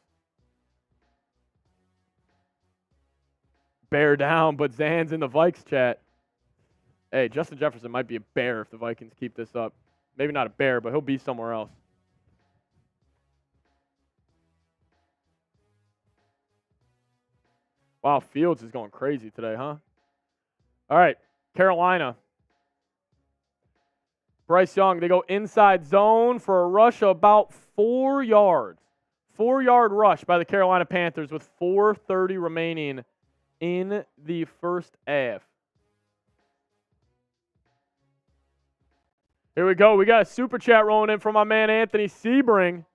Bear down, but Zan's in the Vikes chat. Hey, Justin Jefferson might be a bear if the Vikings keep this up. Maybe not a bear, but he'll be somewhere else. Wow, Fields is going crazy today, huh? All right, Carolina. Bryce Young, they go inside zone for a rush of about 4 yards. 4-yard rush by the Carolina Panthers with 4:30 remaining in the first half. Here we go. We got a super chat rolling in from my man Anthony Sebring.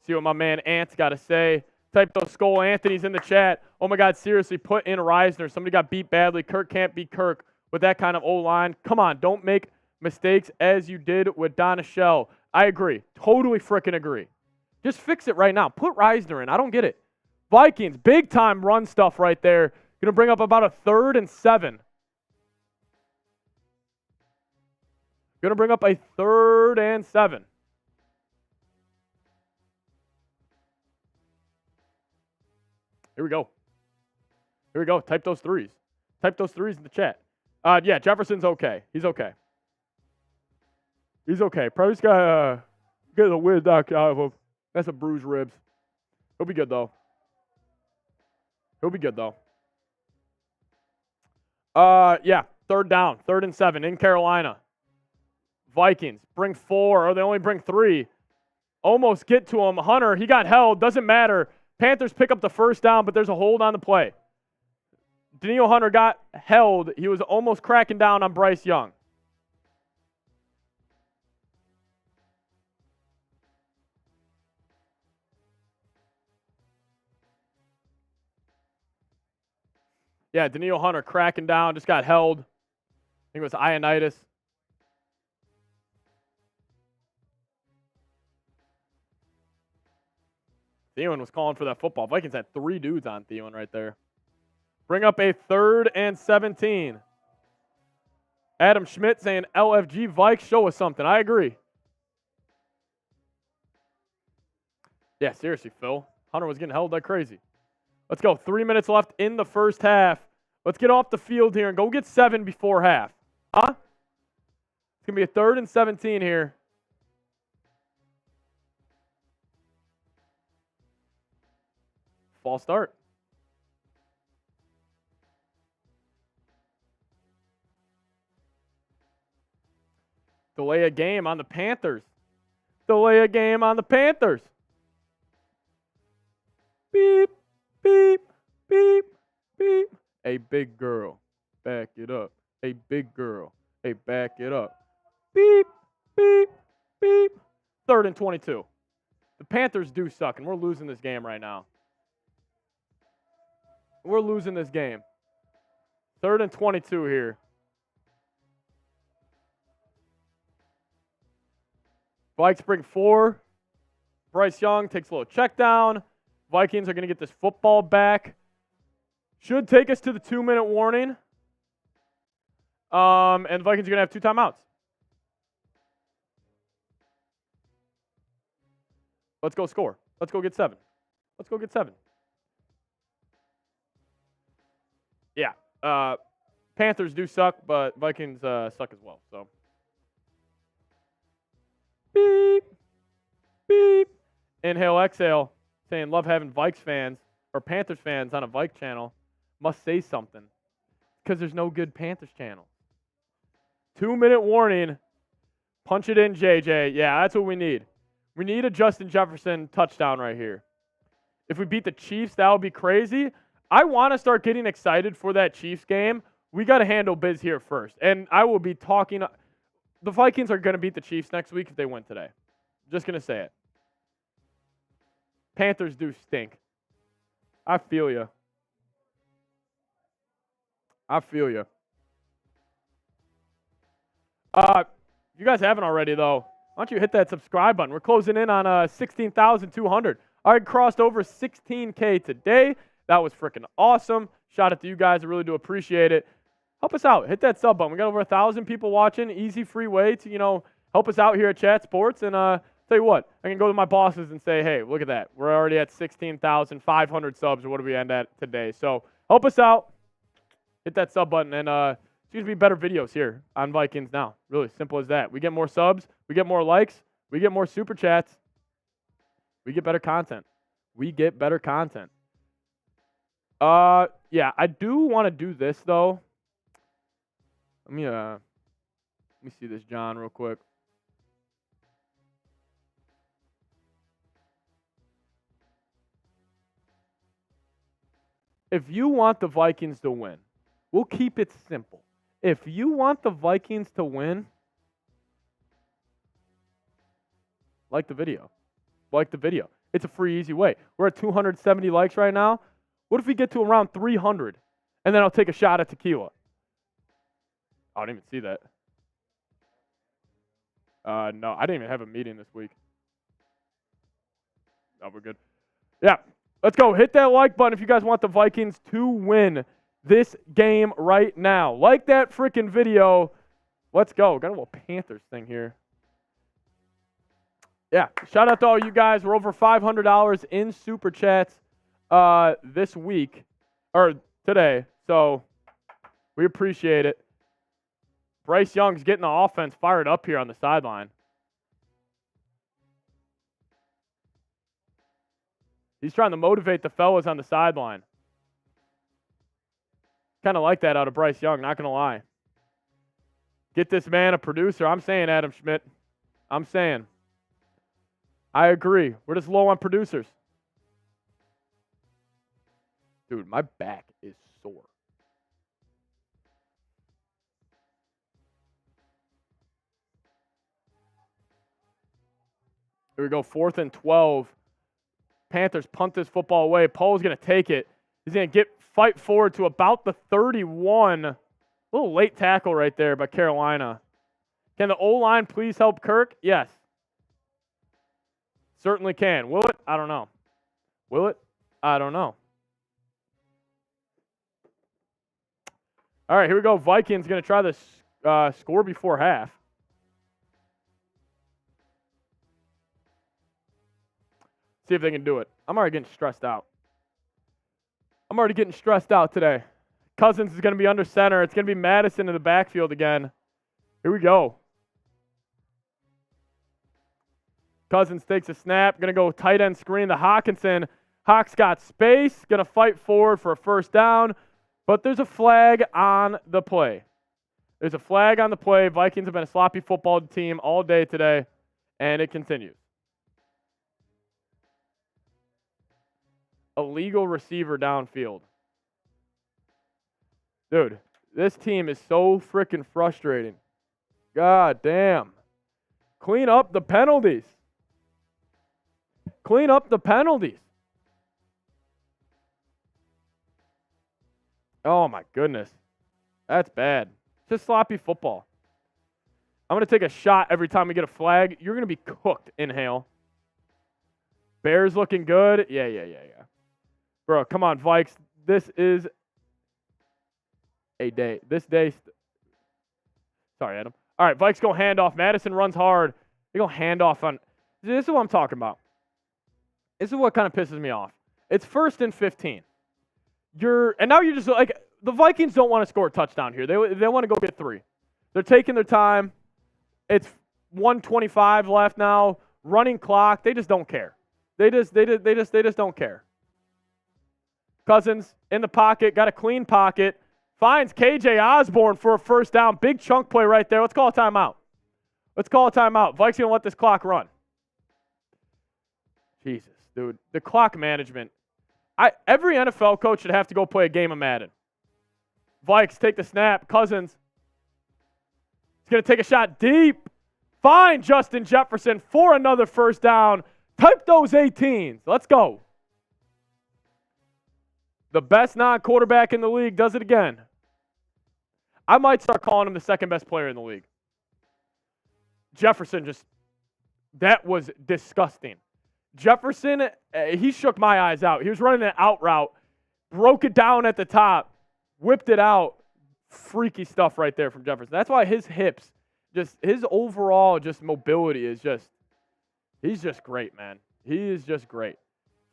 See what my man Ant's got to say. Type those Skull Anthony's in the chat. Oh my God, seriously, put in Reisner. Somebody got beat badly. Kirk can't beat Kirk with that kind of O-line. Come on, don't make mistakes as you did with Donashell. I agree. Totally freaking agree. Just fix it right now. Put Reisner in. I don't get it. Vikings, big time run stuff right there. Going to bring up about a 3rd and 7. Going to bring up a 3rd and 7. Here we go. Here we go. Type those threes. Type those threes in the chat. Yeah, Jefferson's okay. He's okay. He's okay. Probably just got get a weird knock out of him. That's a bruised ribs. He'll be good, though. He'll be good, though. Yeah, 3rd down. 3rd and 7 in Carolina. Vikings bring 4, or they only bring 3. Almost get to him. Hunter, he got held. Doesn't matter. Panthers pick up the 1st down, but there's a hold on the play. Daniil Hunter got held. He was almost cracking down on Bryce Young. Yeah, Daniil Hunter cracking down, just got held. I think it was Ionitis. Thielen was calling for that football. Vikings had 3 dudes on Thielen right there. Bring up a 3rd and 17. Adam Schmidt saying LFG Vikes, show us something. I agree. Yeah, seriously, Phil. Hunter was getting held like crazy. Let's go. 3 minutes left in the first half. Let's get off the field here and go get 7 before half. Huh? It's going to be a 3rd and 17 here. False start. Delay a game on the Panthers. Delay a game on the Panthers. Beep, beep, beep, beep. A big girl, back it up. A big girl, hey, back it up. Beep, beep, beep. 3rd and 22. The Panthers do suck, and we're losing this game right now. We're losing this game. 3rd and 22 here. Vikes bring 4. Bryce Young takes a little check down. Vikings are going to get this football back. Should take us to the 2-minute warning. And the Vikings are going to have 2 timeouts. Let's go score. Let's go get 7. Let's go get 7. Yeah. Panthers do suck, but Vikings suck as well. So, beep, beep. Inhale, exhale. Saying love having Vikes fans or Panthers fans on a Vike channel. Must say something because there's no good Panthers channel. 2-minute warning. Punch it in, JJ. Yeah, that's what we need. We need a Justin Jefferson touchdown right here. If we beat the Chiefs, that would be crazy. I want to start getting excited for that Chiefs game. We got to handle biz here first. And I will be talking. The Vikings are going to beat the Chiefs next week if they win today. Just going to say it. Panthers do stink. I feel you. I feel you. If you guys haven't already, though, why don't you hit that subscribe button? We're closing in on 16,200. I crossed over 16K today. That was freaking awesome. Shout out to you guys. I really do appreciate it. Help us out. Hit that sub button. We got over 1,000 people watching. Easy, free way to, help us out here at Chat Sports. And tell you what, I can go to my bosses and say, hey, look at that. We're already at 16,500 subs. Or what do we end at today? So help us out. Hit that sub button. And it's going to be better videos here on Vikings Now. Really simple as that. We get more subs. We get more likes. We get more super chats. We get better content. We get better content. Yeah, I do want to do this, though. Let me see this, John, real quick. If you want the Vikings to win, we'll keep it simple. If you want the Vikings to win, like the video. Like the video. It's a free, easy way. We're at 270 likes right now. What if we get to around 300? And then I'll take a shot at tequila. I didn't even see that. No, I didn't even have a meeting this week. No, we're good. Yeah, let's go. Hit that like button if you guys want the Vikings to win this game right now. Like that freaking video. Let's go. Got a little Panthers thing here. Yeah, shout out to all you guys. We're over $500 in Super Chats this week, or today. So we appreciate it. Bryce Young's getting the offense fired up here on the sideline. He's trying to motivate the fellas on the sideline. Kind of like that out of Bryce Young, not going to lie. Get this man a producer. I'm saying, Adam Schmidt. I'm saying. I agree. We're just low on producers. Dude, my back is sore. Here we go, 4th and 12. Panthers punt this football away. Poe's going to take it. He's going to fight forward to about the 31. A little late tackle right there by Carolina. Can the O-line please help Kirk? Yes. Certainly can. Will it? I don't know. Will it? I don't know. All right, here we go. Vikings going to try to score before half. See if they can do it. I'm already getting stressed out. I'm already getting stressed out today. Cousins is going to be under center. It's going to be Madison in the backfield again. Here we go. Cousins takes a snap. Going to go tight end screen to Hockenson. Hawk's got space. Going to fight forward for a first down. But there's a flag on the play. There's a flag on the play. Vikings have been a sloppy football team all day today. And it continues. Illegal receiver downfield. Dude, this team is so freaking frustrating. God damn. Clean up the penalties. Clean up the penalties. Oh my goodness. That's bad. Just sloppy football. I'm going to take a shot every time we get a flag. You're going to be cooked. Inhale. Bears looking good. Yeah. Bro, come on, Vikes. This is a day. Sorry, Adam. All right, Vikes go handoff. Madison runs hard. They go handoff on. This is what I'm talking about. This is what kind of pisses me off. It's 1st and 15. And now you're just like, the Vikings don't want to score a touchdown here. They want to go get 3. They're taking their time. It's 1:25 left now. Running clock. They just don't care. They just don't care. Cousins in the pocket, got a clean pocket, finds KJ Osborne for a first down. Big chunk play right there. Let's call a timeout. Vikes gonna let this clock run. Jesus, dude. The clock management. Every NFL coach should have to go play a game of Madden. Vikes take the snap. Cousins is going to take a shot deep. Find Justin Jefferson for another first down. Type those 18s. Let's go. The best non-quarterback in the league does it again. I might start calling him the second best player in the league. Jefferson that was disgusting. Jefferson, he shook my eyes out. He was running an out route, broke it down at the top, whipped it out. Freaky stuff right there from Jefferson. That's why his hips, his overall mobility is he's just great, man. He is just great.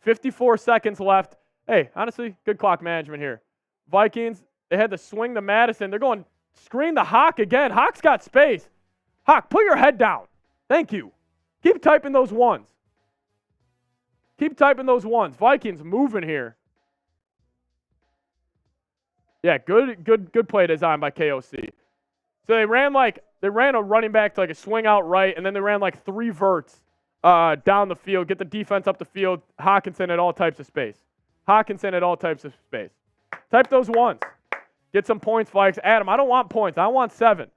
54 seconds left. Hey, honestly, good clock management here. Vikings, they had to swing to Madison. They're going screen to Hawk again. Hawk's got space. Hawk, put your head down. Thank you. Keep typing those ones. Vikings moving here. Yeah, good play design by KOC. So they ran a running back to a swing out right, and then they ran 3 verts down the field, get the defense up the field. Hockenson at all types of space. Type those ones. Get some points, Vikes. Adam, I don't want points. I want 7.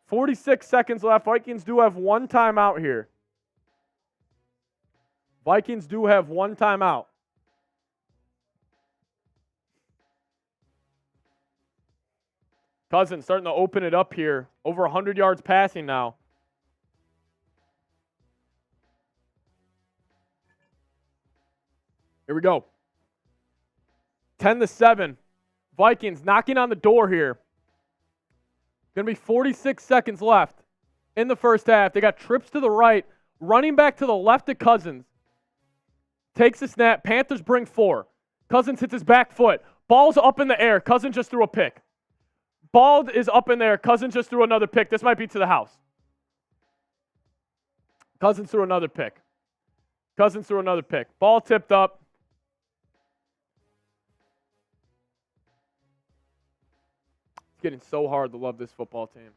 46 seconds left. Vikings do have one timeout here. Cousins starting to open it up here. Over 100 yards passing now. Here we go. 10-7. Vikings knocking on the door here. Going to be 46 seconds left in the first half. They got trips to the right. Running back to the left of Cousins. Takes a snap. Panthers bring 4. Cousins hits his back foot. Ball's up in the air. Cousins just threw a pick. Ball is up in there. Cousins just threw another pick. This might be to the house. Cousins threw another pick. Ball tipped up. It's getting so hard to love this football team.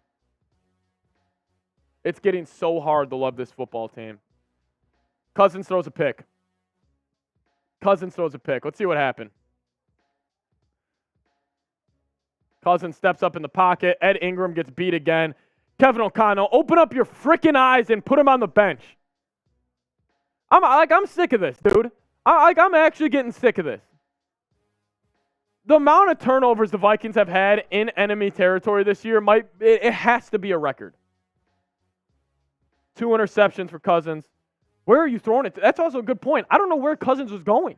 Cousins throws a pick. Let's see what happened. Cousins steps up in the pocket. Ed Ingram gets beat again. Kevin O'Connell, open up your freaking eyes and put him on the bench. I'm sick of this, dude. I'm actually getting sick of this. The amount of turnovers the Vikings have had in enemy territory this year it has to be a record. 2 interceptions for Cousins. Where are you throwing it to? That's also a good point. I don't know where Cousins was going.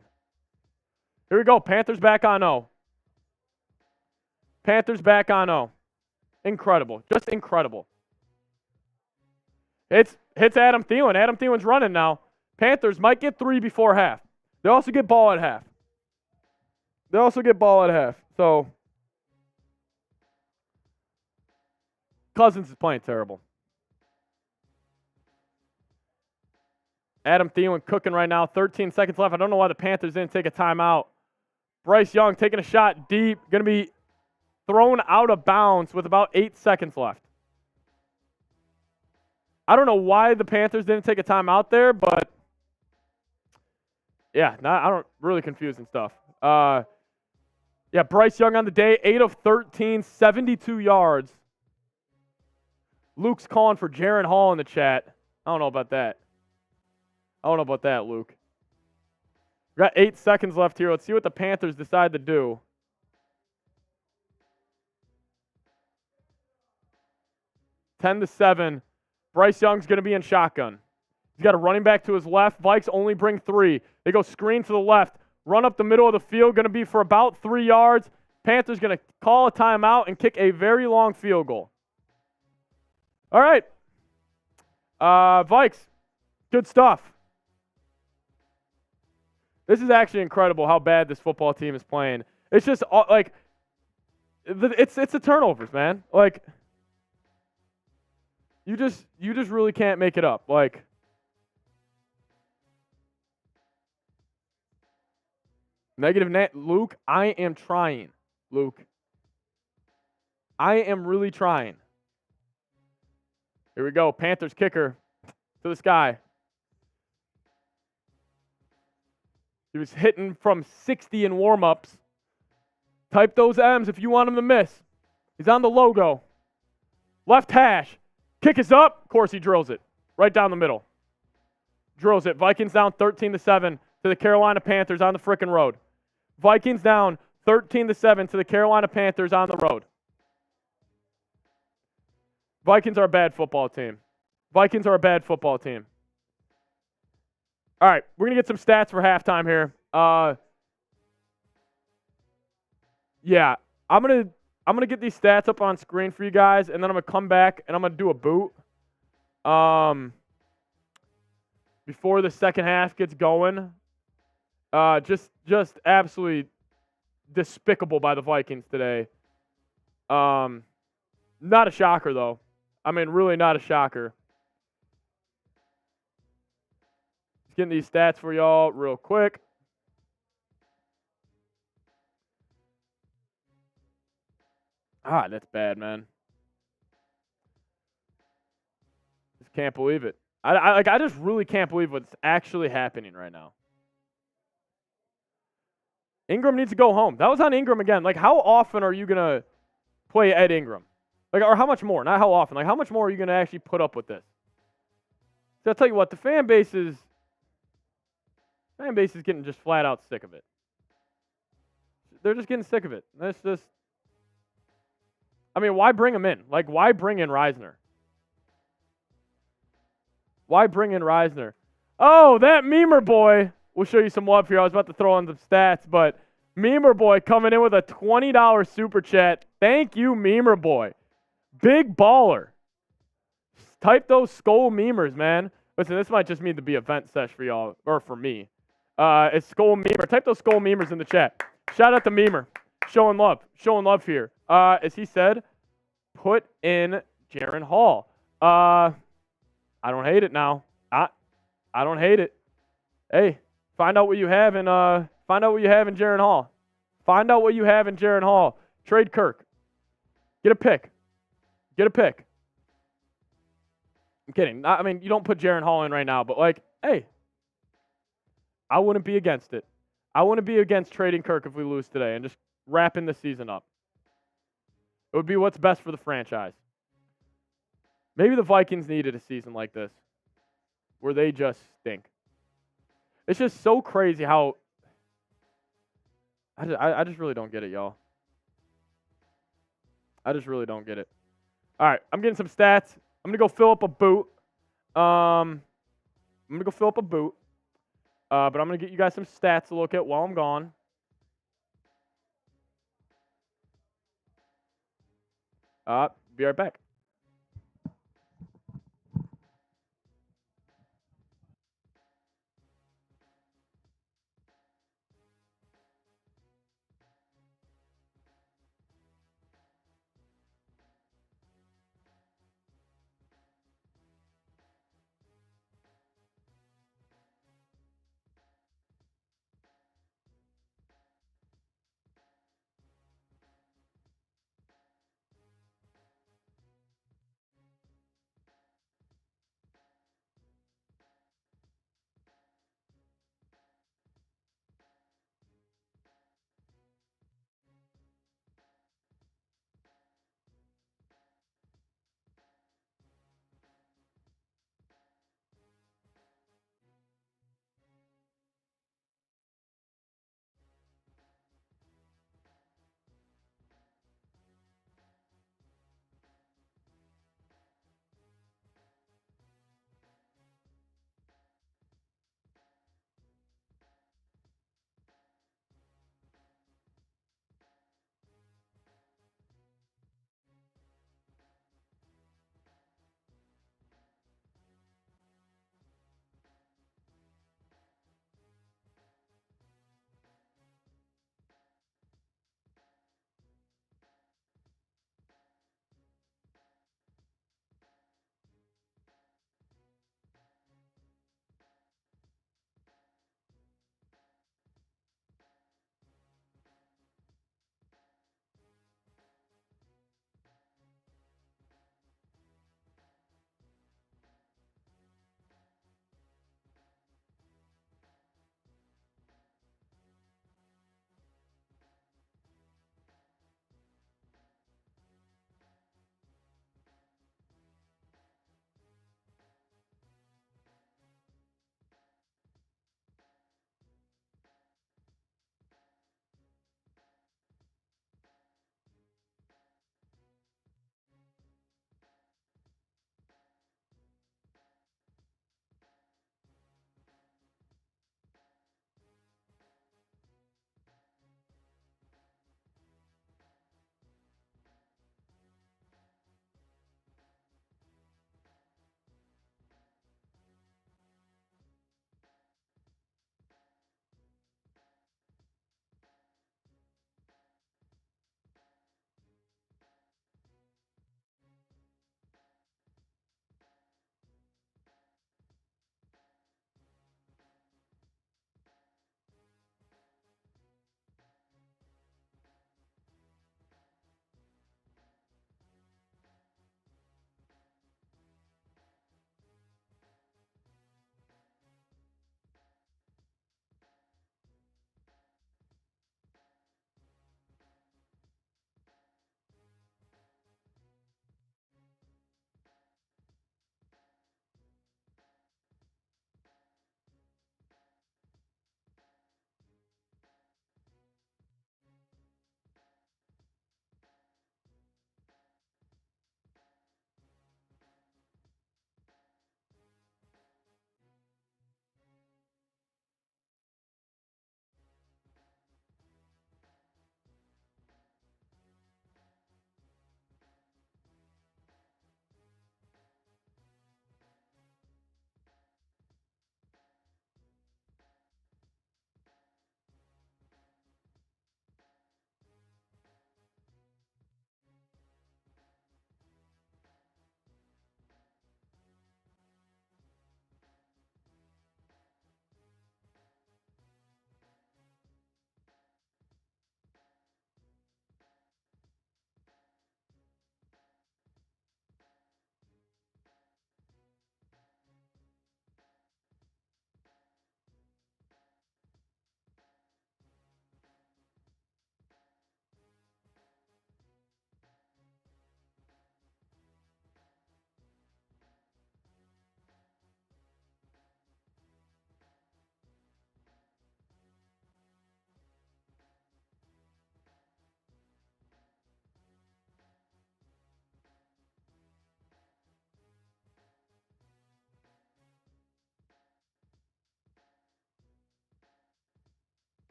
Here we go. Panthers back on 0. Incredible. Just incredible. Hits Adam Thielen. Adam Thielen's running now. Panthers might get 3 before half. They also get ball at half. So Cousins is playing terrible. Adam Thielen cooking right now. 13 seconds left. I don't know why the Panthers didn't take a timeout. Bryce Young taking a shot deep. Going to be thrown out of bounds with about 8 seconds left. I don't know why the Panthers didn't take a timeout there, but yeah, I don't really confusing stuff. Bryce Young on the day, 8 of 13, 72 yards. Luke's calling for Jaron Hall in the chat. I don't know about that, Luke. We got 8 seconds left here. Let's see what the Panthers decide to do. 10-7. Bryce Young's going to be in shotgun. He's got a running back to his left. Vikes only bring 3. They go screen to the left. Run up the middle of the field. Going to be for about 3 yards. Panthers going to call a timeout and kick a very long field goal. All right. Vikes, good stuff. This is actually incredible how bad this football team is playing. It's just like it's the turnovers, man. Like you just really can't make it up. Like negative net, Luke. I am trying, Luke. I am really trying. Here we go. Panthers kicker to the sky. He was hitting from 60 in warm-ups. Type those M's if you want him to miss. He's on the logo. Left hash. Kick is up. Of course, he drills it. Right down the middle. Drills it. Vikings down 13-7 to the Carolina Panthers on the frickin' road. Vikings down 13-7 to the Carolina Panthers on the road. Vikings are a bad football team. Vikings are a bad football team. All right, we're going to get some stats for halftime here. Yeah, I'm gonna get these stats up on screen for you guys, and then I'm going to come back and I'm going to do a boot. Before the second half gets going. Just absolutely despicable by the Vikings today. Not a shocker, though. I mean, really not a shocker. Just getting these stats for y'all real quick. That's bad, man. Just can't believe it. I just really can't believe what's actually happening right now. Ingram needs to go home. That was on Ingram again. Like, how often are you going to play Ed Ingram? Like, or how much more? Not how often. Like, how much more are you going to actually put up with this? So I'll tell you what, the fan base is getting just flat out sick of it. They're just getting sick of it. That's just, I mean, why bring him in? Like, why bring in Reisner? Why bring in Reisner? Oh, that Memer boy. We'll show you some love here. I was about to throw in some stats, but Memer boy coming in with a $20 super chat. Thank you, Memer boy. Big baller. Type those Skol memers, man. Listen, this might just need to be event sesh for y'all, or for me. It's Skol memer. Type those Skol memers in the chat. Shout out to Memer. Showing love here. As he said, put in Jaren Hall. I don't hate it now. I don't hate it. Hey, find out what you have in Jaren Hall. Find out what you have in Jaren Hall. Trade Kirk. Get a pick. I'm kidding. I mean, you don't put Jaren Hall in right now, but like, hey, I wouldn't be against it. I wouldn't be against trading Kirk if we lose today and just wrapping the season up. It would be what's best for the franchise. Maybe the Vikings needed a season like this where they just stink. It's just so crazy how I just really don't get it, y'all. I just really don't get it. All right, I'm getting some stats. I'm going to go fill up a boot. But I'm going to get you guys some stats to look at while I'm gone. Be right back.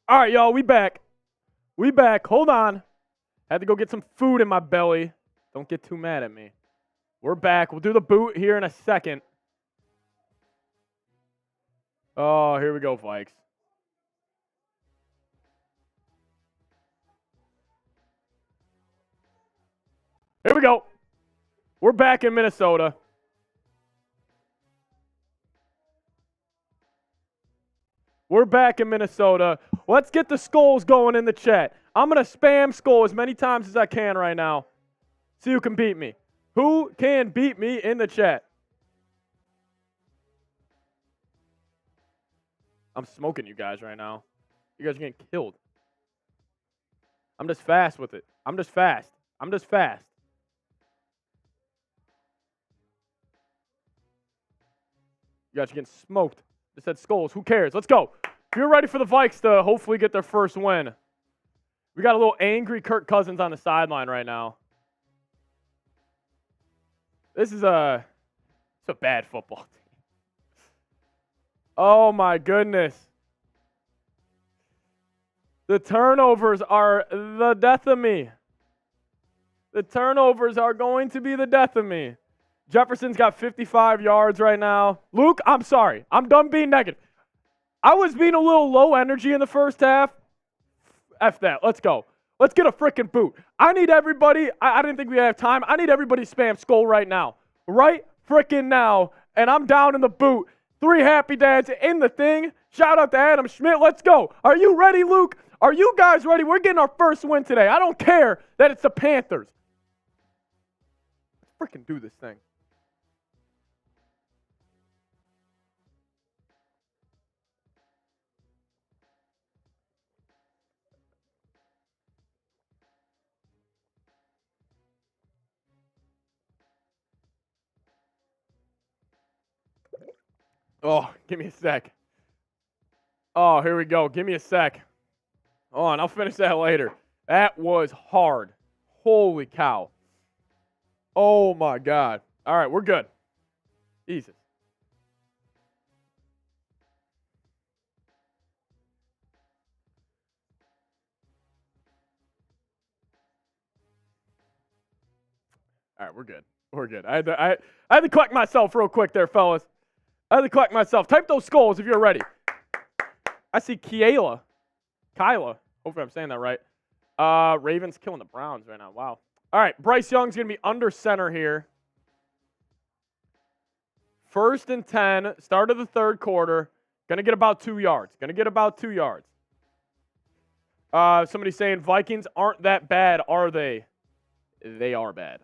All right, y'all, we back. We back. Hold on. Had to go get some food in my belly. Don't get too mad at me. We're back. We'll do the boot here in a second. Oh, here we go, Vikes. Here we go. We're back in Minnesota. We're back in Minnesota. Let's get the skulls going in the chat. I'm going to spam skull as many times as I can right now. See who can beat me. Who can beat me in the chat? I'm smoking you guys right now. You guys are getting killed. I'm just fast with it. I'm just fast. You guys are getting smoked. Just said skulls. Who cares? Let's go. If you're ready for the Vikes to hopefully get their first win. We got a little angry Kirk Cousins on the sideline right now. This is a bad football team. Oh, my goodness. The turnovers are the death of me. The turnovers are going to be the death of me. Jefferson's got 55 yards right now. Luke, I'm sorry. I'm done being negative. I was being a little low energy in the first half. F that. Let's go. Let's get a freaking boot. I need everybody. I didn't think we have time. I need everybody to spam skull right now. Right freaking now. And I'm down in the boot. 3 happy dads in the thing. Shout out to Adam Schmidt. Let's go. Are you ready, Luke? Are you guys ready? We're getting our first win today. I don't care that it's the Panthers. Let's freaking do this thing. Oh, give me a sec. Oh, here we go. Give me a sec. Hold on, I'll finish that later. That was hard. Holy cow. Oh, my God. All right, we're good. Jesus. All right, we're good. We're good. I had to collect myself real quick there, fellas. I had to collect myself. Type those skulls if you're ready. I see Kyla. Hopefully I'm saying that right. Ravens killing the Browns right now. Wow. All right, Bryce Young's going to be under center here. 1st and 10, start of the third quarter. Going to get about 2 yards. Somebody saying Vikings aren't that bad, are they? They are bad.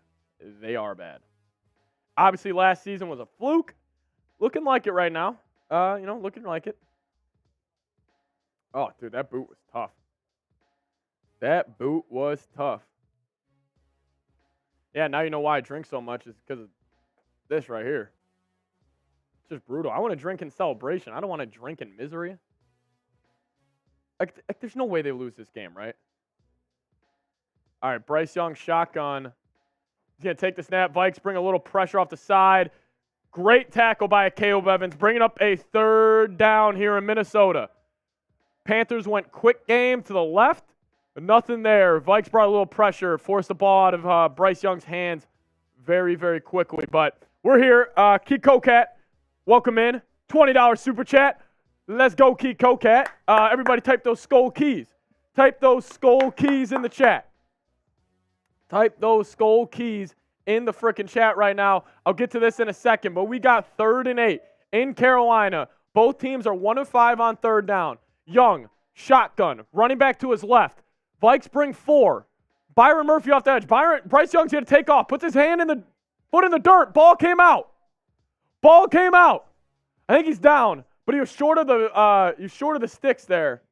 Obviously, last season was a fluke. Looking like it right now. Looking like it. Oh, dude, that boot was tough. Yeah, now you know why I drink so much is because of this right here. It's just brutal. I want to drink in celebration. I don't want to drink in misery. Like, there's no way they lose this game, right? All right, Bryce Young, shotgun. He's going to take the snap. Vikes bring a little pressure off the side. Great tackle by Caleb Evans, bringing up a 3rd down here in Minnesota. Panthers went quick game to the left, but nothing there. Vikes brought a little pressure, forced the ball out of Bryce Young's hands very, very quickly. But we're here. Keith Cocat, welcome in. $20 super chat. Let's go, Keith Cocat. Everybody type those skull keys. Type those skull keys in the chat. Type those skull keys in the freaking chat right now. I'll get to this in a second, but we got 3rd and 8 in Carolina. Both teams are 1 of 5 on 3rd down. Young, shotgun, running back to his left. Vikes bring 4. Byron Murphy off the edge. Bryce Young's going to take off. Puts his foot in the dirt. Ball came out. I think he's down, but he was short of the sticks there.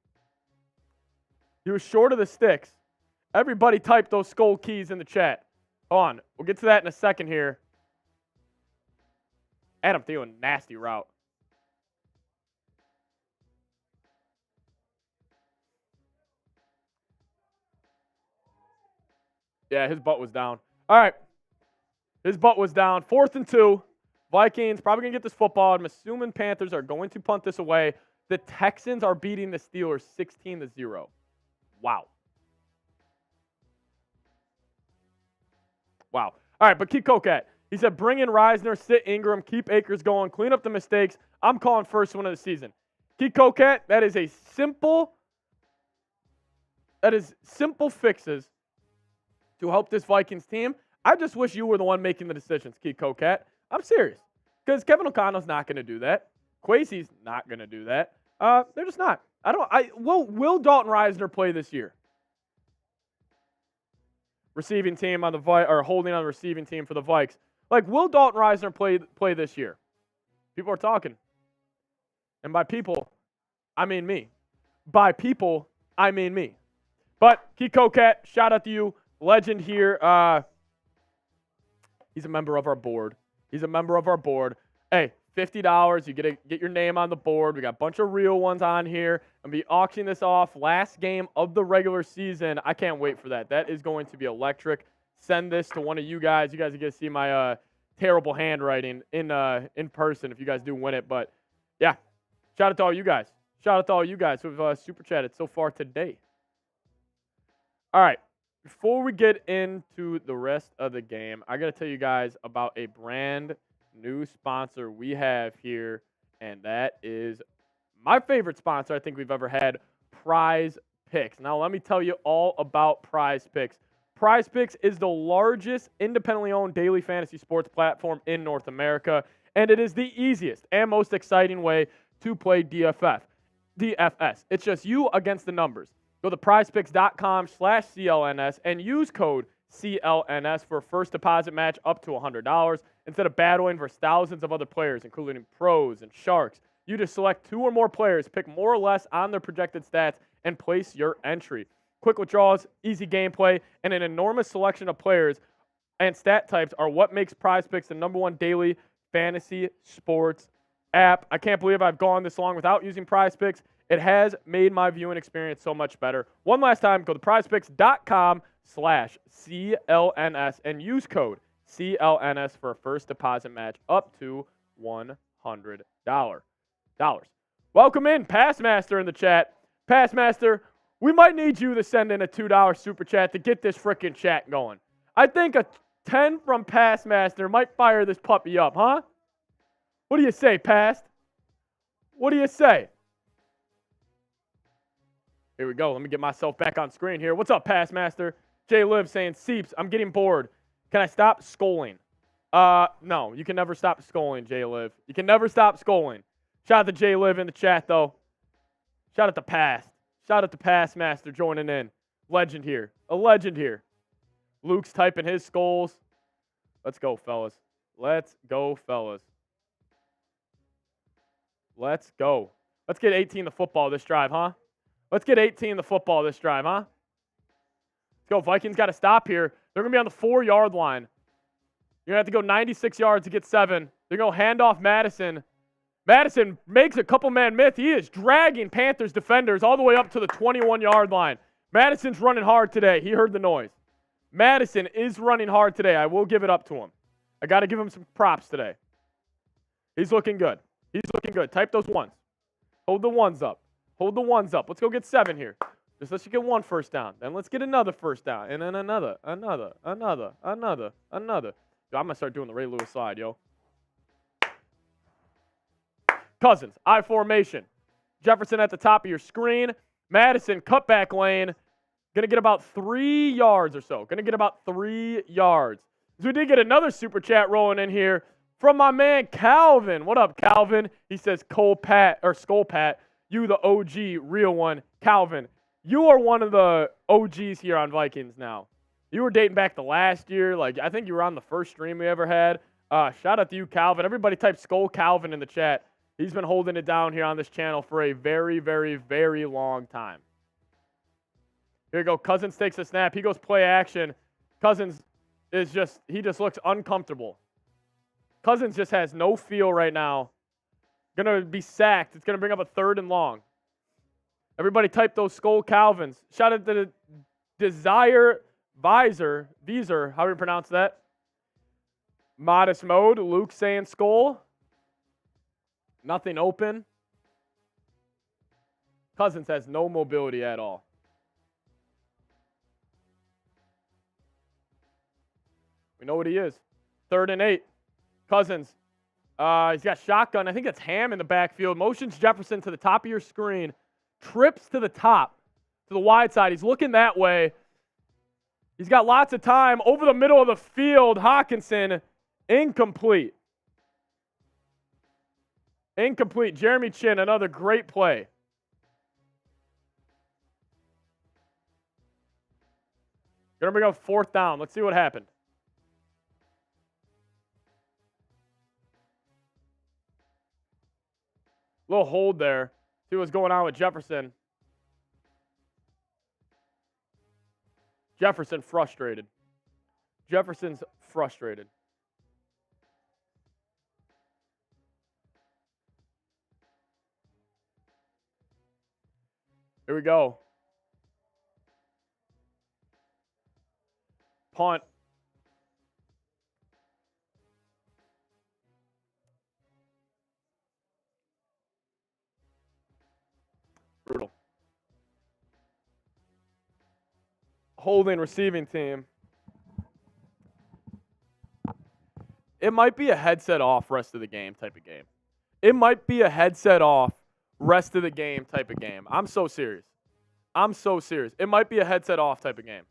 Everybody type those skull keys in the chat. Hold on. We'll get to that in a second here. Adam Thielen, nasty route. Yeah, his butt was down. All right. His butt was down. 4th and 2. Vikings probably going to get this football. I'm assuming Panthers are going to punt this away. The Texans are beating the Steelers 16-0. Wow. Wow. All right, but keep Coquette. He said, bring in Reisner, sit Ingram, keep Akers going, clean up the mistakes. I'm calling first win of the season. Keep Coquette, that is simple fixes to help this Vikings team. I just wish you were the one making the decisions, Keith Coquette. I'm serious. Because Kevin O'Connell's not going to do that. Quasey's not going to do that. They're just not. Will Dalton Reisner play this year? Receiving team on the holding on the receiving team for the Vikes. Like, will Dalton Reisner play this year? People are talking. And by people, I mean me. By people, I mean me. But Keith Coquette, shout out to you. Legend here. He's a member of our board. Hey, $50. You get your name on the board. We got a bunch of real ones on here. I'm going to be auctioning this off last game of the regular season. I can't wait for that. That is going to be electric. Send this to one of you guys. You guys are going to see my terrible handwriting in person if you guys do win it. But, yeah, shout out to all you guys. Who've super chatted so far today. All right. Before we get into the rest of the game, I got to tell you guys about a brand new sponsor we have here, and that is my favorite sponsor I think we've ever had, Prize Picks. Now, let me tell you all about Prize Picks. Prize Picks is the largest independently owned daily fantasy sports platform in North America, and it is the easiest and most exciting way to play DFS. It's just you against the numbers. Go to prizepicks.com/CLNS and use code CLNS for a first deposit match up to $100 instead of battling versus thousands of other players, including pros and sharks. You just select 2 or more players, pick more or less on their projected stats, and place your entry. Quick withdrawals, easy gameplay, and an enormous selection of players and stat types are what makes PrizePicks the #1 daily fantasy sports app. I can't believe I've gone this long without using PrizePicks. It has made my viewing experience so much better. One last time, go to prizepicks.com/CLNS and use code CLNS for a first deposit match up to $100. Welcome in, Passmaster in the chat. Passmaster, we might need you to send in a $2 super chat to get this frickin' chat going. I think a 10 from Passmaster might fire this puppy up, huh? What do you say, Past? What do you say? Here we go. Let me get myself back on screen here. What's up, Passmaster? Jay Liv saying, Seeps, I'm getting bored. Can I stop scolding? No, you can never stop scolding, Jay Liv. You can never stop scolding. Shout out to Jay Liv in the chat, though. Shout out to Past. Shout out to Passmaster joining in. Legend here. A legend here. Luke's typing his skulls. Let's go, fellas. Let's go. Let's get 18 to football this drive, huh? Let's go. Vikings got to stop here. They're going to be on the 4-yard line. You're going to have to go 96 yards to get 7. They're going to hand off Madison. Madison makes a couple-man myth. He is dragging Panthers defenders all the way up to the 21-yard line. Madison's running hard today. He heard the noise. Madison is running hard today. I will give it up to him. I got to give him some props today. He's looking good. Type those ones. Hold the ones up. Let's go get 7 here. Just let's get 1 first down. Then let's get another first down. And then another. Yo, I'm going to start doing the Ray Lewis slide, yo. Cousins, I formation. Jefferson at the top of your screen. Madison, cutback lane. Going to get about 3 yards or so. So we did get another super chat rolling in here from my man Calvin. What up, Calvin? He says, Skull Pat, you the OG, real one. Calvin, you are one of the OGs here on Vikings Now. You were dating back to last year. Like, I think you were on the first stream we ever had. Shout out to you, Calvin. Everybody type Skull Calvin in the chat. He's been holding it down here on this channel for a very, very, very long time. Here you go. Cousins takes a snap. He goes play action. Cousins he just looks uncomfortable. Cousins just has no feel right now. Going to be sacked. It's going to bring up a 3rd and long. Everybody type those Skull Calvins. Shout out to the Desire Visor, how do you pronounce that? Modest mode. Luke saying Skull. Nothing open. Cousins has no mobility at all. We know what he is. 3rd and 8. Cousins. He's got shotgun. I think that's Ham in the backfield. Motions Jefferson to the top of your screen. Trips to the top, to the wide side. He's looking that way. He's got lots of time. Over the middle of the field, Hockenson, incomplete. Incomplete. Jeremy Chin, another great play. Gonna bring up 4th down. Let's see what happened. Little hold there. See what's going on with Jefferson. Jefferson frustrated. Jefferson's frustrated. Here we go. Punt. Brutal. Holding receiving team. It might be a headset off rest of the game type of game. It might be a headset off rest of the game type of game. I'm so serious. I'm so serious. It might be a headset off type of game.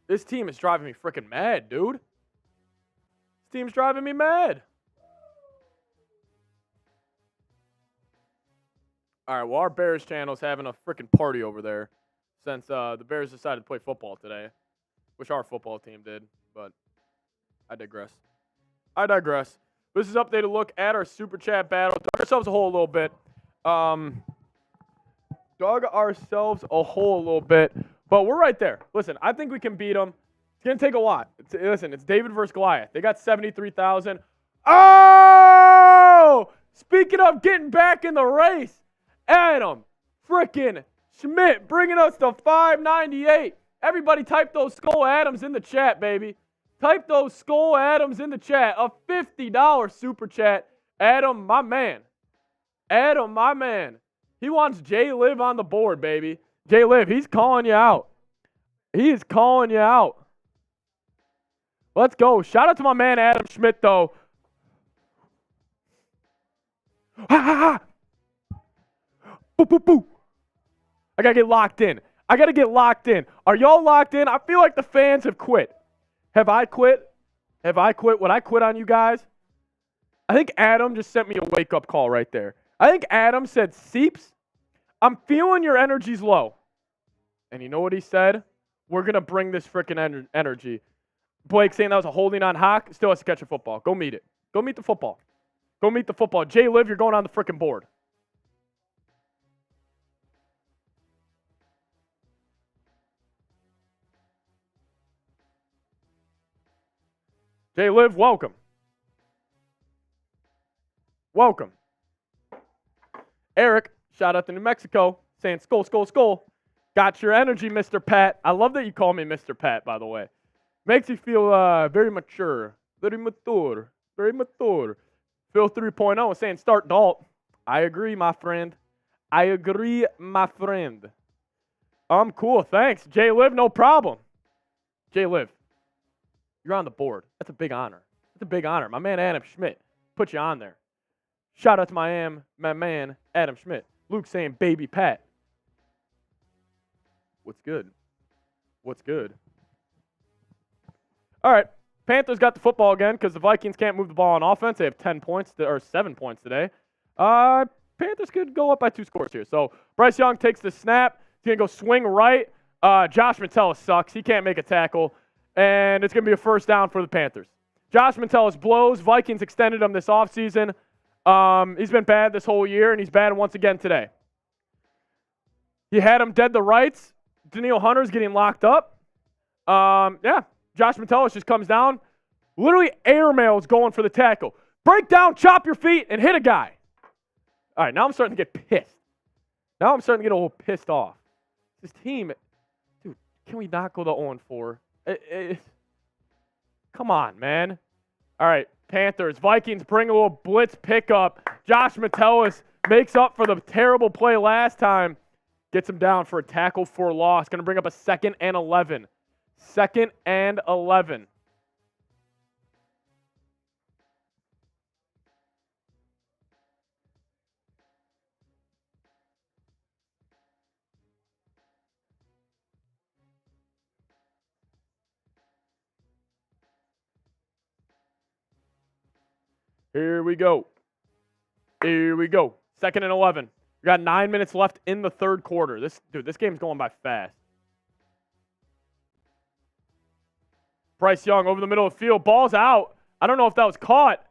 This team is driving me freaking mad, dude. This team's driving me mad. All right, well, our Bears channel's having a freaking party over there since the Bears decided to play football today, which our football team did, but I digress. This is updated look at our Super Chat battle. Dug ourselves a hole a little bit. But we're right there. Listen, I think we can beat them. It's going to take a lot. It's David versus Goliath. They got 73,000. Oh! Speaking of getting back in the race, Adam frickin' Schmidt bringing us to 598. Everybody type those Skull Adams in the chat, baby. Type those Skull Adams in the chat. A $50 super chat. Adam, my man. He wants J Liv on the board, baby. J Liv, he's calling you out. He is calling you out. Let's go. Shout out to my man Adam Schmidt, though. Ha ha ha. Boo, boo, boo. I got to get locked in. Are y'all locked in? I feel like the fans have quit. Have I quit? Would I quit on you guys? I think Adam just sent me a wake-up call right there. I think Adam said, Seeps, I'm feeling your energy's low. And you know what he said? We're going to bring this freaking energy. Blake saying that was a holding on Hawk. Still has to catch a football. Go meet it. Go meet the football. Jay Liv, you're going on the freaking board. Jay Liv, welcome. Eric, shout out to New Mexico, saying skull, skull, skull. Got your energy, Mr. Pat. I love that you call me Mr. Pat, by the way. Makes you feel very mature. Very mature. Phil 3.0 saying start Dalt. I agree, my friend. Cool, thanks. Jay Liv, no problem. Jay Liv, you're on the board. That's a big honor. My man Adam Schmidt put you on there. Shout out to my man Adam Schmidt. Luke saying baby Pat. What's good? All right. Panthers got the football again because the Vikings can't move the ball on offense. They have 7 points today. Panthers could go up by 2 scores here. So Bryce Young takes the snap. He's going to go swing right. Josh Metellus sucks. He can't make a tackle. And it's going to be a first down for the Panthers. Josh Metellus blows. Vikings extended him this offseason. He's been bad this whole year, and he's bad once again today. He had him dead to rights. Daniil Hunter's getting locked up. Josh Metellus just comes down. Literally airmails going for the tackle. Break down, chop your feet, and hit a guy. All right, now I'm starting to get pissed. Now I'm starting to get a little pissed off. This team, dude, can we not go to 0-4? Come on, man. All right, Panthers. Vikings bring a little blitz pickup. Josh Metellus makes up for the terrible play last time. Gets him down for a tackle for loss. Going to bring up a 2nd and 11. 2nd and 11. Here we go. Here we go. 2nd and 11. We got 9 minutes left in the third quarter. This game's going by fast. Bryce Young over the middle of the field. Ball's out. I don't know if that was caught.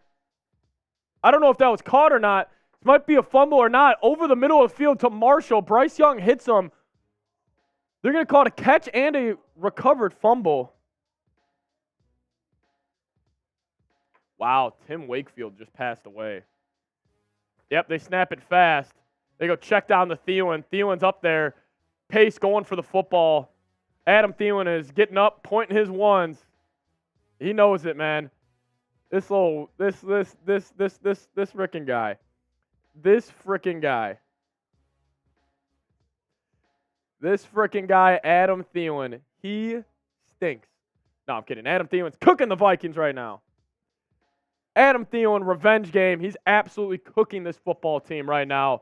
Or not. This might be a fumble or not. Over the middle of the field to Marshall. Bryce Young hits him. They're going to call it a catch and a recovered fumble. Wow, Tim Wakefield just passed away. Yep, they snap it fast. They go check down to Thielen. Thielen's up there. Pace going for the football. Adam Thielen is getting up, pointing his ones. He knows it, man. This frickin' guy. This frickin' guy, Adam Thielen. He stinks. No, I'm kidding. Adam Thielen's cooking the Vikings right now. Adam Thielen, revenge game. He's absolutely cooking this football team right now.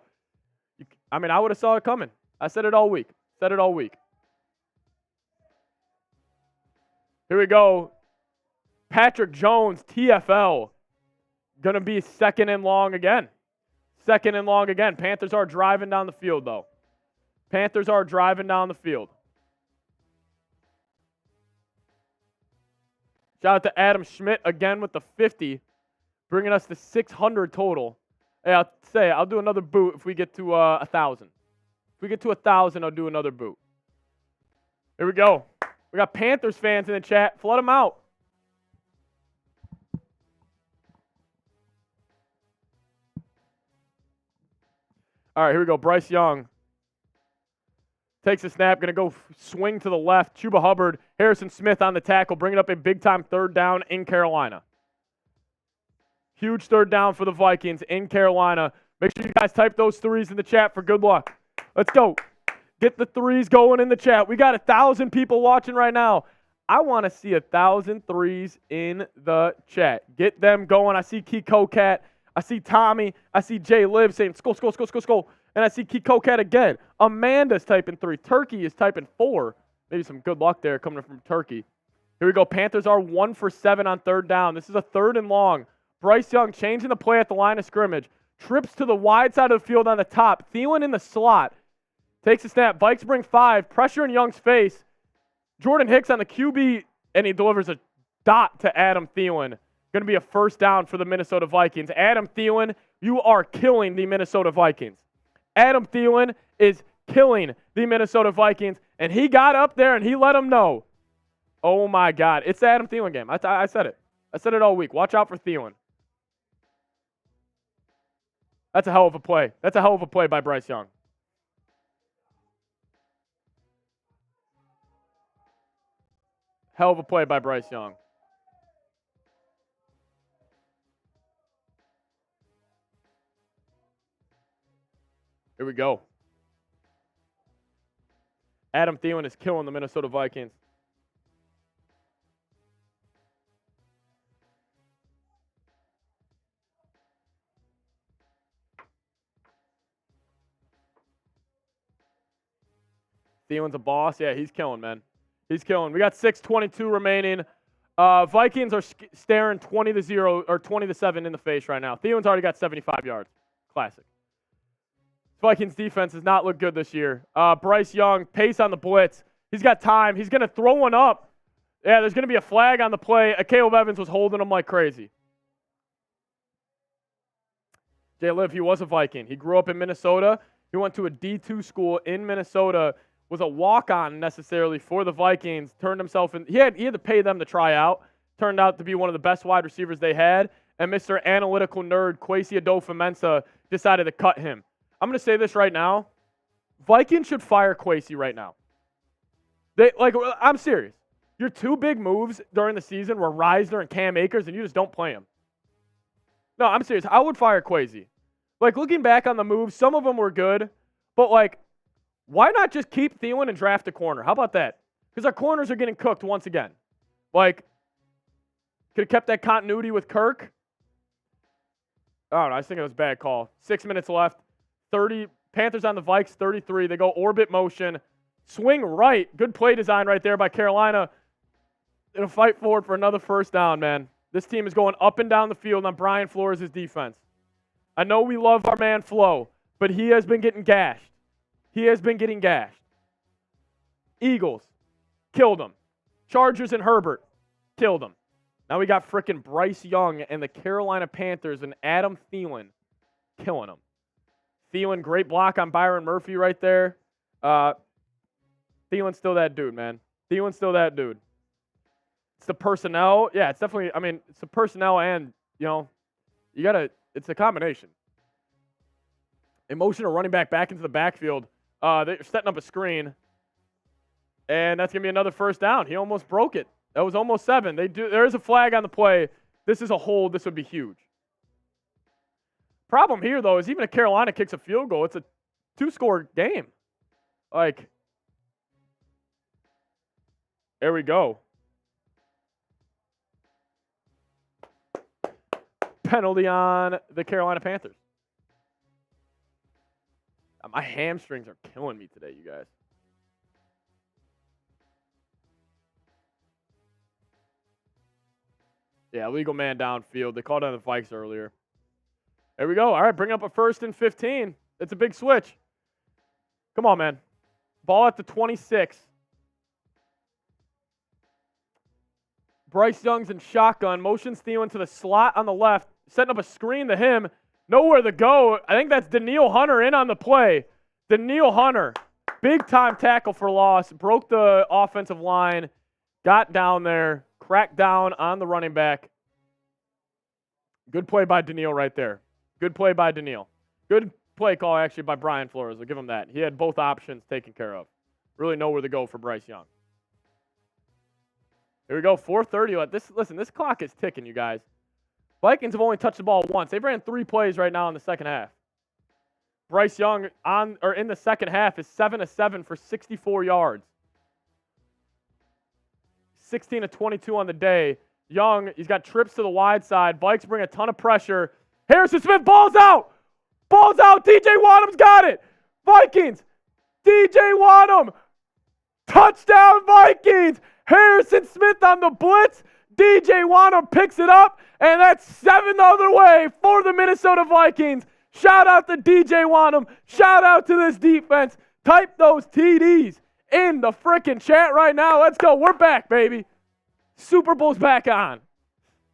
I mean, I would have saw it coming. I said it all week. Here we go. Patrick Jones, TFL. Going to be 2nd and long again. Panthers are driving down the field, though. Shout out to Adam Schmidt again with the 50. Bringing us to 600 total. Hey, I'll do another boot if we get to 1,000. If we get to 1,000, I'll do another boot. Here we go. We got Panthers fans in the chat. Flood them out. All right, here we go. Bryce Young takes a snap. Going to go swing to the left. Chuba Hubbard, Harrison Smith on the tackle. Bringing up a big-time 3rd down in Carolina. Huge 3rd down for the Vikings in Carolina. Make sure you guys type those 3s in the chat for good luck. Let's go. Get the 3s going in the chat. We got 1,000 people watching right now. I want to see 1,000 3s in the chat. Get them going. I see Kiko Cat. I see Tommy. I see Jay Liv saying, skull. And I see Kiko Cat again. Amanda's typing 3. Turkey is typing 4. Maybe some good luck there coming from Turkey. Here we go. Panthers are 1 for 7 on 3rd down. This is a 3rd and long. Bryce Young changing the play at the line of scrimmage. Trips to the wide side of the field on the top. Thielen in the slot. Takes a snap. Vikes bring 5. Pressure in Young's face. Jordan Hicks on the QB, and he delivers a dot to Adam Thielen. Going to be a 1st down for the Minnesota Vikings. Adam Thielen, you are killing the Minnesota Vikings. Adam Thielen is killing the Minnesota Vikings, and he got up there and he let them know. Oh, my God. It's the Adam Thielen game. I said it. I said it all week. Watch out for Thielen. That's a hell of a play. That's a hell of a play by Bryce Young. Hell of a play by Bryce Young. Here we go. Adam Thielen is killing the Minnesota Vikings. Thielen's a boss. Yeah, he's killing, man. He's killing. We got 6:22 remaining. Vikings are staring 20-0 or 20-7 in the face right now. Thielen's already got 75 yards. Classic. Vikings defense has not looked good this year. Bryce Young, pace on the blitz. He's got time. He's going to throw one up. Yeah, there's going to be a flag on the play. Caleb Evans was holding him like crazy. Jay Liv, he was a Viking. He grew up in Minnesota. He went to a D2 school in Minnesota. Was a walk-on necessarily for the Vikings. Turned himself in. He had to pay them to try out. Turned out to be one of the best wide receivers they had. And Mr. Analytical Nerd, Kwesi Adofo-Mensah, decided to cut him. I'm going to say this right now. Vikings should fire Kwesi right now. I'm serious. Your 2 big moves during the season were Reisner and Cam Akers, and you just don't play them. No, I'm serious. I would fire Kwesi. Like, looking back on the moves, some of them were good, but, like, why not just keep Thielen and draft a corner? How about that? Because our corners are getting cooked once again. Like, could have kept that continuity with Kirk. I don't know. I just think it was a bad call. 6 minutes left. 30. Panthers on the Vikes, 33. They go orbit motion. Swing right. Good play design right there by Carolina. It'll fight forward for another first down, man. This team is going up and down the field on Brian Flores' defense. I know we love our man Flo, but he has been getting gashed. He has been getting gashed. Eagles, killed him. Chargers and Herbert, killed him. Now we got frickin' Bryce Young and the Carolina Panthers and Adam Thielen killing him. Thielen, great block on Byron Murphy right there. Thielen's still that dude, man. Thielen's still that dude. It's the personnel. Yeah, it's definitely, it's the personnel and, it's a combination. Emotional running back into the backfield. They're setting up a screen. And that's going to be another first down. He almost broke it. That was almost 7. There is a flag on the play. This is a hold. This would be huge. Problem here, though, is even if Carolina kicks a field goal, it's a 2-score game. Like, there we go. Penalty on the Carolina Panthers. My hamstrings are killing me today, you guys. Yeah, legal man downfield. They called on the Vikes earlier. There we go. All right, bring up a 1st and 15. It's a big switch. Come on, man. Ball at the 26. Bryce Young's in shotgun. Motions Thielen to the slot on the left. Setting up a screen to him. Nowhere to go. I think that's Danielle Hunter in on the play. Danielle Hunter. Big-time tackle for loss. Broke the offensive line. Got down there. Cracked down on the running back. Good play by Danielle right there. Good play by Danielle. Good play call, actually, by Brian Flores. I'll give him that. He had both options taken care of. Really nowhere to go for Bryce Young. Here we go, 4:30. Listen, this clock is ticking, you guys. Vikings have only touched the ball once. They've ran 3 plays right now in the second half. Bryce Young in the second half is 7-7 for 64 yards. 16 of 22 on the day. Young, he's got trips to the wide side. Vikes bring a ton of pressure. Harrison Smith, ball's out. Ball's out. T.J. Waddam's got it. Vikings. T.J. Waddam. Touchdown, Vikings. Harrison Smith on the blitz. D.J. Waddam picks it up, and that's 7 the other way for the Minnesota Vikings. Shout out to D.J. Waddam. Shout out to this defense. Type those TDs in the frickin' chat right now. Let's go. We're back, baby. Super Bowl's back on.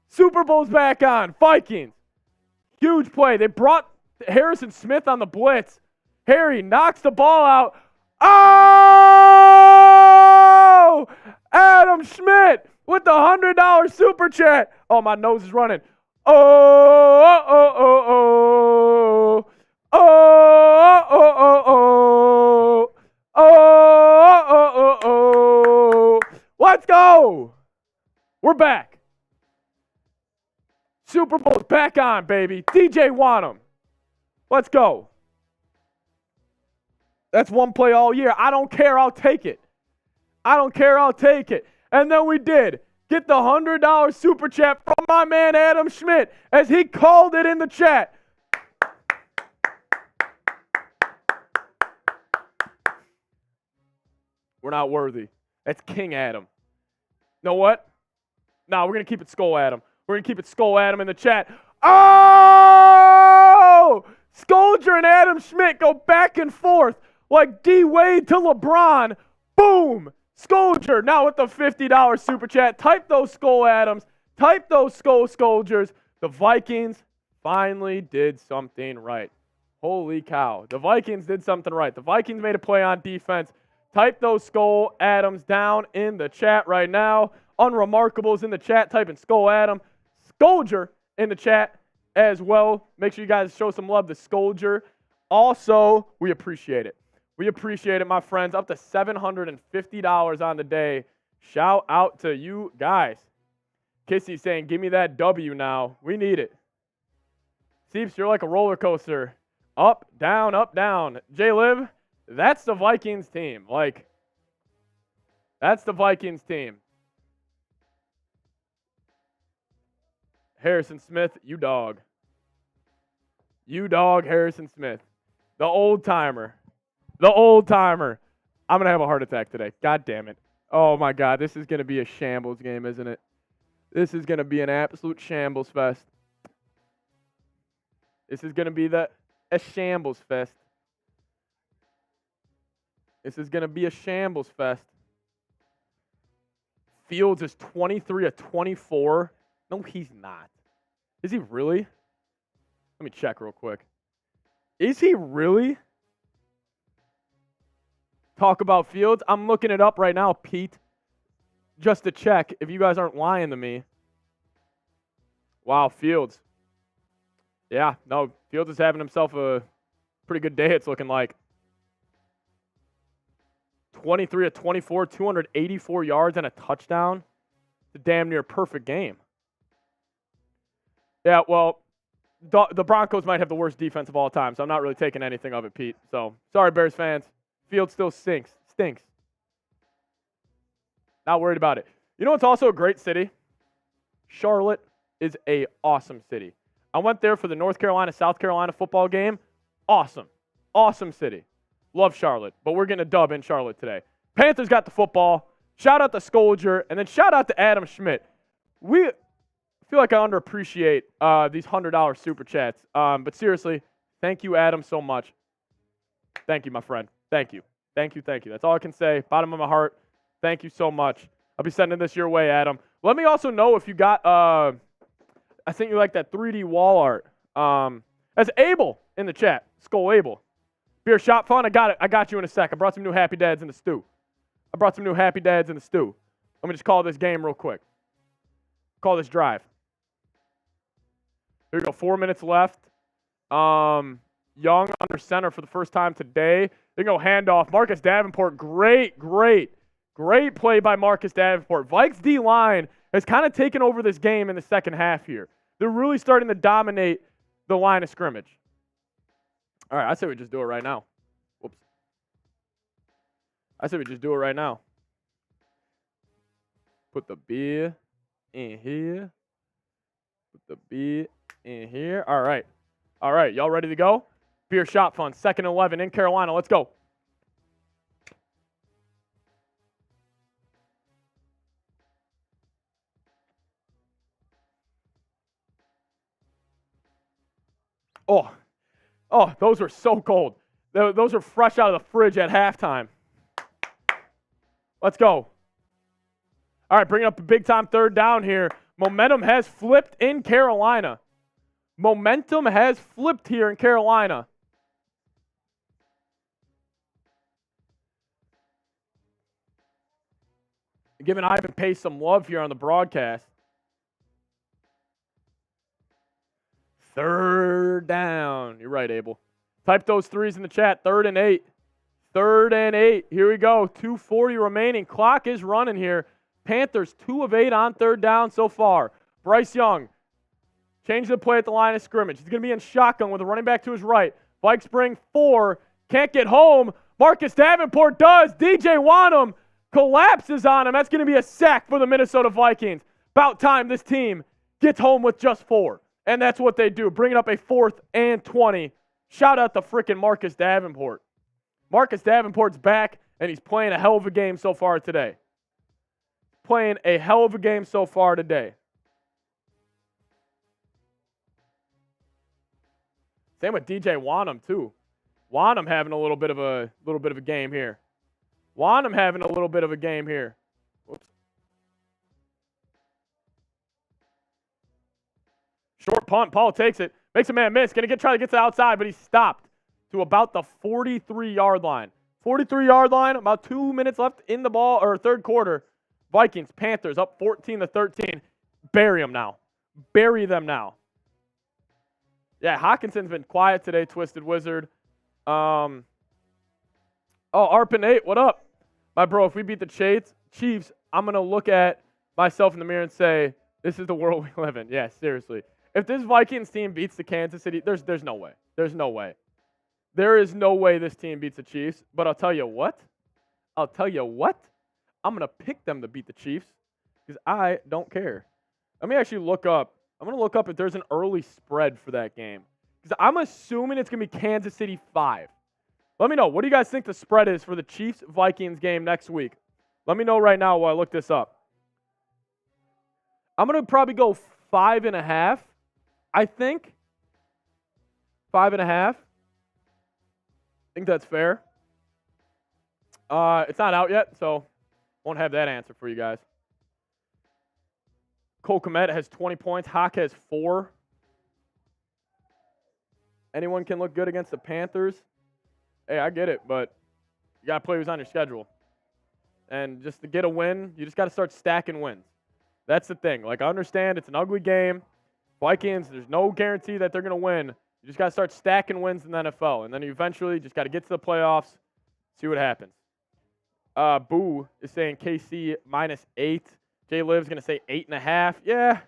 Super Bowl's back on. Vikings. Huge play. They brought Harrison Smith on the blitz. Harry knocks the ball out. Oh! Adam Schmidt with the $100 super chat. Oh, my nose is running. Oh, oh, oh, oh, oh. Oh, oh, oh, oh. Oh, oh, oh, oh. Let's go. We're back. Super Bowl's back on, baby. DJ Waddam. Let's go. That's one play all year. I don't care. I'll take it. I don't care. I'll take it. And then we did get the $100 super chat from my man Adam Schmidt as he called it in the chat. We're not worthy. That's King Adam. Know what? No, we're going to keep it Skull Adam. We're going to keep it Skull Adam in the chat. Oh! Scolger and Adam Schmidt go back and forth like D-Wade to LeBron. Boom! Scolger now with the $50 super chat. Type those Skull Adams. Type those Skull Scolgers. The Vikings finally did something right. Holy cow. The Vikings did something right. The Vikings made a play on defense. Type those Skull Adams down in the chat right now. Unremarkables in the chat. Type in Skull Adam. Scolger in the chat as well. Make sure you guys show some love to Scolger. Also, we appreciate it. We appreciate it, my friends. Up to $750 on the day. Shout out to you guys. Kissy saying, give me that W now. We need it. Seeps, you're like a roller coaster. Up, down, up, down. J-Liv, that's the Vikings team. Like, that's the Vikings team. Harrison Smith, you dog. You dog, Harrison Smith. The old timer. The old timer. I'm going to have a heart attack today. God damn it. Oh, my God. This is going to be a shambles game, isn't it? This is going to be an absolute shambles fest. This is going to be a shambles fest. This is going to be a shambles fest. Fields is 23 of 24. No, he's not. Is he really? Let me check real quick. Is he really? Talk about Fields. I'm looking it up right now, Pete, just to check if you guys aren't lying to me. Wow, Fields. Yeah, no, Fields is having himself a pretty good day, it's looking like. 23 of 24, 284 yards and a touchdown. It's a damn near perfect game. Yeah, well, the Broncos might have the worst defense of all time, so I'm not really taking anything of it, Pete. So, sorry, Bears fans. Field still stinks. Not worried about it. You know what's also a great city? Charlotte is a awesome city. I went there for the North Carolina-South Carolina football game. Awesome. Awesome city. Love Charlotte, but we're getting a dub in Charlotte today. Panthers got the football. Shout out to Scolger, and then shout out to Adam Schmidt. We feel like I underappreciate these $100 super chats, but seriously, thank you, Adam, so much. Thank you, my friend. Thank you. That's all I can say. Bottom of my heart, thank you so much. I'll be sending this your way, Adam. Let me also know if you got, I think you like that 3D wall art. That's Abel in the chat. Skull Abel. Beer shop fun. I got you in a sec. I brought some new Happy Dads in the stew. Let me just call this game real quick. Call this drive. Here we go. 4 minutes left. Young under center for the first time today. They go handoff. Marcus Davenport. Great play by Marcus Davenport. Vikes D-line has kind of taken over this game in the second half here. They're really starting to dominate the line of scrimmage. All right, I say we just do it right now. Whoops. I say we just do it right now. Put the beer in here. All right, y'all ready to go? Beer shot fun, 2nd and 11 in Carolina. Let's go. Oh, those are so cold. Those are fresh out of the fridge at halftime. Let's go. All right, bringing up a big-time 3rd down here. Momentum has flipped in Carolina. Giving Ivan Pace some love here on the broadcast. 3rd down. You're right, Abel. Type those threes in the chat. 3rd and 8. Here we go. 2:40 remaining. Clock is running here. Panthers 2 of 8 on 3rd down so far. Bryce Young. Change the play at the line of scrimmage. He's going to be in shotgun with a running back to his right. Vikes bring 4. Can't get home. Marcus Davenport does. DJ Wanham collapses on him. That's going to be a sack for the Minnesota Vikings. About time this team gets home with just 4. And that's what they do. Bringing up a 4th and 20. Shout out to frickin' Marcus Davenport. Marcus Davenport's back, and he's playing a hell of a game so far today. Same with DJ Wanham too. Wanham having a little bit of a game here. Whoops. Short punt. Paul takes it. Makes a man miss. Try to get to the outside, but he's stopped to about the 43-yard line. 43-yard line. About 2 minutes left in the ball or 3rd quarter. Vikings, Panthers up 14-13. Bury them now. Yeah, Hockenson's been quiet today, Twisted Wizard. Arpin 8, what up? My bro, if we beat the Chiefs, I'm going to look at myself in the mirror and say, this is the world we live in. Yeah, seriously. If this Vikings team beats the Kansas City, there's no way. There's no way. There is no way this team beats the Chiefs. But I'll tell you what. I'm going to pick them to beat the Chiefs because I don't care. Let me actually look up. I'm going to look up if there's an early spread for that game because I'm assuming it's going to be Kansas City 5. Let me know. What do you guys think the spread is for the Chiefs-Vikings game next week? Let me know right now while I look this up. I'm going to probably go 5.5, I think. 5.5. I think that's fair. It's not out yet, so won't have that answer for you guys. Cole Kmet has 20 points. Hock has 4. Anyone can look good against the Panthers. Hey, I get it, but you got to play who's on your schedule. And just to get a win, you just got to start stacking wins. That's the thing. Like, I understand it's an ugly game. Vikings, there's no guarantee that they're going to win. You just got to start stacking wins in the NFL. And then you eventually just got to get to the playoffs, see what happens. Boo is saying KC -8. Jay Liv's going to say 8.5. Yeah.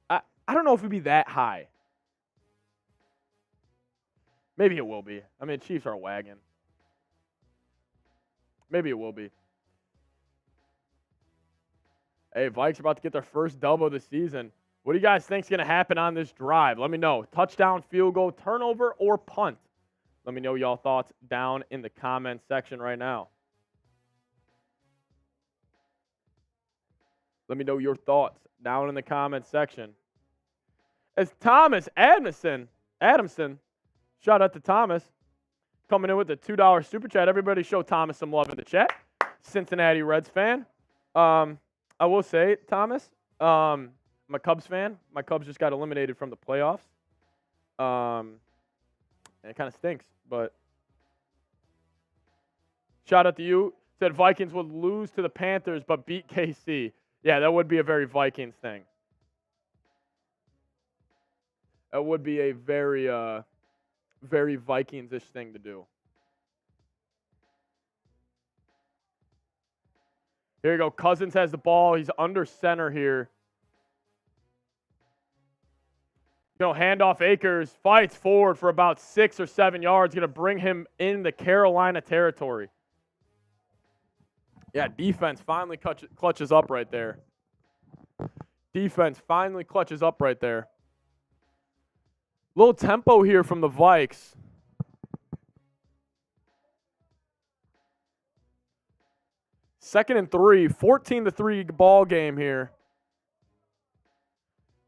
I don't know if it'd be that high. Maybe it will be. I mean, Chiefs are a wagon. Maybe it will be. Hey, Vikes are about to get their first dub of the season. What do you guys think is going to happen on this drive? Let me know. Touchdown, field goal, turnover, or punt? Let me know y'all thoughts down in the comment section right now. Let me know your thoughts down in the comment section. As Thomas Adamson, shout out to Thomas, coming in with a $2 super chat. Everybody show Thomas some love in the chat. Cincinnati Reds fan. I will say, Thomas, I'm a Cubs fan. My Cubs just got eliminated from the playoffs. And it kind of stinks, but shout out to you. Said Vikings would lose to the Panthers but beat KC. Yeah, that would be a very Vikings thing. That would be a very Vikings-ish thing to do. Here you go. Cousins has the ball. He's under center here. Hand off Akers. Fights forward for about 6 or 7 yards. Going to bring him in the Carolina territory. Yeah, defense finally clutches up right there. Defense finally clutches up right there. Little tempo here from the Vikes. Second and 3, 14-3 ball game here.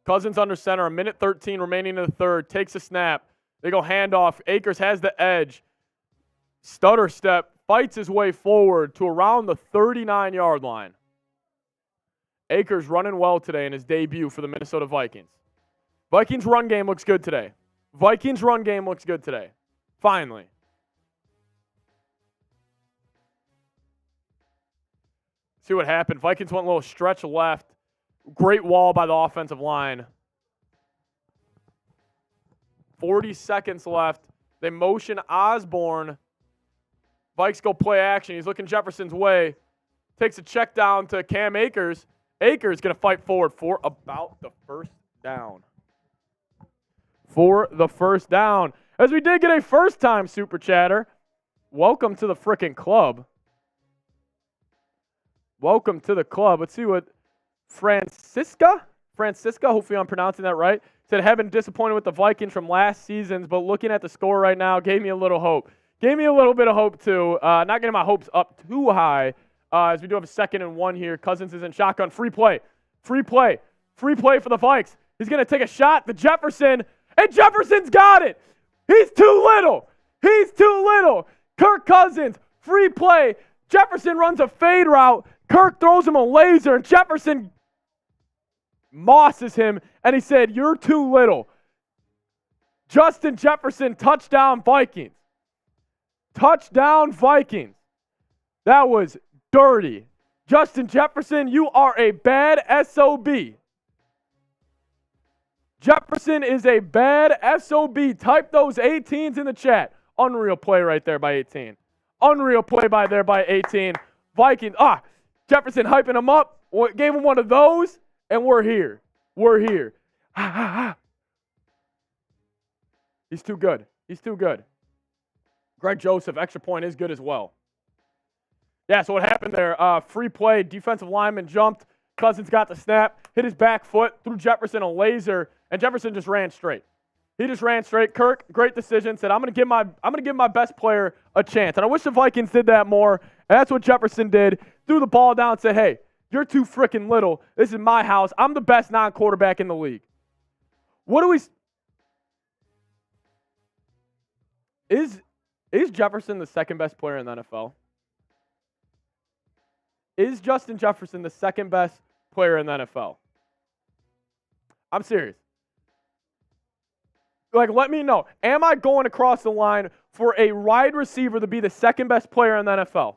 Cousins under center, 1:13 remaining in the third. Takes a snap. They go handoff. Akers has the edge. Stutter step. Fights his way forward to around the 39-yard line. Akers running well today in his debut for the Minnesota Vikings. Vikings run game looks good today. Finally. See what happened. Vikings went a little stretch left. Great wall by the offensive line. 40 seconds left. They motion Osborne. Vikes go play action. He's looking Jefferson's way. Takes a check down to Cam Akers. Akers going to fight forward for about the first down. As we did get a first-time Super Chatter. Welcome to the frickin' club. Welcome to the club. Let's see what Francisca, hopefully I'm pronouncing that right, said, having disappointed with the Vikings from last season's, but looking at the score right now gave me a little hope. Gave me a little bit of hope, too. Not getting my hopes up too high as we do have a 2nd and 1 here. Cousins is in shotgun. Free play for the Vikes. He's going to take a shot to Jefferson, and Jefferson's got it. He's too little. Kirk Cousins, free play. Jefferson runs a fade route. Kirk throws him a laser, and Jefferson mosses him, and he said, "You're too little." Justin Jefferson, touchdown Vikings. That was dirty. Justin Jefferson, you are a bad SOB. Jefferson is a bad SOB. Type those 18s in the chat. Unreal play right there by 18. Vikings. Jefferson hyping him up. Gave him one of those, and we're here. We're here. He's too good. He's too good. Greg Joseph, extra point is good as well. Yeah, so what happened there? Free play, defensive lineman jumped. Cousins got the snap, hit his back foot, threw Jefferson a laser, and Jefferson just ran straight. He just ran straight. Kirk, great decision. Said, I'm gonna give my best player a chance. And I wish the Vikings did that more. And that's what Jefferson did. Threw the ball down and said, hey, you're too freaking little. This is my house. I'm the best non-quarterback in the league. What do we? Is Jefferson the second best player in the NFL? Is Justin Jefferson the second best player in the NFL? I'm serious. Like, let me know. Am I going across the line for a wide receiver to be the second best player in the NFL?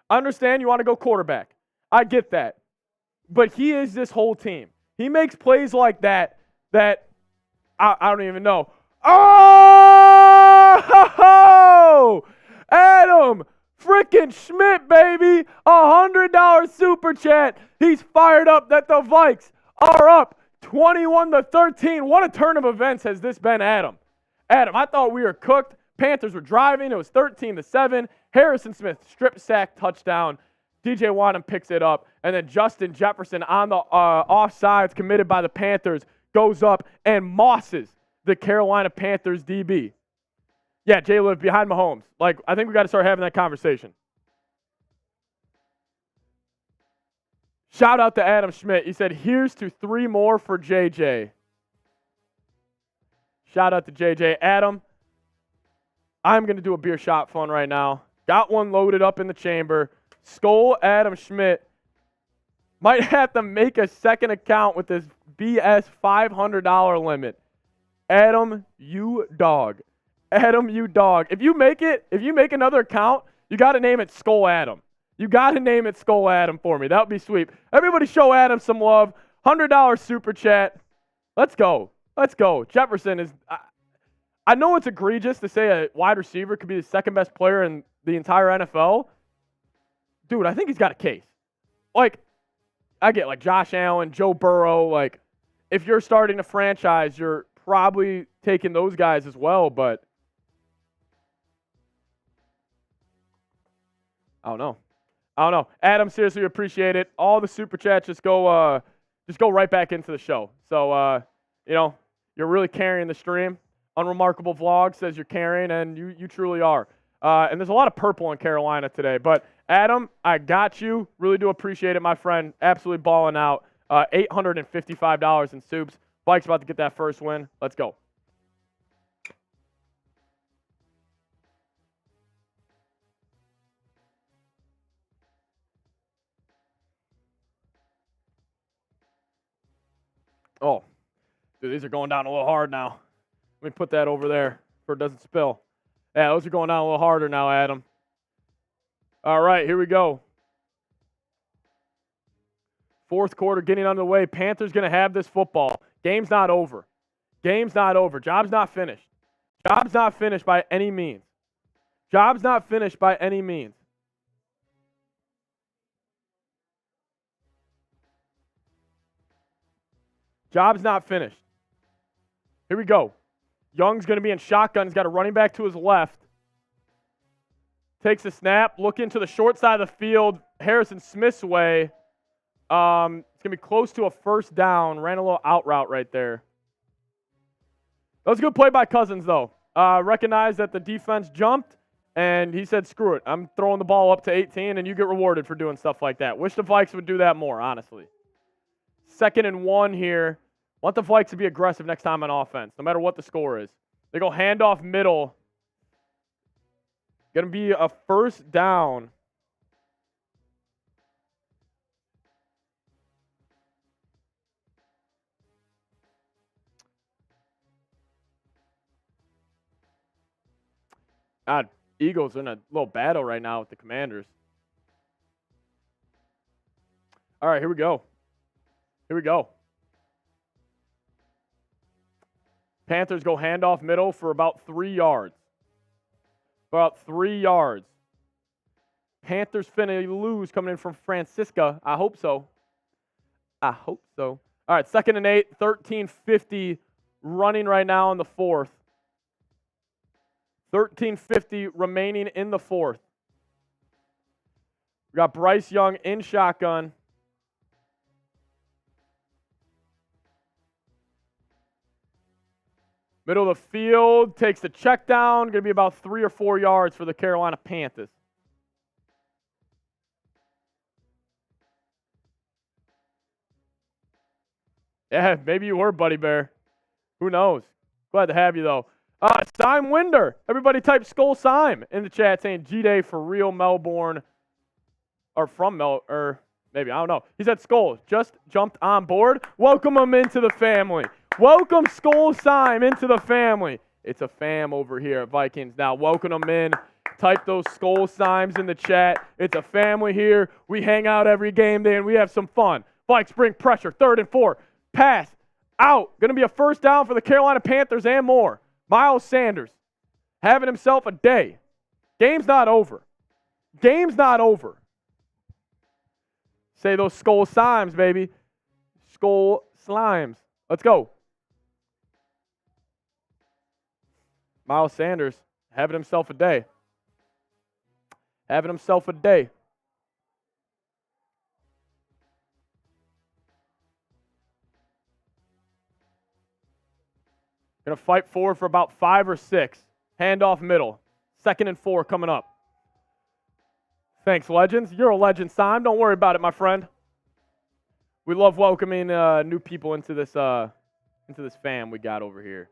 I understand you want to go quarterback. I get that. But he is this whole team. He makes plays like that I don't even know. Oh! Adam freaking Schmidt, baby. $100 super chat. He's fired up that the Vikes are up 21-13. What a turn of events has this been, Adam? Adam, I thought we were cooked. Panthers were driving. It was 13-7. Harrison Smith, strip sack, touchdown. T.J. Watt picks it up. And then Justin Jefferson on the offsides committed by the Panthers goes up and mosses the Carolina Panthers DB. Yeah, Jay Liv behind Mahomes. Like, I think we got to start having that conversation. Shout out to Adam Schmidt. He said, here's to 3 more for JJ. Shout out to JJ. Adam, I'm going to do a beer shot fun right now. Got one loaded up in the chamber. Skull Adam Schmidt might have to make a second account with this BS $500 limit. Adam, you dog. Adam, you dog. If you make another account, you got to name it Skull Adam. You got to name it Skull Adam for me. That would be sweet. Everybody show Adam some love. $100 super chat. Let's go. Let's go. Jefferson is I know it's egregious to say a wide receiver could be the second best player in the entire NFL. Dude, I think he's got a case. Like, I get like Josh Allen, Joe Burrow. Like, if you're starting a franchise, you're probably taking those guys as well, but I don't know. Adam, seriously, appreciate it. All the super chats just go right back into the show. So, you're really carrying the stream. Unremarkable Vlog says you're carrying, and you truly are. And there's a lot of purple in Carolina today. But, Adam, I got you. Really do appreciate it, my friend. Absolutely balling out. $855 in soups. Vikes about to get that first win. Let's go. Oh, dude, these are going down a little hard now. Let me put that over there so it doesn't spill. Yeah, those are going down a little harder now, Adam. All right, here we go. Fourth quarter getting underway. Panthers going to have this football. Game's not over. Game's not over. Job's not finished. Job's not finished by any means. Job's not finished by any means. Job's not finished. Here we go. Young's going to be in shotgun. He's got a running back to his left. Takes a snap. Looking to the short side of the field. Harrison Smith's way. It's going to be close to a first down. Ran a little out route right there. That was a good play by Cousins, though. Recognized that the defense jumped, and he said, screw it. I'm throwing the ball up to 18, and you get rewarded for doing stuff like that. Wish the Vikes would do that more, honestly. 2nd and 1 here. Want the Vikes to be aggressive next time on offense, no matter what the score is. They go handoff middle. Going to be a first down. God, Eagles are in a little battle right now with the Commanders. All right, here we go. Here we go. Panthers go handoff middle for about 3 yards. About 3 yards. Panthers finna lose coming in from Francisco. I hope so. I hope so. All right, 2nd and 8, 13:50 running right now in the 4th. 13:50 remaining in the 4th. We got Bryce Young in shotgun. Middle of the field, takes the check down. Going to be about 3 or 4 yards for the Carolina Panthers. Yeah, maybe you were, Buddy Bear. Who knows? Glad to have you, though. Sime Winder. Everybody type Skull Sime in the chat saying G-Day for real Melbourne. Or from or maybe, I don't know. He said Skull just jumped on board. Welcome him into the family. Welcome Skull Sime into the family. It's a fam over here at Vikings Now. Welcome them in. Type those Skull Simes in the chat. It's a family here. We hang out every game day and we have some fun. Vikes bring pressure. 3rd and 4. Pass. Out. Going to be a first down for the Carolina Panthers and more. Miles Sanders having himself a day. Game's not over. Game's not over. Say those Skull Slimes, baby. Skull Slimes. Let's go. Miles Sanders having himself a day. Having himself a day. Going to fight forward for about 5 or 6. Handoff middle. 2nd and 4 coming up. Thanks, Legends. You're a legend, Sime. Don't worry about it, my friend. We love welcoming new people into this fam we got over here.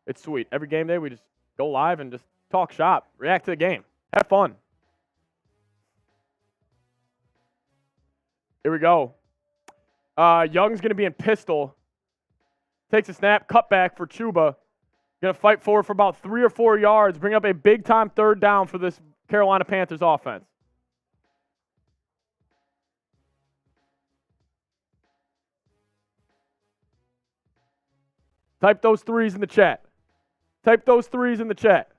It's sweet. Every game day, we just go live and just talk shop, react to the game, have fun. Here we go. Young's going to be in pistol. Takes a snap, cut back for Chuba. Going to fight forward for about 3 or 4 yards, bring up a big-time 3rd down for this Carolina Panthers offense. Type those 3s in the chat. Type those 3s in the chat.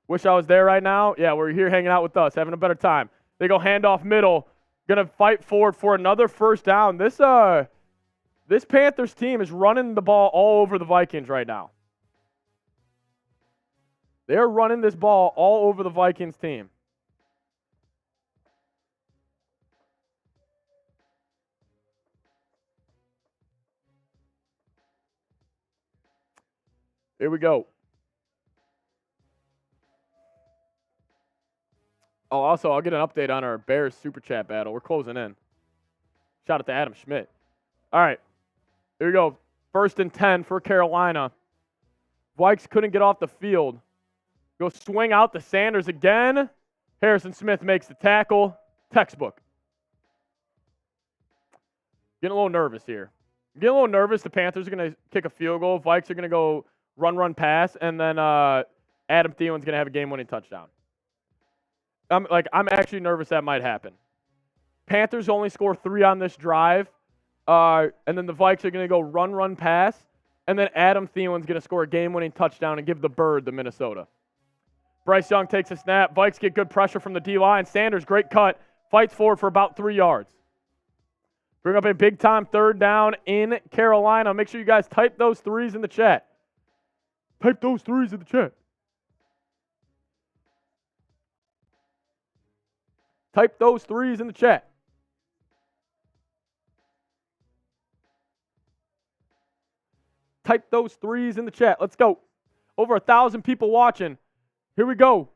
Wish I was there right now. Yeah, we're here hanging out with us, having a better time. They go handoff middle. Going to fight forward for another first down. This Panthers team is running the ball all over the Vikings right now. They're running this ball all over the Vikings team. Here we go. Oh, also, I'll get an update on our Bears Super Chat battle. We're closing in. Shout out to Adam Schmidt. All right. Here we go. 1st and 10 for Carolina. Vikes couldn't get off the field. Go swing out to Sanders again. Harrison Smith makes the tackle. Textbook. Getting a little nervous here. Getting a little nervous. The Panthers are going to kick a field goal. Vikes are going to go run, pass. And then Adam Thielen's going to have a game-winning touchdown. I'm actually nervous that might happen. Panthers only score 3 on this drive. And then the Vikes are going to go run, pass. And then Adam Thielen's going to score a game-winning touchdown and give the bird to Minnesota. Bryce Young takes a snap. Vikes get good pressure from the D-line. Sanders, great cut. Fights forward for about 3 yards. Bring up a big-time 3rd down in Carolina. Make sure you guys type those 3s in the chat. Type those 3s in the chat. Type those 3s in the chat. Type those 3s in the chat. Let's go. Over 1,000 people watching. Here we go.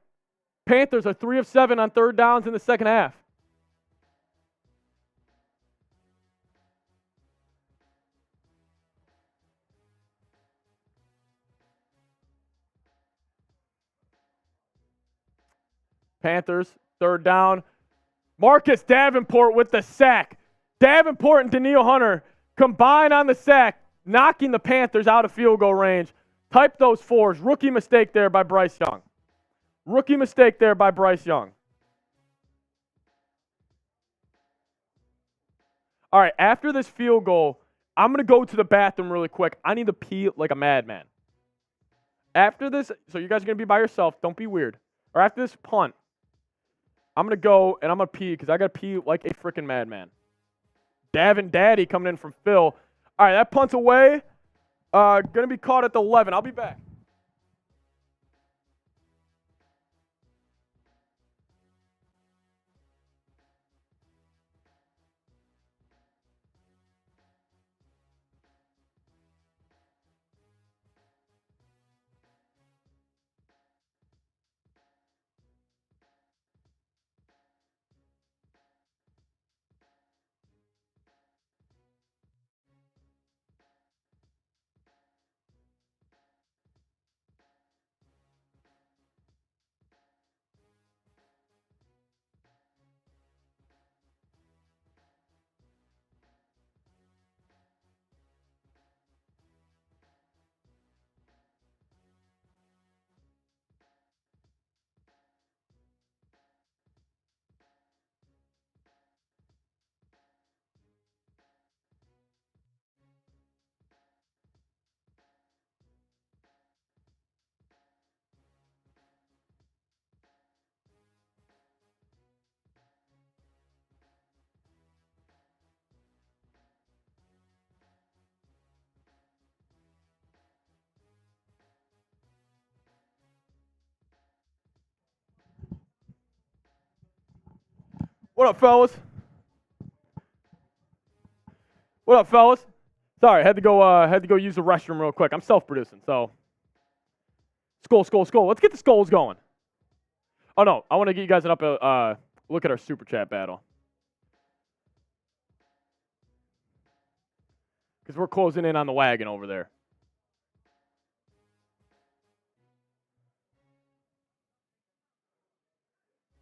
Panthers are 3 of 7 on 3rd downs in the second half. Panthers, 3rd down. Marcus Davenport with the sack. Davenport and Daniil Hunter combine on the sack, knocking the Panthers out of field goal range. Type those 4s. Rookie mistake there by Bryce Young. Rookie mistake there by Bryce Young. All right, after this field goal, I'm going to go to the bathroom really quick. I need to pee like a madman. After this, so you guys are going to be by yourself. Don't be weird. Or after this punt, I'm going to go and I'm going to pee because I got to pee like a freaking madman. Davin Daddy coming in from Phil. All right, that punt's away. Going to be caught at the 11. I'll be back. What up, fellas? What up, fellas? Sorry, had to go use the restroom real quick. I'm self-producing, so. Skull. Let's get the skulls going. Oh, no. I want to get you guys look at our Super Chat battle. Because we're closing in on the wagon over there.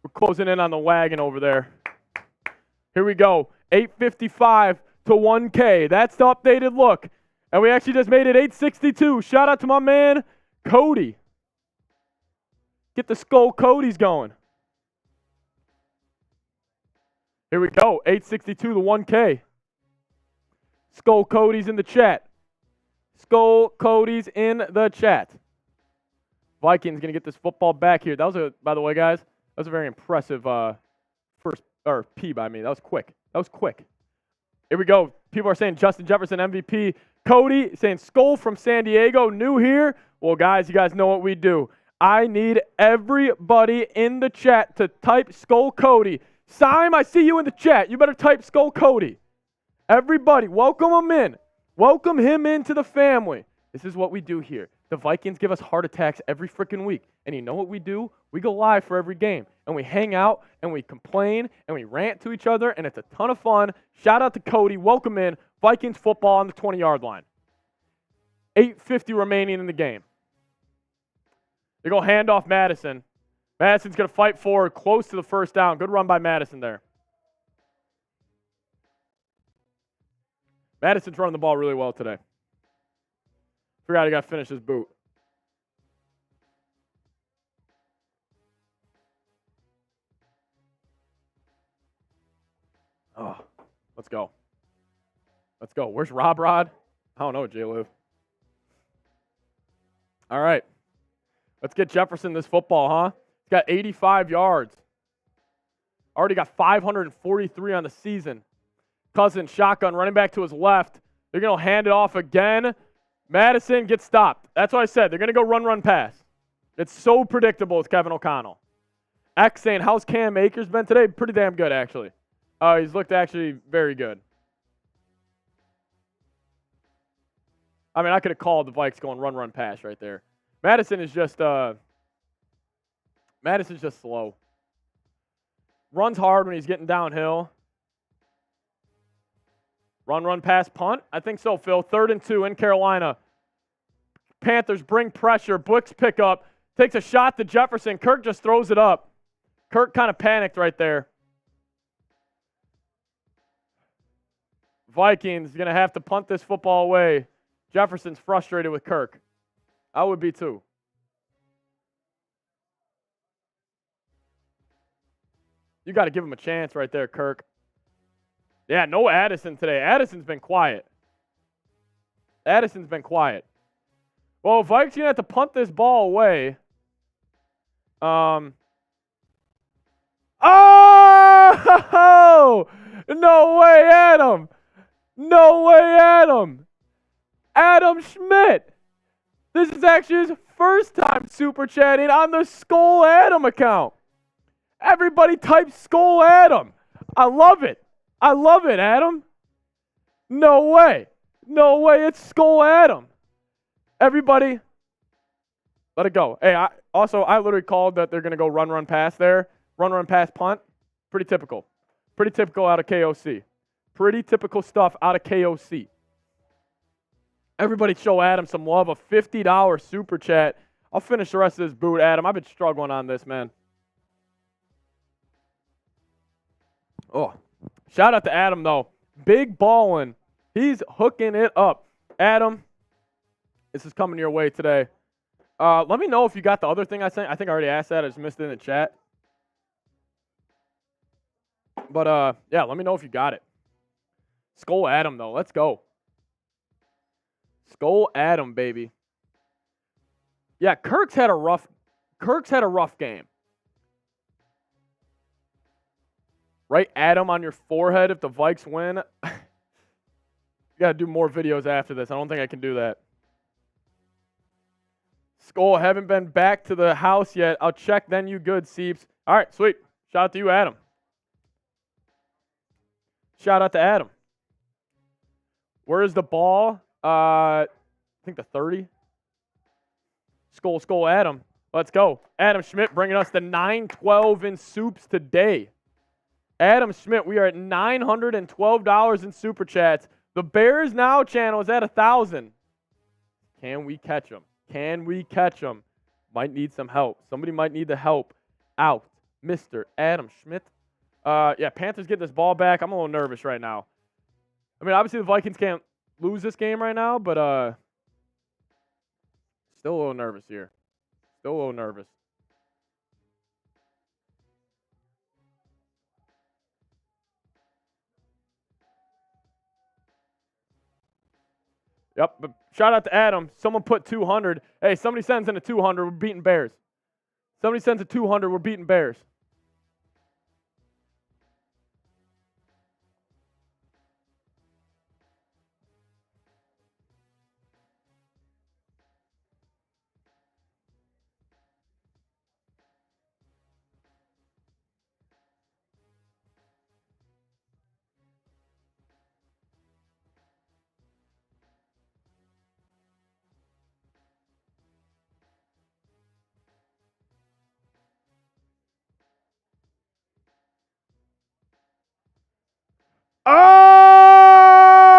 We're closing in on the wagon over there. Here we go. 855 to 1K. That's the updated look. And we actually just made it 862. Shout out to my man, Cody. Get the Skull Codys going. Here we go. 862 to 1K. Skull Codys in the chat. Skull Codys in the chat. Vikings going to get this football back here. That was by the way, guys, that was a very impressive P by me. That was quick. Here we go. People are saying Justin Jefferson MVP. Cody saying Skull from San Diego. New here. Well, guys, you guys know what we do. I need everybody in the chat to type Skull Cody. Sime, I see you in the chat. You better type Skull Cody. Everybody, welcome him in. Welcome him into the family. This is what we do here. The Vikings give us heart attacks every freaking week. And you know what we do? We go live for every game. And we hang out, and we complain, and we rant to each other, and it's a ton of fun. Shout out to Cody. Welcome in. Vikings football on the 20-yard line. 8:50 remaining in the game. They go hand off Madison. Madison's going to fight forward close to the first down. Good run by Madison there. Madison's running the ball really well today. Forgot he got to finish his boot. Oh, let's go. Where's Rob Rod? I don't know, J-Liv. All right. Let's get Jefferson this football, huh? He's got 85 yards. Already got 543 on the season. Cousins, shotgun, running back to his left. They're going to hand it off again. Madison gets stopped. That's what I said. They're going to go run, pass. It's so predictable with Kevin O'Connell. X saying, how's Cam Akers been today? Pretty damn good, actually. He's looked actually very good. I mean, I could have called the Vikes going run, pass right there. Madison is just Madison's just slow. Runs hard when he's getting downhill. Run, pass, punt? I think so, Phil. 3rd and 2 in Carolina. Panthers bring pressure. Blix pick up. Takes a shot to Jefferson. Kirk just throws it up. Kirk kind of panicked right there. Vikings going to have to punt this football away. Jefferson's frustrated with Kirk. I would be too. You got to give him a chance right there, Kirk. Yeah, no Addison today. Addison's been quiet. Well, Vikes going to have to punt this ball away. Oh! No way, Adam! No way, Adam. Adam Schmidt. This is actually his first time super chatting on the Skull Adam account. Everybody type Skull Adam. I love it. I love it, Adam. No way. No way, it's Skull Adam. Everybody, let it go. Hey, I literally called that they're going to go run, pass there. Run, pass, punt. Pretty typical. Pretty typical out of KOC. Pretty typical stuff out of KOC. Everybody show Adam some love. A $50 super chat. I'll finish the rest of this boot, Adam. I've been struggling on this, man. Oh, shout out to Adam, though. Big ballin'. He's hooking it up. Adam, this is coming your way today. Let me know if you got the other thing I sent. I think I already asked that. I just missed it in the chat. But, yeah, let me know if you got it. Skull Adam, though. Let's go. Skull Adam, baby. Yeah, Kirk's had a rough game. Right, Adam, on your forehead if the Vikes win. You got to do more videos after this. I don't think I can do that. Skull, haven't been back to the house yet. I'll check then, you good, Seeps. All right, sweet. Shout out to you, Adam. Shout out to Adam. Where is the ball? I think the 30. Skull, Adam. Let's go. Adam Schmidt bringing us the 912 in soups today. Adam Schmidt, we are at $912 in super chats. The Bears Now channel is at 1,000. Can we catch them? Can we catch them? Might need some help. Somebody might need the help out. Mr. Adam Schmidt. Yeah, Panthers get this ball back. I'm a little nervous right now. I mean, obviously the Vikings can't lose this game right now, but still a little nervous here. Still a little nervous. Yep, but shout out to Adam. Someone put 200. Hey, somebody sends in a 200. We're beating Bears. Somebody sends a 200. We're beating Bears.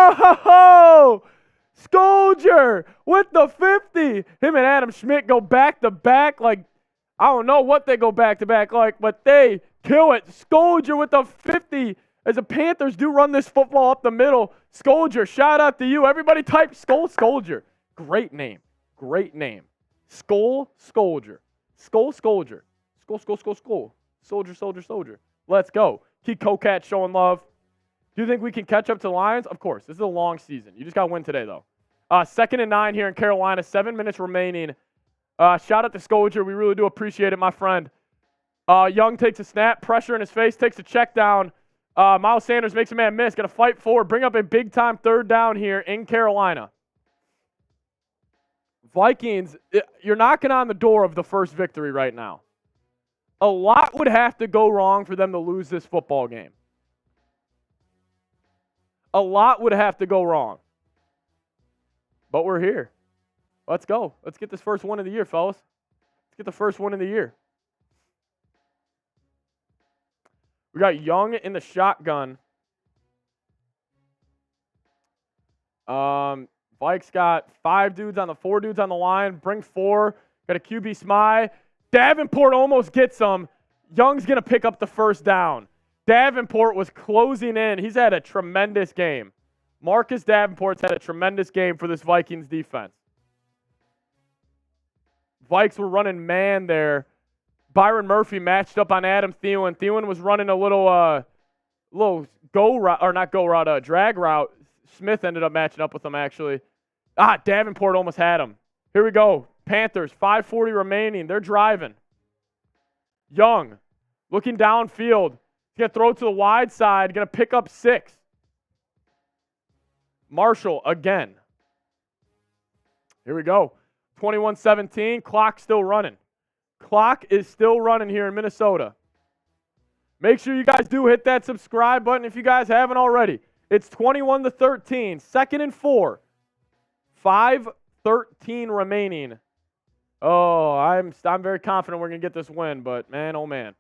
Oh! Scolger with the 50. Him and Adam Schmidt go back-to-back like, I don't know what they go back-to-back like, but they kill it. Scolger with the 50 as the Panthers do run this football up the middle. Scolger, shout out to you. Everybody type Scolger. Great name. Great name. Scolger. Scolger. Soldier. Let's go. Keep Cocat showing love. Do you think we can catch up to the Lions? Of course. This is a long season. You just got to win today, though. 2nd and 9 here in Carolina. 7 minutes remaining. Shout out to Scolger. We really do appreciate it, my friend. Young takes a snap. Pressure in his face. Takes a check down. Miles Sanders makes a man miss. Going to fight forward. Bring up a big-time 3rd down here in Carolina. Vikings, you're knocking on the door of the first victory right now. A lot would have to go wrong for them to lose this football game. A lot would have to go wrong. But we're here. Let's go. Let's get this first one of the year, fellas. Let's get the first one of the year. We got Young in the shotgun. Vikes got 5 dudes on the 4 dudes on the line. Bring 4. Got a QB Smy. Davenport almost gets them. Young's going to pick up the first down. Davenport was closing in. He's had a tremendous game. Marcus Davenport's had a tremendous game for this Vikings defense. Vikes were running man there. Byron Murphy matched up on Adam Thielen. Thielen was running a little go route, or not go route, drag route. Smith ended up matching up with him, actually. Davenport almost had him. Here we go. Panthers, 5:40 remaining. They're driving. Young, looking downfield. He's going to throw it to the wide side. Going to pick up 6. Marshall again. Here we go. 21-17. Clock still running. Clock is still running here in Minnesota. Make sure you guys do hit that subscribe button if you guys haven't already. It's 21-13. 2nd and 4. 5:13 remaining. Oh, I'm very confident we're going to get this win, but man, oh man.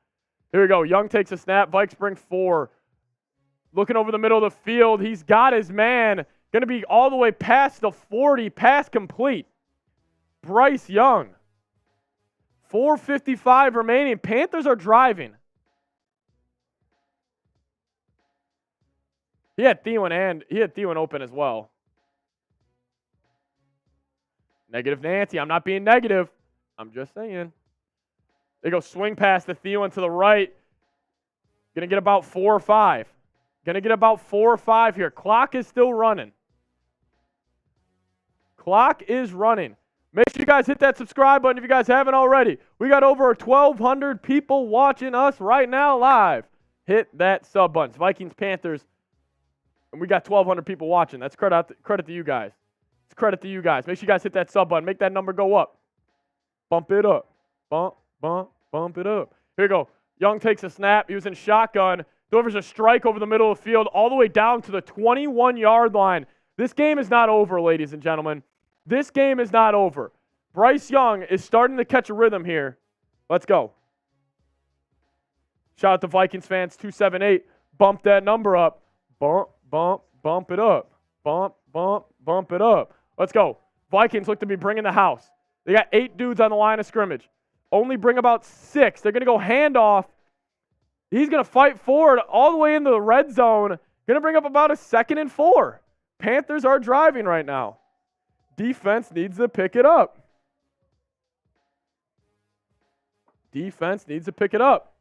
Here we go. Young takes a snap. Vikes bring 4. Looking over the middle of the field. He's got his man. Going to be all the way past the 40. Pass complete. Bryce Young. 4:55 remaining. Panthers are driving. He had Thielen open as well. Negative Nancy. I'm not being negative. I'm just saying. They go swing pass to Thielen to the right. Going to get about 4 or 5. Going to get about 4 or 5 here. Clock is still running. Clock is running. Make sure you guys hit that subscribe button if you guys haven't already. We got over 1,200 people watching us right now live. Hit that sub button. It's Vikings, Panthers. And we got 1,200 people watching. That's credit to you guys. It's credit to you guys. Make sure you guys hit that sub button. Make that number go up. Bump it up. Bump it up. Here we go. Young takes a snap. He was in shotgun. Delivers a strike over the middle of the field all the way down to the 21-yard line. This game is not over, ladies and gentlemen. This game is not over. Bryce Young is starting to catch a rhythm here. Let's go. Shout out to Vikings fans, 278. Bump that number up. Bump it up. Bump it up. Let's go. Vikings look to be bringing the house. They got 8 dudes on the line of scrimmage. Only bring about 6. They're going to go handoff. He's going to fight forward all the way into the red zone. Going to bring up about a 2nd and 4. Panthers are driving right now. Defense needs to pick it up. Defense needs to pick it up.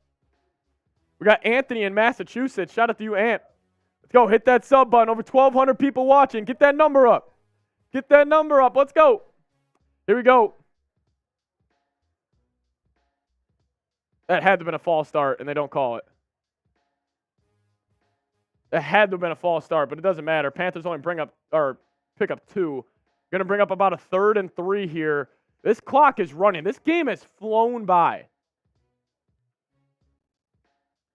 We got Anthony in Massachusetts. Shout out to you, Ant. Let's go. Hit that sub button. Over 1,200 people watching. Get that number up. Get that number up. Let's go. Here we go. That had to have been a false start, and they don't call it. That had to have been a false start, but it doesn't matter. Panthers only pick up 2. Going to bring up about a 3rd and 3 here. This clock is running. This game has flown by.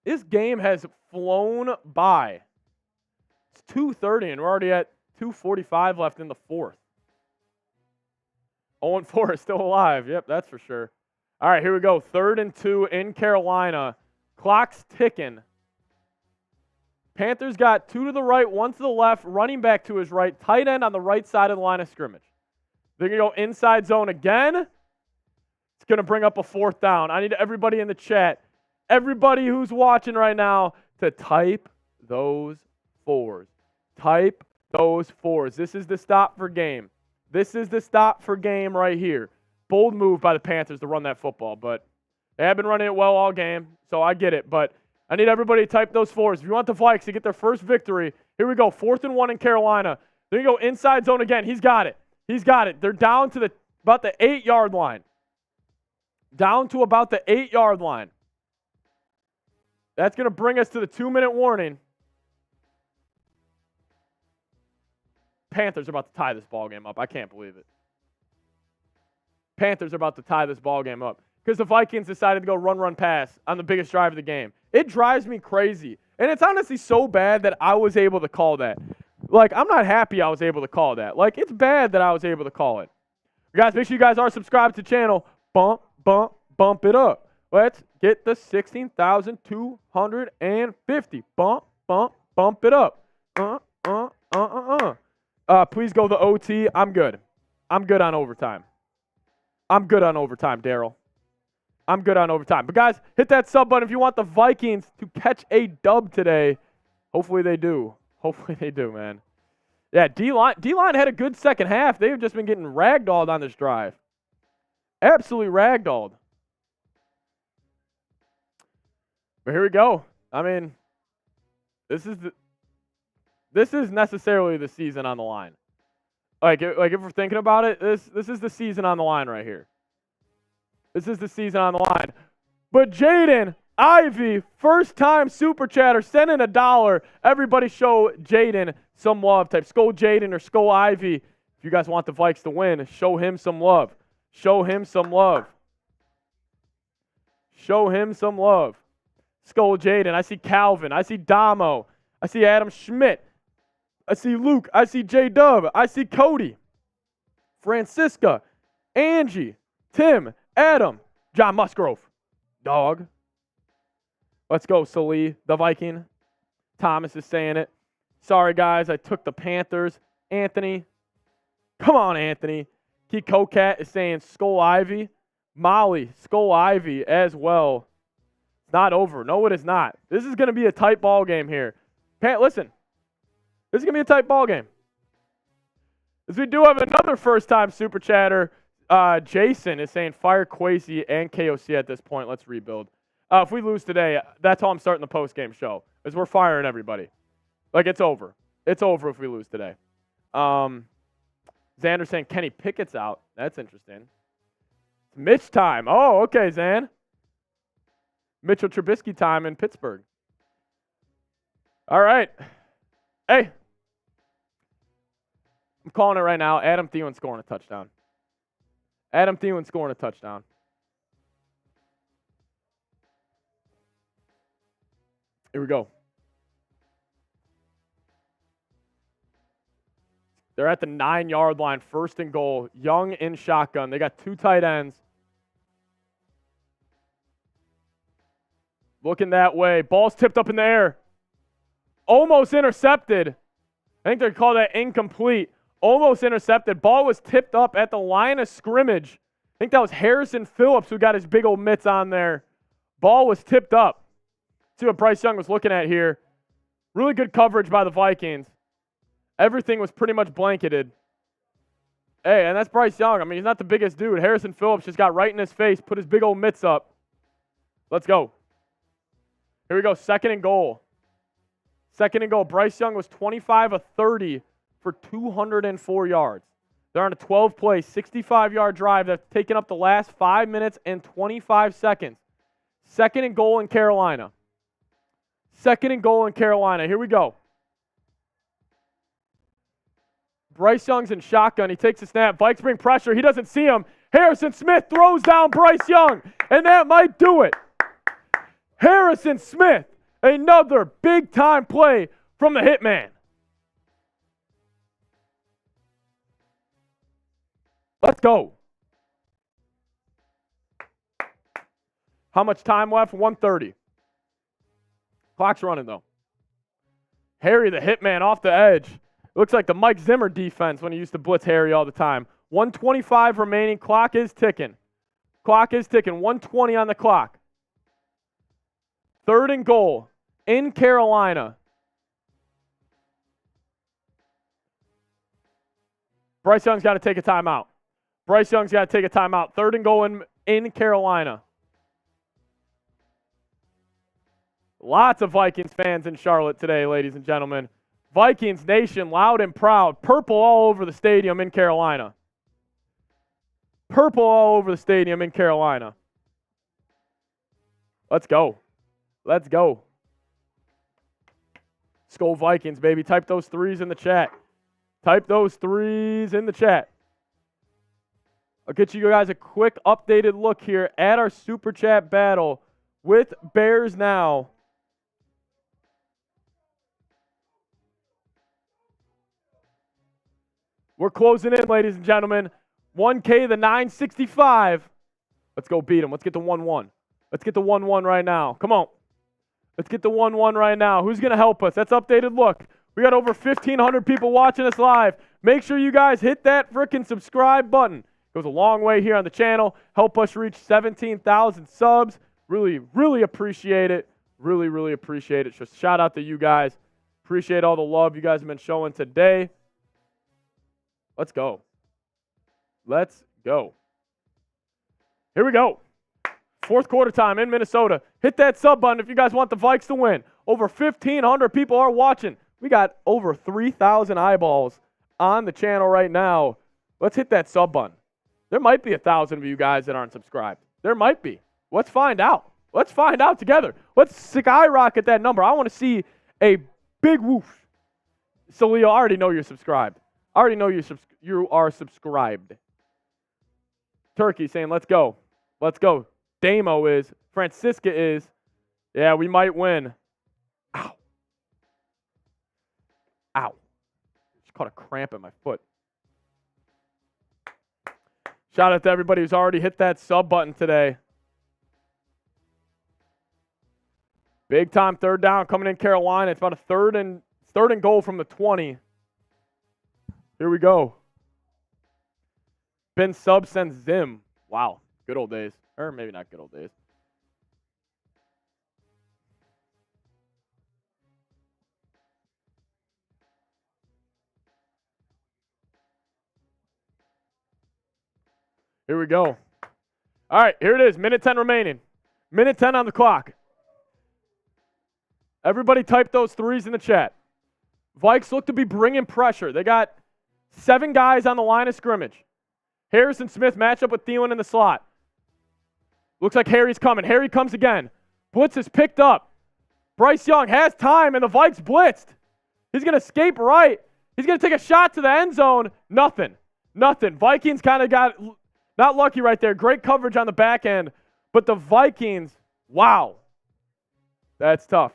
This game has flown by. It's 2:30, and we're already at 2:45 left in the 4th. 0-4 is still alive. Yep, that's for sure. All right, here we go. 3rd and 2 in Carolina. Clock's ticking. Panthers got 2 to the right, 1 to the left, running back to his right, tight end on the right side of the line of scrimmage. They're going to go inside zone again. It's going to bring up a 4th down. I need everybody in the chat, everybody who's watching right now, to type those 4s. Type those 4s. This is the stop for game. This is the stop for game right here. Bold move by the Panthers to run that football, but they have been running it well all game, so I get it. But I need everybody to type those 4s. If you want the Vikes to get their first victory, here we go. 4th and 1 in Carolina. They're going to go inside zone again. He's got it. He's got it. They're down to about the 8-yard line. Down to about the 8-yard line. That's going to bring us to the 2-minute warning. Panthers are about to tie this ballgame up. I can't believe it. Panthers are about to tie this ballgame up because the Vikings decided to go run, pass on the biggest drive of the game. It drives me crazy. And it's honestly so bad that I was able to call that. Like, I'm not happy I was able to call that. Like, it's bad that I was able to call it. Guys, make sure you guys are subscribed to the channel. Bump it up. Let's get the 16,250. Bump it up. Please go the OT. I'm good. I'm good on overtime. Daryl. I'm good on overtime. But, guys, hit that sub button if you want the Vikings to catch a dub today. Hopefully they do. Man. Yeah, D-line had a good second half. They've just been getting ragdolled on this drive. Absolutely ragdolled. But here we go. I mean, this is necessarily the season on the line. Like if we're thinking about it, this is the season on the line right here. This is the season on the line. But Jaden, Ivy, first time super chatter, send in $1. Everybody show Jaden some love. Type Skull Jaden or Skull Ivy. If you guys want the Vikes to win, show him some love. Show him some love. Show him some love. Skull Jaden. I see Calvin. I see Damo. I see Adam Schmidt. I see Luke. I see J-Dub. I see Cody. Francisca. Angie. Tim. Adam. John Musgrove. Dog. Let's go, Salee, the Viking. Thomas is saying it. Sorry, guys, I took the Panthers. Anthony. Come on, Anthony. Key Cocat is saying Skull Ivy. Molly, Skull Ivy as well. It's not over. No, it is not. This is going to be a tight ball game here. Listen, this is going to be a tight ball game. As we do have another first-time super chatter. Jason is saying fire Kwesi and KOC at this point. Let's rebuild. If we lose today, that's how I'm starting the post-game show, is we're firing everybody. Like, it's over. It's over if we lose today. Xander saying Kenny Pickett's out. That's interesting. It's Mitch time. Oh, okay, Zan. Mitchell Trubisky time in Pittsburgh. All right. Hey. I'm calling it right now. Adam Thielen scoring a touchdown. Adam Thielen scoring a touchdown. Here we go. They're at the 9-yard line, first and goal. Young in shotgun. They got 2 tight ends. Looking that way. Ball's tipped up in the air. Almost intercepted. I think they call that incomplete. Almost intercepted. Ball was tipped up at the line of scrimmage. I think that was Harrison Phillips who got his big old mitts on there. Ball was tipped up. See what Bryce Young was looking at here. Really good coverage by the Vikings. Everything was pretty much blanketed. Hey, and that's Bryce Young. I mean, he's not the biggest dude. Harrison Phillips just got right in his face, put his big old mitts up. Let's go. Here we go, second and goal. Second and goal. Bryce Young was 25 of 30 for 204 yards. They're on a 12-play, 65-yard drive that's taken up the last 5 minutes and 25 seconds. Second and goal in Carolina. Second and goal in Carolina. Here we go. Bryce Young's in shotgun. He takes a snap. Vikes bring pressure. He doesn't see him. Harrison Smith throws down Bryce Young, and that might do it. Harrison Smith, another big-time play from the hitman. Let's go. How much time left? 1:30. Clock's running, though. Harry, the hitman, off the edge. Looks like the Mike Zimmer defense when he used to blitz Harry all the time. 1:25 remaining. Clock is ticking. Clock is ticking. 1:20 on the clock. Third and goal in Carolina. Bryce Young's got to take a timeout. Bryce Young's got to take a timeout. Third and goal in Carolina. Lots of Vikings fans in Charlotte today, ladies and gentlemen. Vikings Nation, loud and proud. Purple all over the stadium in Carolina. Purple all over the stadium in Carolina. Let's go. Let's go. Skull Vikings, baby. Type those threes in the chat. Type those threes in the chat. I'll get you guys a quick updated look here at our Super Chat battle with Bears Now. We're closing in, ladies and gentlemen. 1K to 965. Let's go beat them. Let's get the 1-1. Let's get the 1-1 right now. Come on. Let's get the 1-1 right now. Who's going to help us? That's updated look. We got over 1,500 people watching us live. Make sure you guys hit that frickin' subscribe button. It goes a long way here on the channel. Help us reach 17,000 subs. Really, really appreciate it. Really, really appreciate it. So shout out to you guys. Appreciate all the love you guys have been showing today. Let's go. Let's go. Here we go. Fourth quarter time in Minnesota. Hit that sub button if you guys want the Vikes to win. Over 1,500 people are watching. We got over 3,000 eyeballs on the channel right now. Let's hit that sub button. There might be 1,000 of you guys that aren't subscribed. There might be. Let's find out. Let's find out together. Let's skyrocket that number. I want to see a big whoosh. So, Leo, I already know you're subscribed. I already know you are subscribed. Turkey saying, let's go. Let's go. Damo is. Francisca is. Yeah, we might win. Ow. Ow. Just caught a cramp in my foot. Shout out to everybody who's already hit that sub button today. Big time third down coming in Carolina. It's about a third and goal from the 20. Here we go. Ben Sub sends Zim. Wow. Good old days. Or maybe not good old days. Here we go. All right, here it is. Minute 10 remaining. Minute 10 on the clock. Everybody type those threes in the chat. Vikes look to be bringing pressure. They got 7 guys on the line of scrimmage. Harrison Smith match up with Thielen in the slot. Looks like Harry's coming. Harry comes again. Blitz is picked up. Bryce Young has time, and the Vikes blitzed. He's going to escape right. He's going to take a shot to the end zone. Nothing. Vikings kind of got not lucky right there. Great coverage on the back end. But the Vikings, wow. That's tough.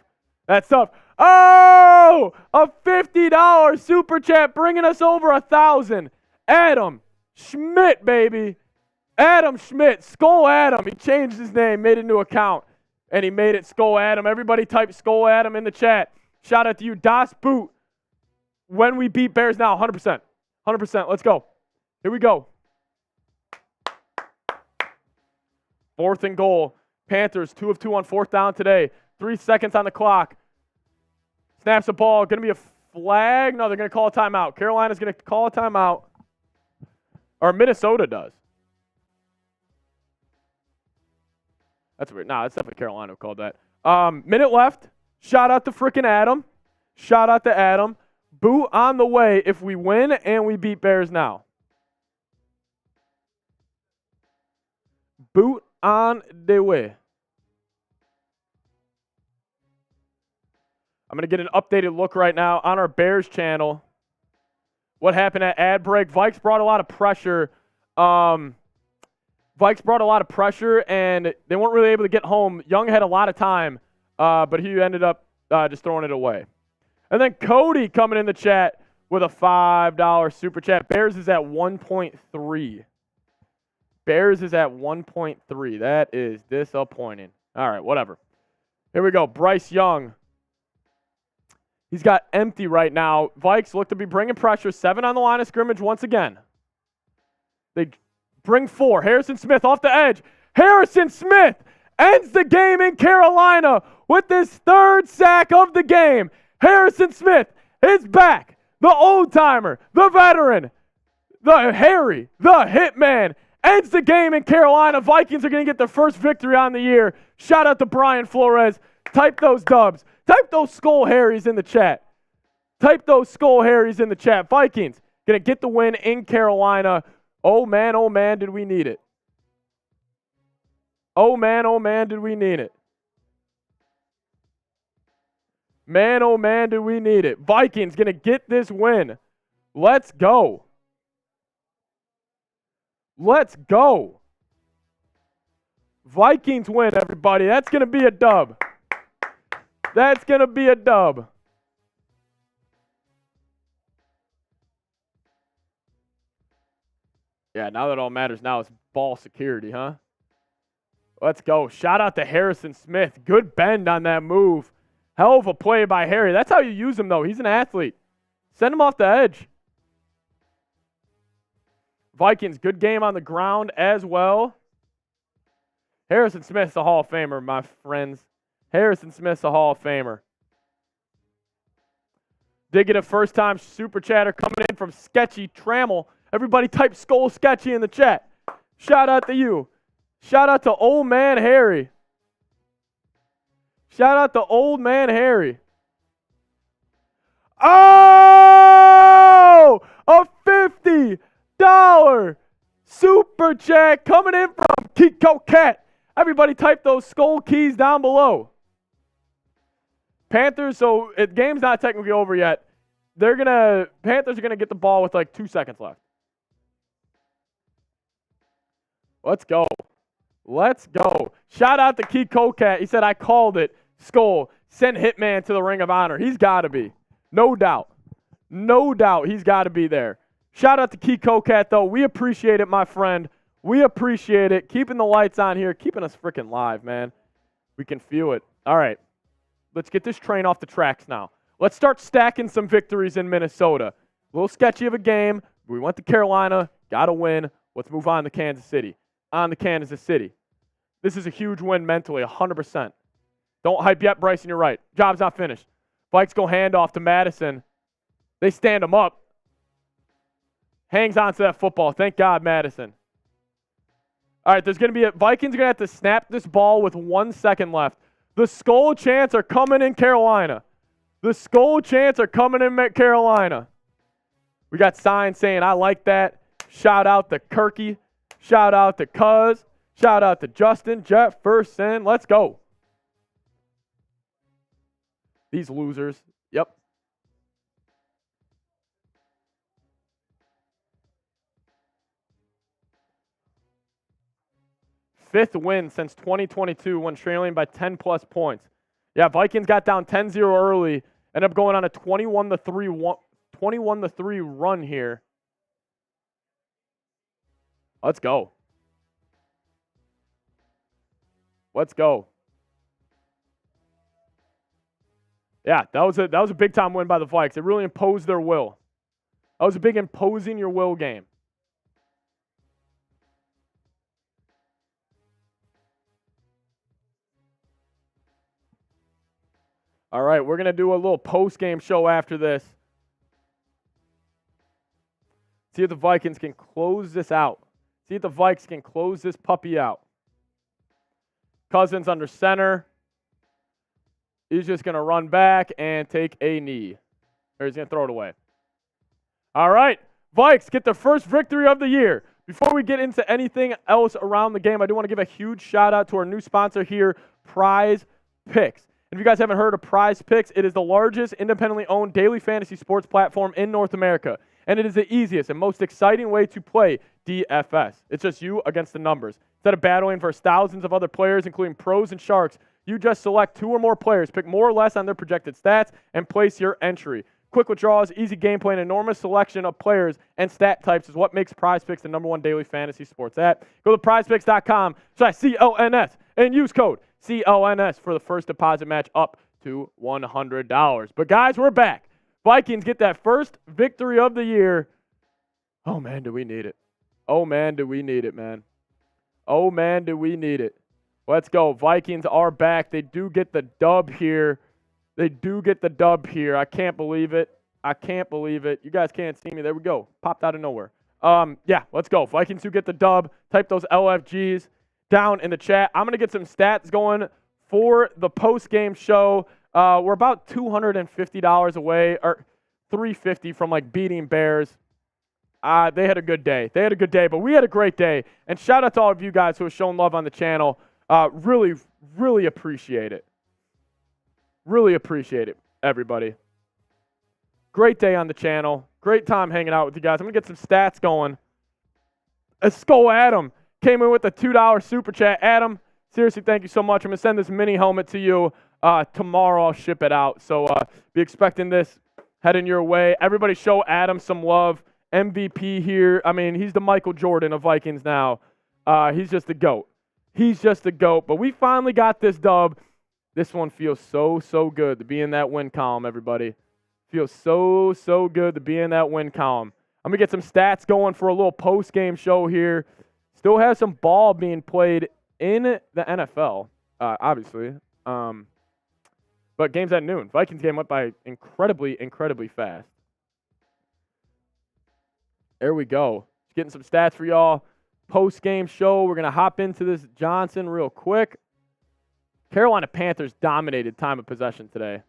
Oh, a $50 super chat bringing us over 1,000. Adam Schmidt, baby. Adam Schmidt, Skull Adam. He changed his name, made a new account, and he made it Skull Adam. Everybody type Skull Adam in the chat. Shout out to you. Das Boot. When we beat Bears now, 100%. 100%. Let's go. Here we go. 4th and goal. Panthers 2 of 2 on 4th down today. 3 seconds on the clock. Snaps the ball. Going to be a flag. No, they're going to call a timeout. Carolina's going to call a timeout. Or Minnesota does. That's weird. No, that's definitely Carolina who called that. Minute left. Shout out to frickin' Adam. Shout out to Adam. Boot on the way if we win and we beat Bears now. Boot on the way. I'm going to get an updated look right now on our Bears channel. What happened at ad break? Vikes brought a lot of pressure. And they weren't really able to get home. Young had a lot of time, but he ended up just throwing it away. And then Cody coming in the chat with a $5 super chat. Bears is at 1.3. Bears is at 1.3. That is disappointing. All right, whatever. Here we go. Bryce Young. He's got empty right now. Vikes look to be bringing pressure. 7 on the line of scrimmage once again. They bring 4. Harrison Smith off the edge. Harrison Smith ends the game in Carolina with his 3rd sack of the game. Harrison Smith is back. The old-timer, the veteran, the Harry, the hitman, ends the game in Carolina. Vikings are going to get their first victory on the year. Shout out to Brian Flores. Type those dubs. Type those Skull Harrys in the chat. Type those Skull Harrys in the chat. Vikings going to get the win in Carolina. Oh, man, did we need it. Oh, man, did we need it. Man, oh, man, did we need it. Vikings going to get this win. Let's go. Let's go. Vikings win, everybody. That's going to be a dub. That's going to be a dub. Yeah, now that all matters now is ball security, huh? Let's go. Shout out to Harrison Smith. Good bend on that move. Hell of a play by Harry. That's how you use him, though. He's an athlete. Send him off the edge. Vikings, good game on the ground as well. Harrison Smith's a Hall of Famer, my friends. Harrison Smith's a Hall of Famer. Did get a first-time super chatter coming in from Sketchy Trammel. Everybody type Skull Sketchy in the chat. Shout out to you. Shout out to Old Man Harry. Shout out to Old Man Harry. Oh! A $50 super chat coming in from Kickoff. Everybody type those skull keys down below. Panthers, so the game's not technically over yet. Panthers are going to get the ball with like 2 seconds left. Let's go. Let's go. Shout out to Key Cocat. He said, I called it. Skull. Send Hitman to the Ring of Honor. He's got to be. No doubt. No doubt he's got to be there. Shout out to Key Cocat, though. We appreciate it, my friend. We appreciate it. Keeping the lights on here. Keeping us freaking live, man. We can feel it. All right. Let's get this train off the tracks now. Let's start stacking some victories in Minnesota. A little sketchy of a game. We went to Carolina. Got to win. Let's move on to Kansas City. On to Kansas City. This is a huge win mentally, 100%. Don't hype yet, Bryson, you're right. Job's not finished. Vikes go handoff to Madison. They stand him up. Hangs on to that football. Thank God, Madison. All right, Vikings are going to have to snap this ball with 1 second left. The Skull Chants are coming in Carolina. The Skull Chants are coming in Carolina. We got signs saying, I like that. Shout out to Kirky. Shout out to Cuz. Shout out to Justin Jefferson. Let's go. These losers. Yep. Fifth win since 2022 when trailing by 10-plus points. Yeah, Vikings got down 10-0 early. Ended up going on a 21-3 run here. Let's go. Let's go. Yeah, that was a big time win by the Vikes. It really imposed their will. That was a big imposing your will game. All right, we're going to do a little post-game show after this. See if the Vikings can close this out. See if the Vikes can close this puppy out. Cousins under center. He's just going to run back and take a knee. Or he's going to throw it away. All right, Vikes get the first victory of the year. Before we get into anything else around the game, I do want to give a huge shout-out to our new sponsor here, Prize Picks. If you guys haven't heard of Prize Picks, it is the largest independently owned daily fantasy sports platform in North America. And it is the easiest and most exciting way to play DFS. It's just you against the numbers. Instead of battling versus thousands of other players, including pros and sharks, you just select 2 or more players, pick more or less on their projected stats, and place your entry. Quick withdrawals, easy gameplay, and enormous selection of players and stat types is what makes Prize Picks the #1 daily fantasy sports app. Go to prizepicks.com/CLNS and use code CLNS for the first deposit match up to $100. But guys, we're back. Vikings get that first victory of the year. Oh man, do we need it. Oh man, do we need it, man. Oh man, do we need it. Let's go. Vikings are back. They do get the dub here. They do get the dub here. I can't believe it. I can't believe it. You guys can't see me. There we go. Popped out of nowhere. Yeah, let's go. Vikings do get the dub. Type those LFGs down in the chat. I'm going to get some stats going for the post-game show. We're about $250 away, or $350 from like beating Bears. They had a good day. They had a good day, but we had a great day. And shout out to all of you guys who have shown love on the channel. Really, really appreciate it. Really appreciate it, everybody. Great day on the channel. Great time hanging out with you guys. I'm going to get some stats going. Skull Adam came in with a $2 super chat. Adam, seriously, thank you so much. I'm going to send this mini helmet to you tomorrow. I'll ship it out. So be expecting this heading your way. Everybody show Adam some love. MVP here. I mean, he's the Michael Jordan of Vikings now. He's just the GOAT. He's just the GOAT. But we finally got this dub. This one feels so, so good to be in that win column, everybody. Feels so, so good to be in that win column. I'm going to get some stats going for a little post-game show here. Still has some ball being played in the NFL, obviously. But game's at noon. Vikings game went by incredibly, incredibly fast. There we go. Just getting some stats for y'all. Post-game show. We're going to hop into this Johnson real quick. Carolina Panthers dominated time of possession today.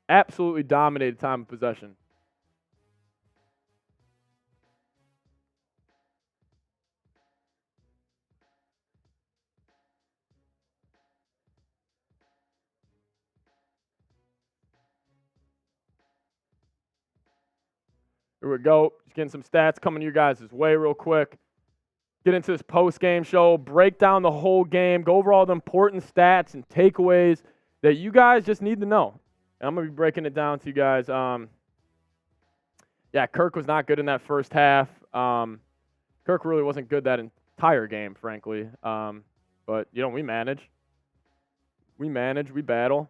Absolutely dominated time of possession. Here we go. Just getting some stats coming your guys' way real quick. Get into this post-game show, break down the whole game, go over all the important stats and takeaways that you guys just need to know. And I'm going to be breaking it down to you guys. Kirk was not good in that first half. Kirk really wasn't good that entire game, frankly. But, we manage. We battle.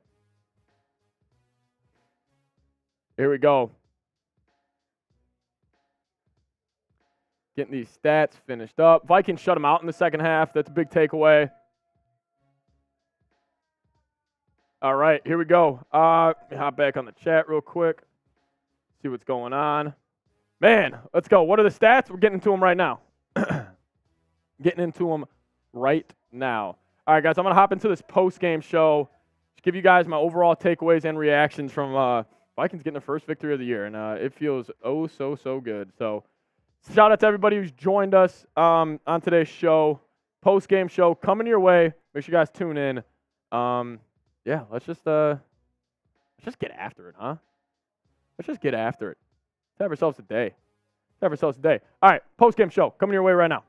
Here we go. Getting these stats finished up. Vikings shut them out in the second half. That's a big takeaway. All right, here we go. Let me hop back on the chat real quick. See what's going on. Man, let's go. What are the stats? We're getting into them right now. Getting into them right now. All right, guys, I'm going to hop into this post-game show. Just give you guys my overall takeaways and reactions from Vikings getting the first victory of the year. And it feels so good. So, shout out to everybody who's joined us on today's show, post-game show, coming your way. Make sure you guys tune in. Let's just get after it, huh? Let's just get after it. Let's have ourselves a day. All right, post-game show, coming your way right now.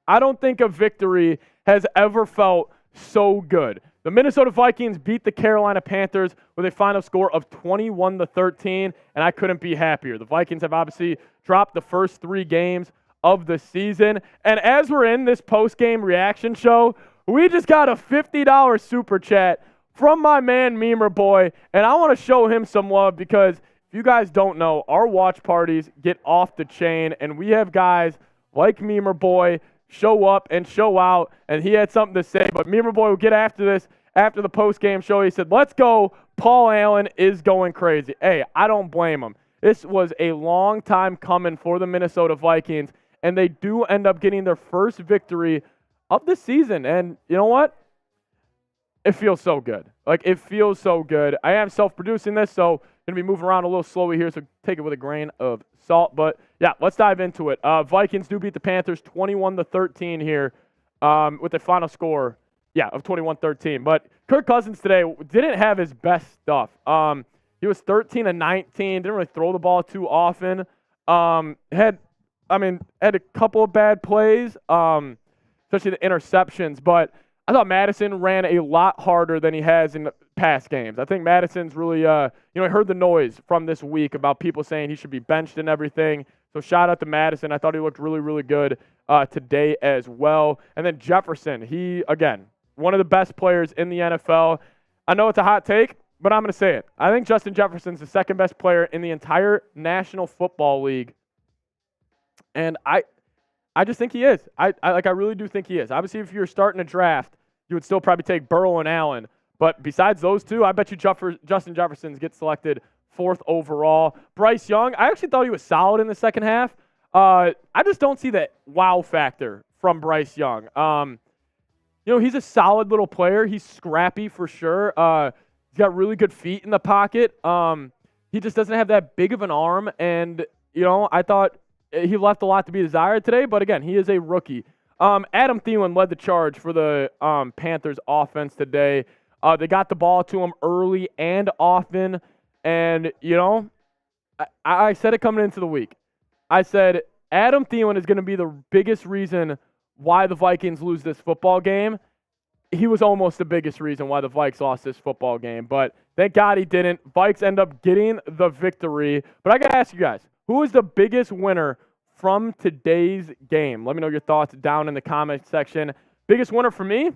I don't think a victory has ever felt so good. The Minnesota Vikings beat the Carolina Panthers with a final score of 21-13, and I couldn't be happier. The Vikings have obviously dropped the first 3 games of the season, and as we're in this post-game reaction show, we just got a $50 super chat from my man Memer Boy, and I want to show him some love because if you guys don't know, our watch parties get off the chain, and we have guys like Memer Boy show up and show out, and he had something to say, but Memer Boy will get after this after the post-game show. He said, let's go, Paul Allen is going crazy. Hey, I don't blame him. This was a long time coming for the Minnesota Vikings, and they do end up getting their first victory of the season, and you know what? It feels so good. It feels so good. I am self-producing this, so going to be moving around a little slowly here, so take it with a grain of salt. But, yeah, let's dive into it. Vikings do beat the Panthers 21-13 here with the final score, of 21-13. But Kirk Cousins today didn't have his best stuff. He was 13-19, didn't really throw the ball too often. Had a couple of bad plays, especially the interceptions. But I thought Madison ran a lot harder than he has in past games. I think Madison's really, I heard the noise from this week about people saying he should be benched and everything. So shout out to Madison. I thought he looked really, really good today as well. And then Jefferson, he, again, one of the best players in the NFL. I know it's a hot take, but I'm going to say it. I think Justin Jefferson's the second best player in the entire National Football League. And I just think he is. I really do think he is. Obviously, if you're starting a draft, you would still probably take Burrow and Allen. But besides those two, I bet you Justin Jefferson gets selected 4th overall. Bryce Young, I actually thought he was solid in the second half. I just don't see that wow factor from Bryce Young. He's a solid little player. He's scrappy for sure. He's got really good feet in the pocket. He just doesn't have that big of an arm. And, I thought he left a lot to be desired today, but again, he is a rookie. Adam Thielen led the charge for the Panthers offense today. They got the ball to him early and often, and, I said it coming into the week. I said Adam Thielen is going to be the biggest reason why the Vikings lose this football game. He was almost the biggest reason why the Vikes lost this football game, but thank God he didn't. Vikes end up getting the victory. But I got to ask you guys, who is the biggest winner from today's game? Let me know your thoughts down in the comment section. Biggest winner for me?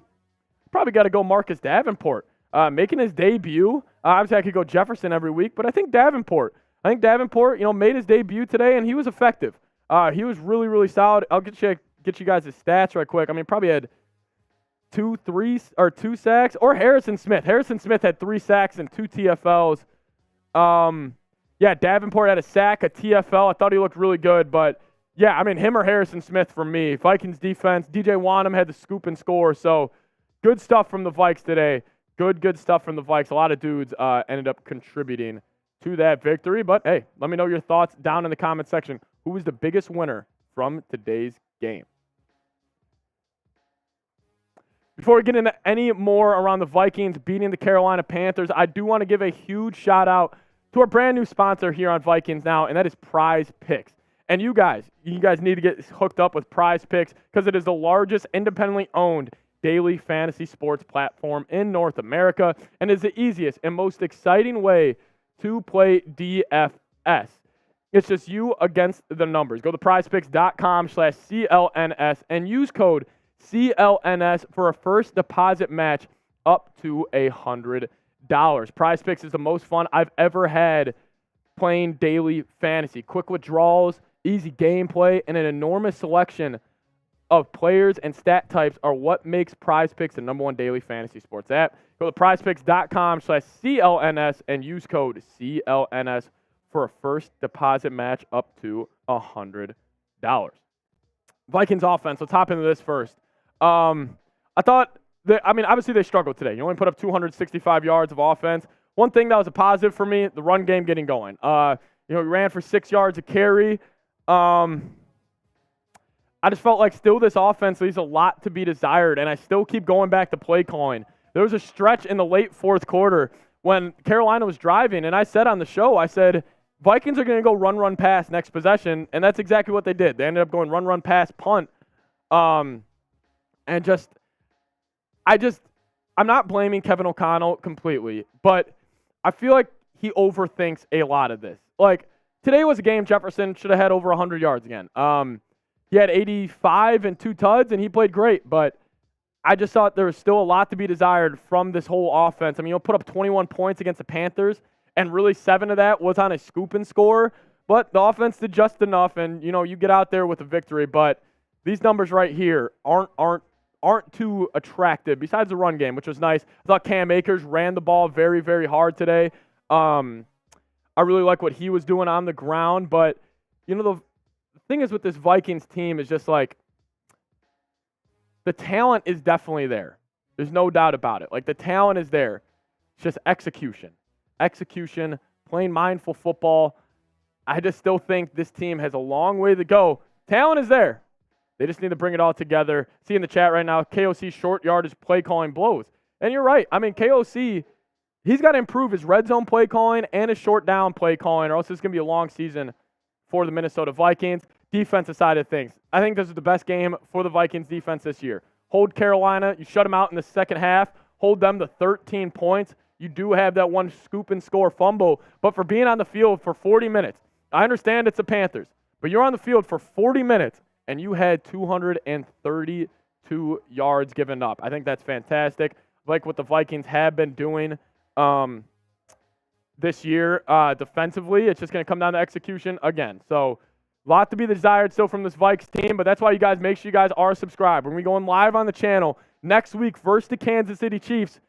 Probably got to go Marcus Davenport. Making his debut. Obviously, I could go Jefferson every week, but I think Davenport. Made his debut today, and he was effective. He was really, really solid. I'll get you guys his stats right quick. Probably had 2 sacks. Or Harrison Smith. Harrison Smith had 3 sacks and 2 TFLs. Davenport had a sack, a TFL. I thought he looked really good, but him or Harrison Smith for me. Vikings defense. DJ Wanham had the scoop and score, so good stuff from the Vikes today. Good stuff from the Vikes. A lot of dudes ended up contributing to that victory, but hey, let me know your thoughts down in the comment section. Who was the biggest winner from today's game? Before we get into any more around the Vikings beating the Carolina Panthers, I do want to give a huge shout out to our brand new sponsor here on Vikings Now, and that is Prize Picks. And you guys need to get hooked up with Prize Picks because it is the largest independently owned daily fantasy sports platform in North America and is the easiest and most exciting way to play DFS. It's just you against the numbers. Go to prizepicks.com/CLNS and use code CLNS for a first deposit match up to $100. Prize Picks is the most fun I've ever had playing daily fantasy. Quick withdrawals, easy gameplay, and an enormous selection of players and stat types are what makes Prize Picks the #1 daily fantasy sports app. Go to prizepicks.com/CLNS and use code CLNS for a first deposit match up to $100. Vikings offense, let's hop into this first. I thought obviously they struggled today. You only put up 265 yards of offense. One thing that was a positive for me, the run game getting going. We ran for 6 yards a carry. I just felt like still this offense leaves a lot to be desired, and I still keep going back to play calling. There was a stretch in the late fourth quarter when Carolina was driving, and I said on the show, I said, Vikings are going to go run, pass next possession, and that's exactly what they did. They ended up going run, pass, punt. I'm not blaming Kevin O'Connell completely, but I feel like he overthinks a lot of this. Like, today was a game Jefferson should have had over 100 yards again. He had 85 and 2 tuds, and he played great, but I just thought there was still a lot to be desired from this whole offense. I mean, you'll put up 21 points against the Panthers, and really 7 of that was on a scoop and score, but the offense did just enough, and, you get out there with a victory, but these numbers right here aren't too attractive besides the run game, which was nice. I thought Cam Akers ran the ball very, very hard today. I really like what he was doing on the ground, but, the thing is with this Vikings team is just like the talent is definitely there. There's no doubt about it. Like, the talent is there. It's just execution, playing mindful football. I just still think this team has a long way to go. Talent is there. They just need to bring it all together. See in the chat right now, KOC short yardage play calling blows. And you're right. I mean, KOC, he's got to improve his red zone play calling and his short down play calling, or else it's going to be a long season for the Minnesota Vikings. Defensive side of things, I think this is the best game for the Vikings defense this year. Hold Carolina. You shut them out in the second half. Hold them to 13 points. You do have that one scoop and score fumble, but for being on the field for 40 minutes, I understand it's the Panthers, but you're on the field for 40 minutes, and you had 232 yards given up. I think that's fantastic. Like what the Vikings have been doing this year defensively. It's just going to come down to execution again. So a lot to be desired still from this Vikes team, but that's why you guys make sure you guys are subscribed. We're going to be going live on the channel next week versus the Kansas City Chiefs.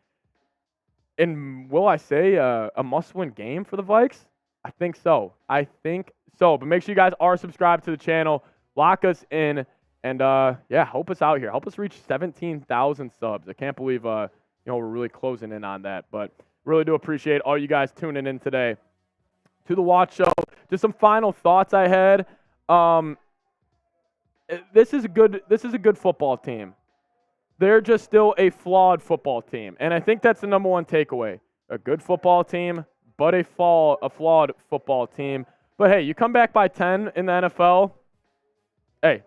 And will I say a must-win game for the Vikes? I think so. But make sure you guys are subscribed to the channel. Lock us in. And, help us out here. Help us reach 17,000 subs. I can't believe, we're really closing in on that. But really do appreciate all you guys tuning in today to the Watch Show. Just some final thoughts I had. This is a good football team. They're just still a flawed football team. And I think that's the #1 takeaway. A good football team, but a flawed football team. But, hey, you come back by 10 in the NFL, hey,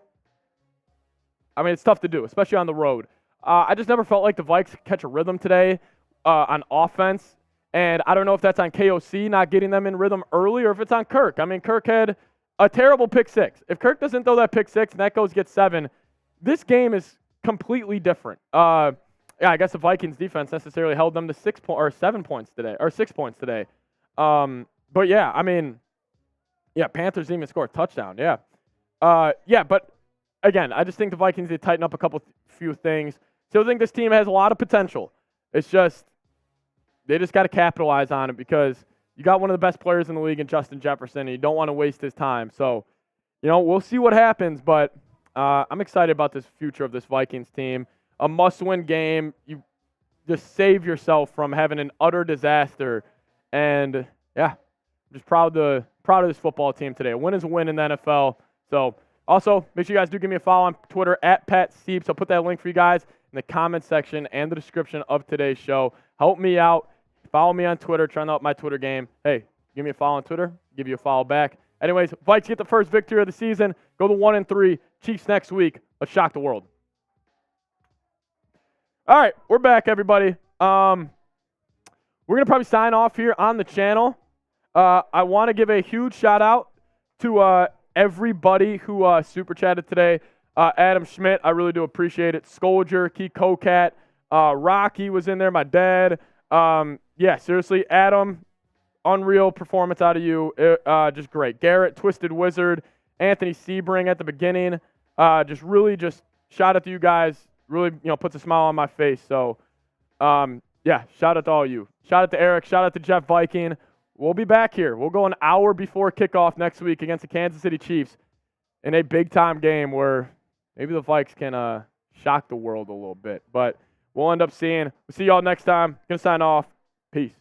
I mean, it's tough to do, especially on the road. I just never felt like the Vikes could catch a rhythm today on offense. And I don't know if that's on KOC not getting them in rhythm early or if it's on Kirk. I mean, Kirk had a terrible pick six. If Kirk doesn't throw that pick six and that gets 7, this game is completely different. I guess the Vikings defense necessarily held them to 6 points today. But yeah, I mean, Panthers didn't even score a touchdown. But again, I just think the Vikings need to tighten up a few things. Still think this team has a lot of potential. It's just they just got to capitalize on it because you got one of the best players in the league in Justin Jefferson, and you don't want to waste his time. So, we'll see what happens, but I'm excited about this future of this Vikings team. A must-win game. You just save yourself from having an utter disaster. And, I'm just proud of this football team today. A win is a win in the NFL. So, also, make sure you guys do give me a follow on Twitter at Pat Sieps. I'll put that link for you guys in the comment section and the description of today's show. Help me out. Follow me on Twitter. Trying out my Twitter game. Hey, give me a follow on Twitter. Give you a follow back. Anyways, Vikes get the first victory of the season. Go to 1-3. Chiefs next week. Let's shock the world. All right, we're back, everybody. We're going to probably sign off here on the channel. I want to give a huge shout-out to everybody who super chatted today. Adam Schmidt, I really do appreciate it. Scolger, Key Cocat, Rocky was in there, my dad. Yeah, seriously, Adam, unreal performance out of you. Just great. Garrett, Twisted Wizard, Anthony Sebring at the beginning. Just shout out to you guys. Really, puts a smile on my face. So, yeah, shout out to all you. Shout out to Eric. Shout out to Jeff Viking. We'll be back here. We'll go an hour before kickoff next week against the Kansas City Chiefs in a big-time game where maybe the Vikes can shock the world a little bit. But we'll end up seeing. We'll see y'all next time. Gonna sign off. Peace.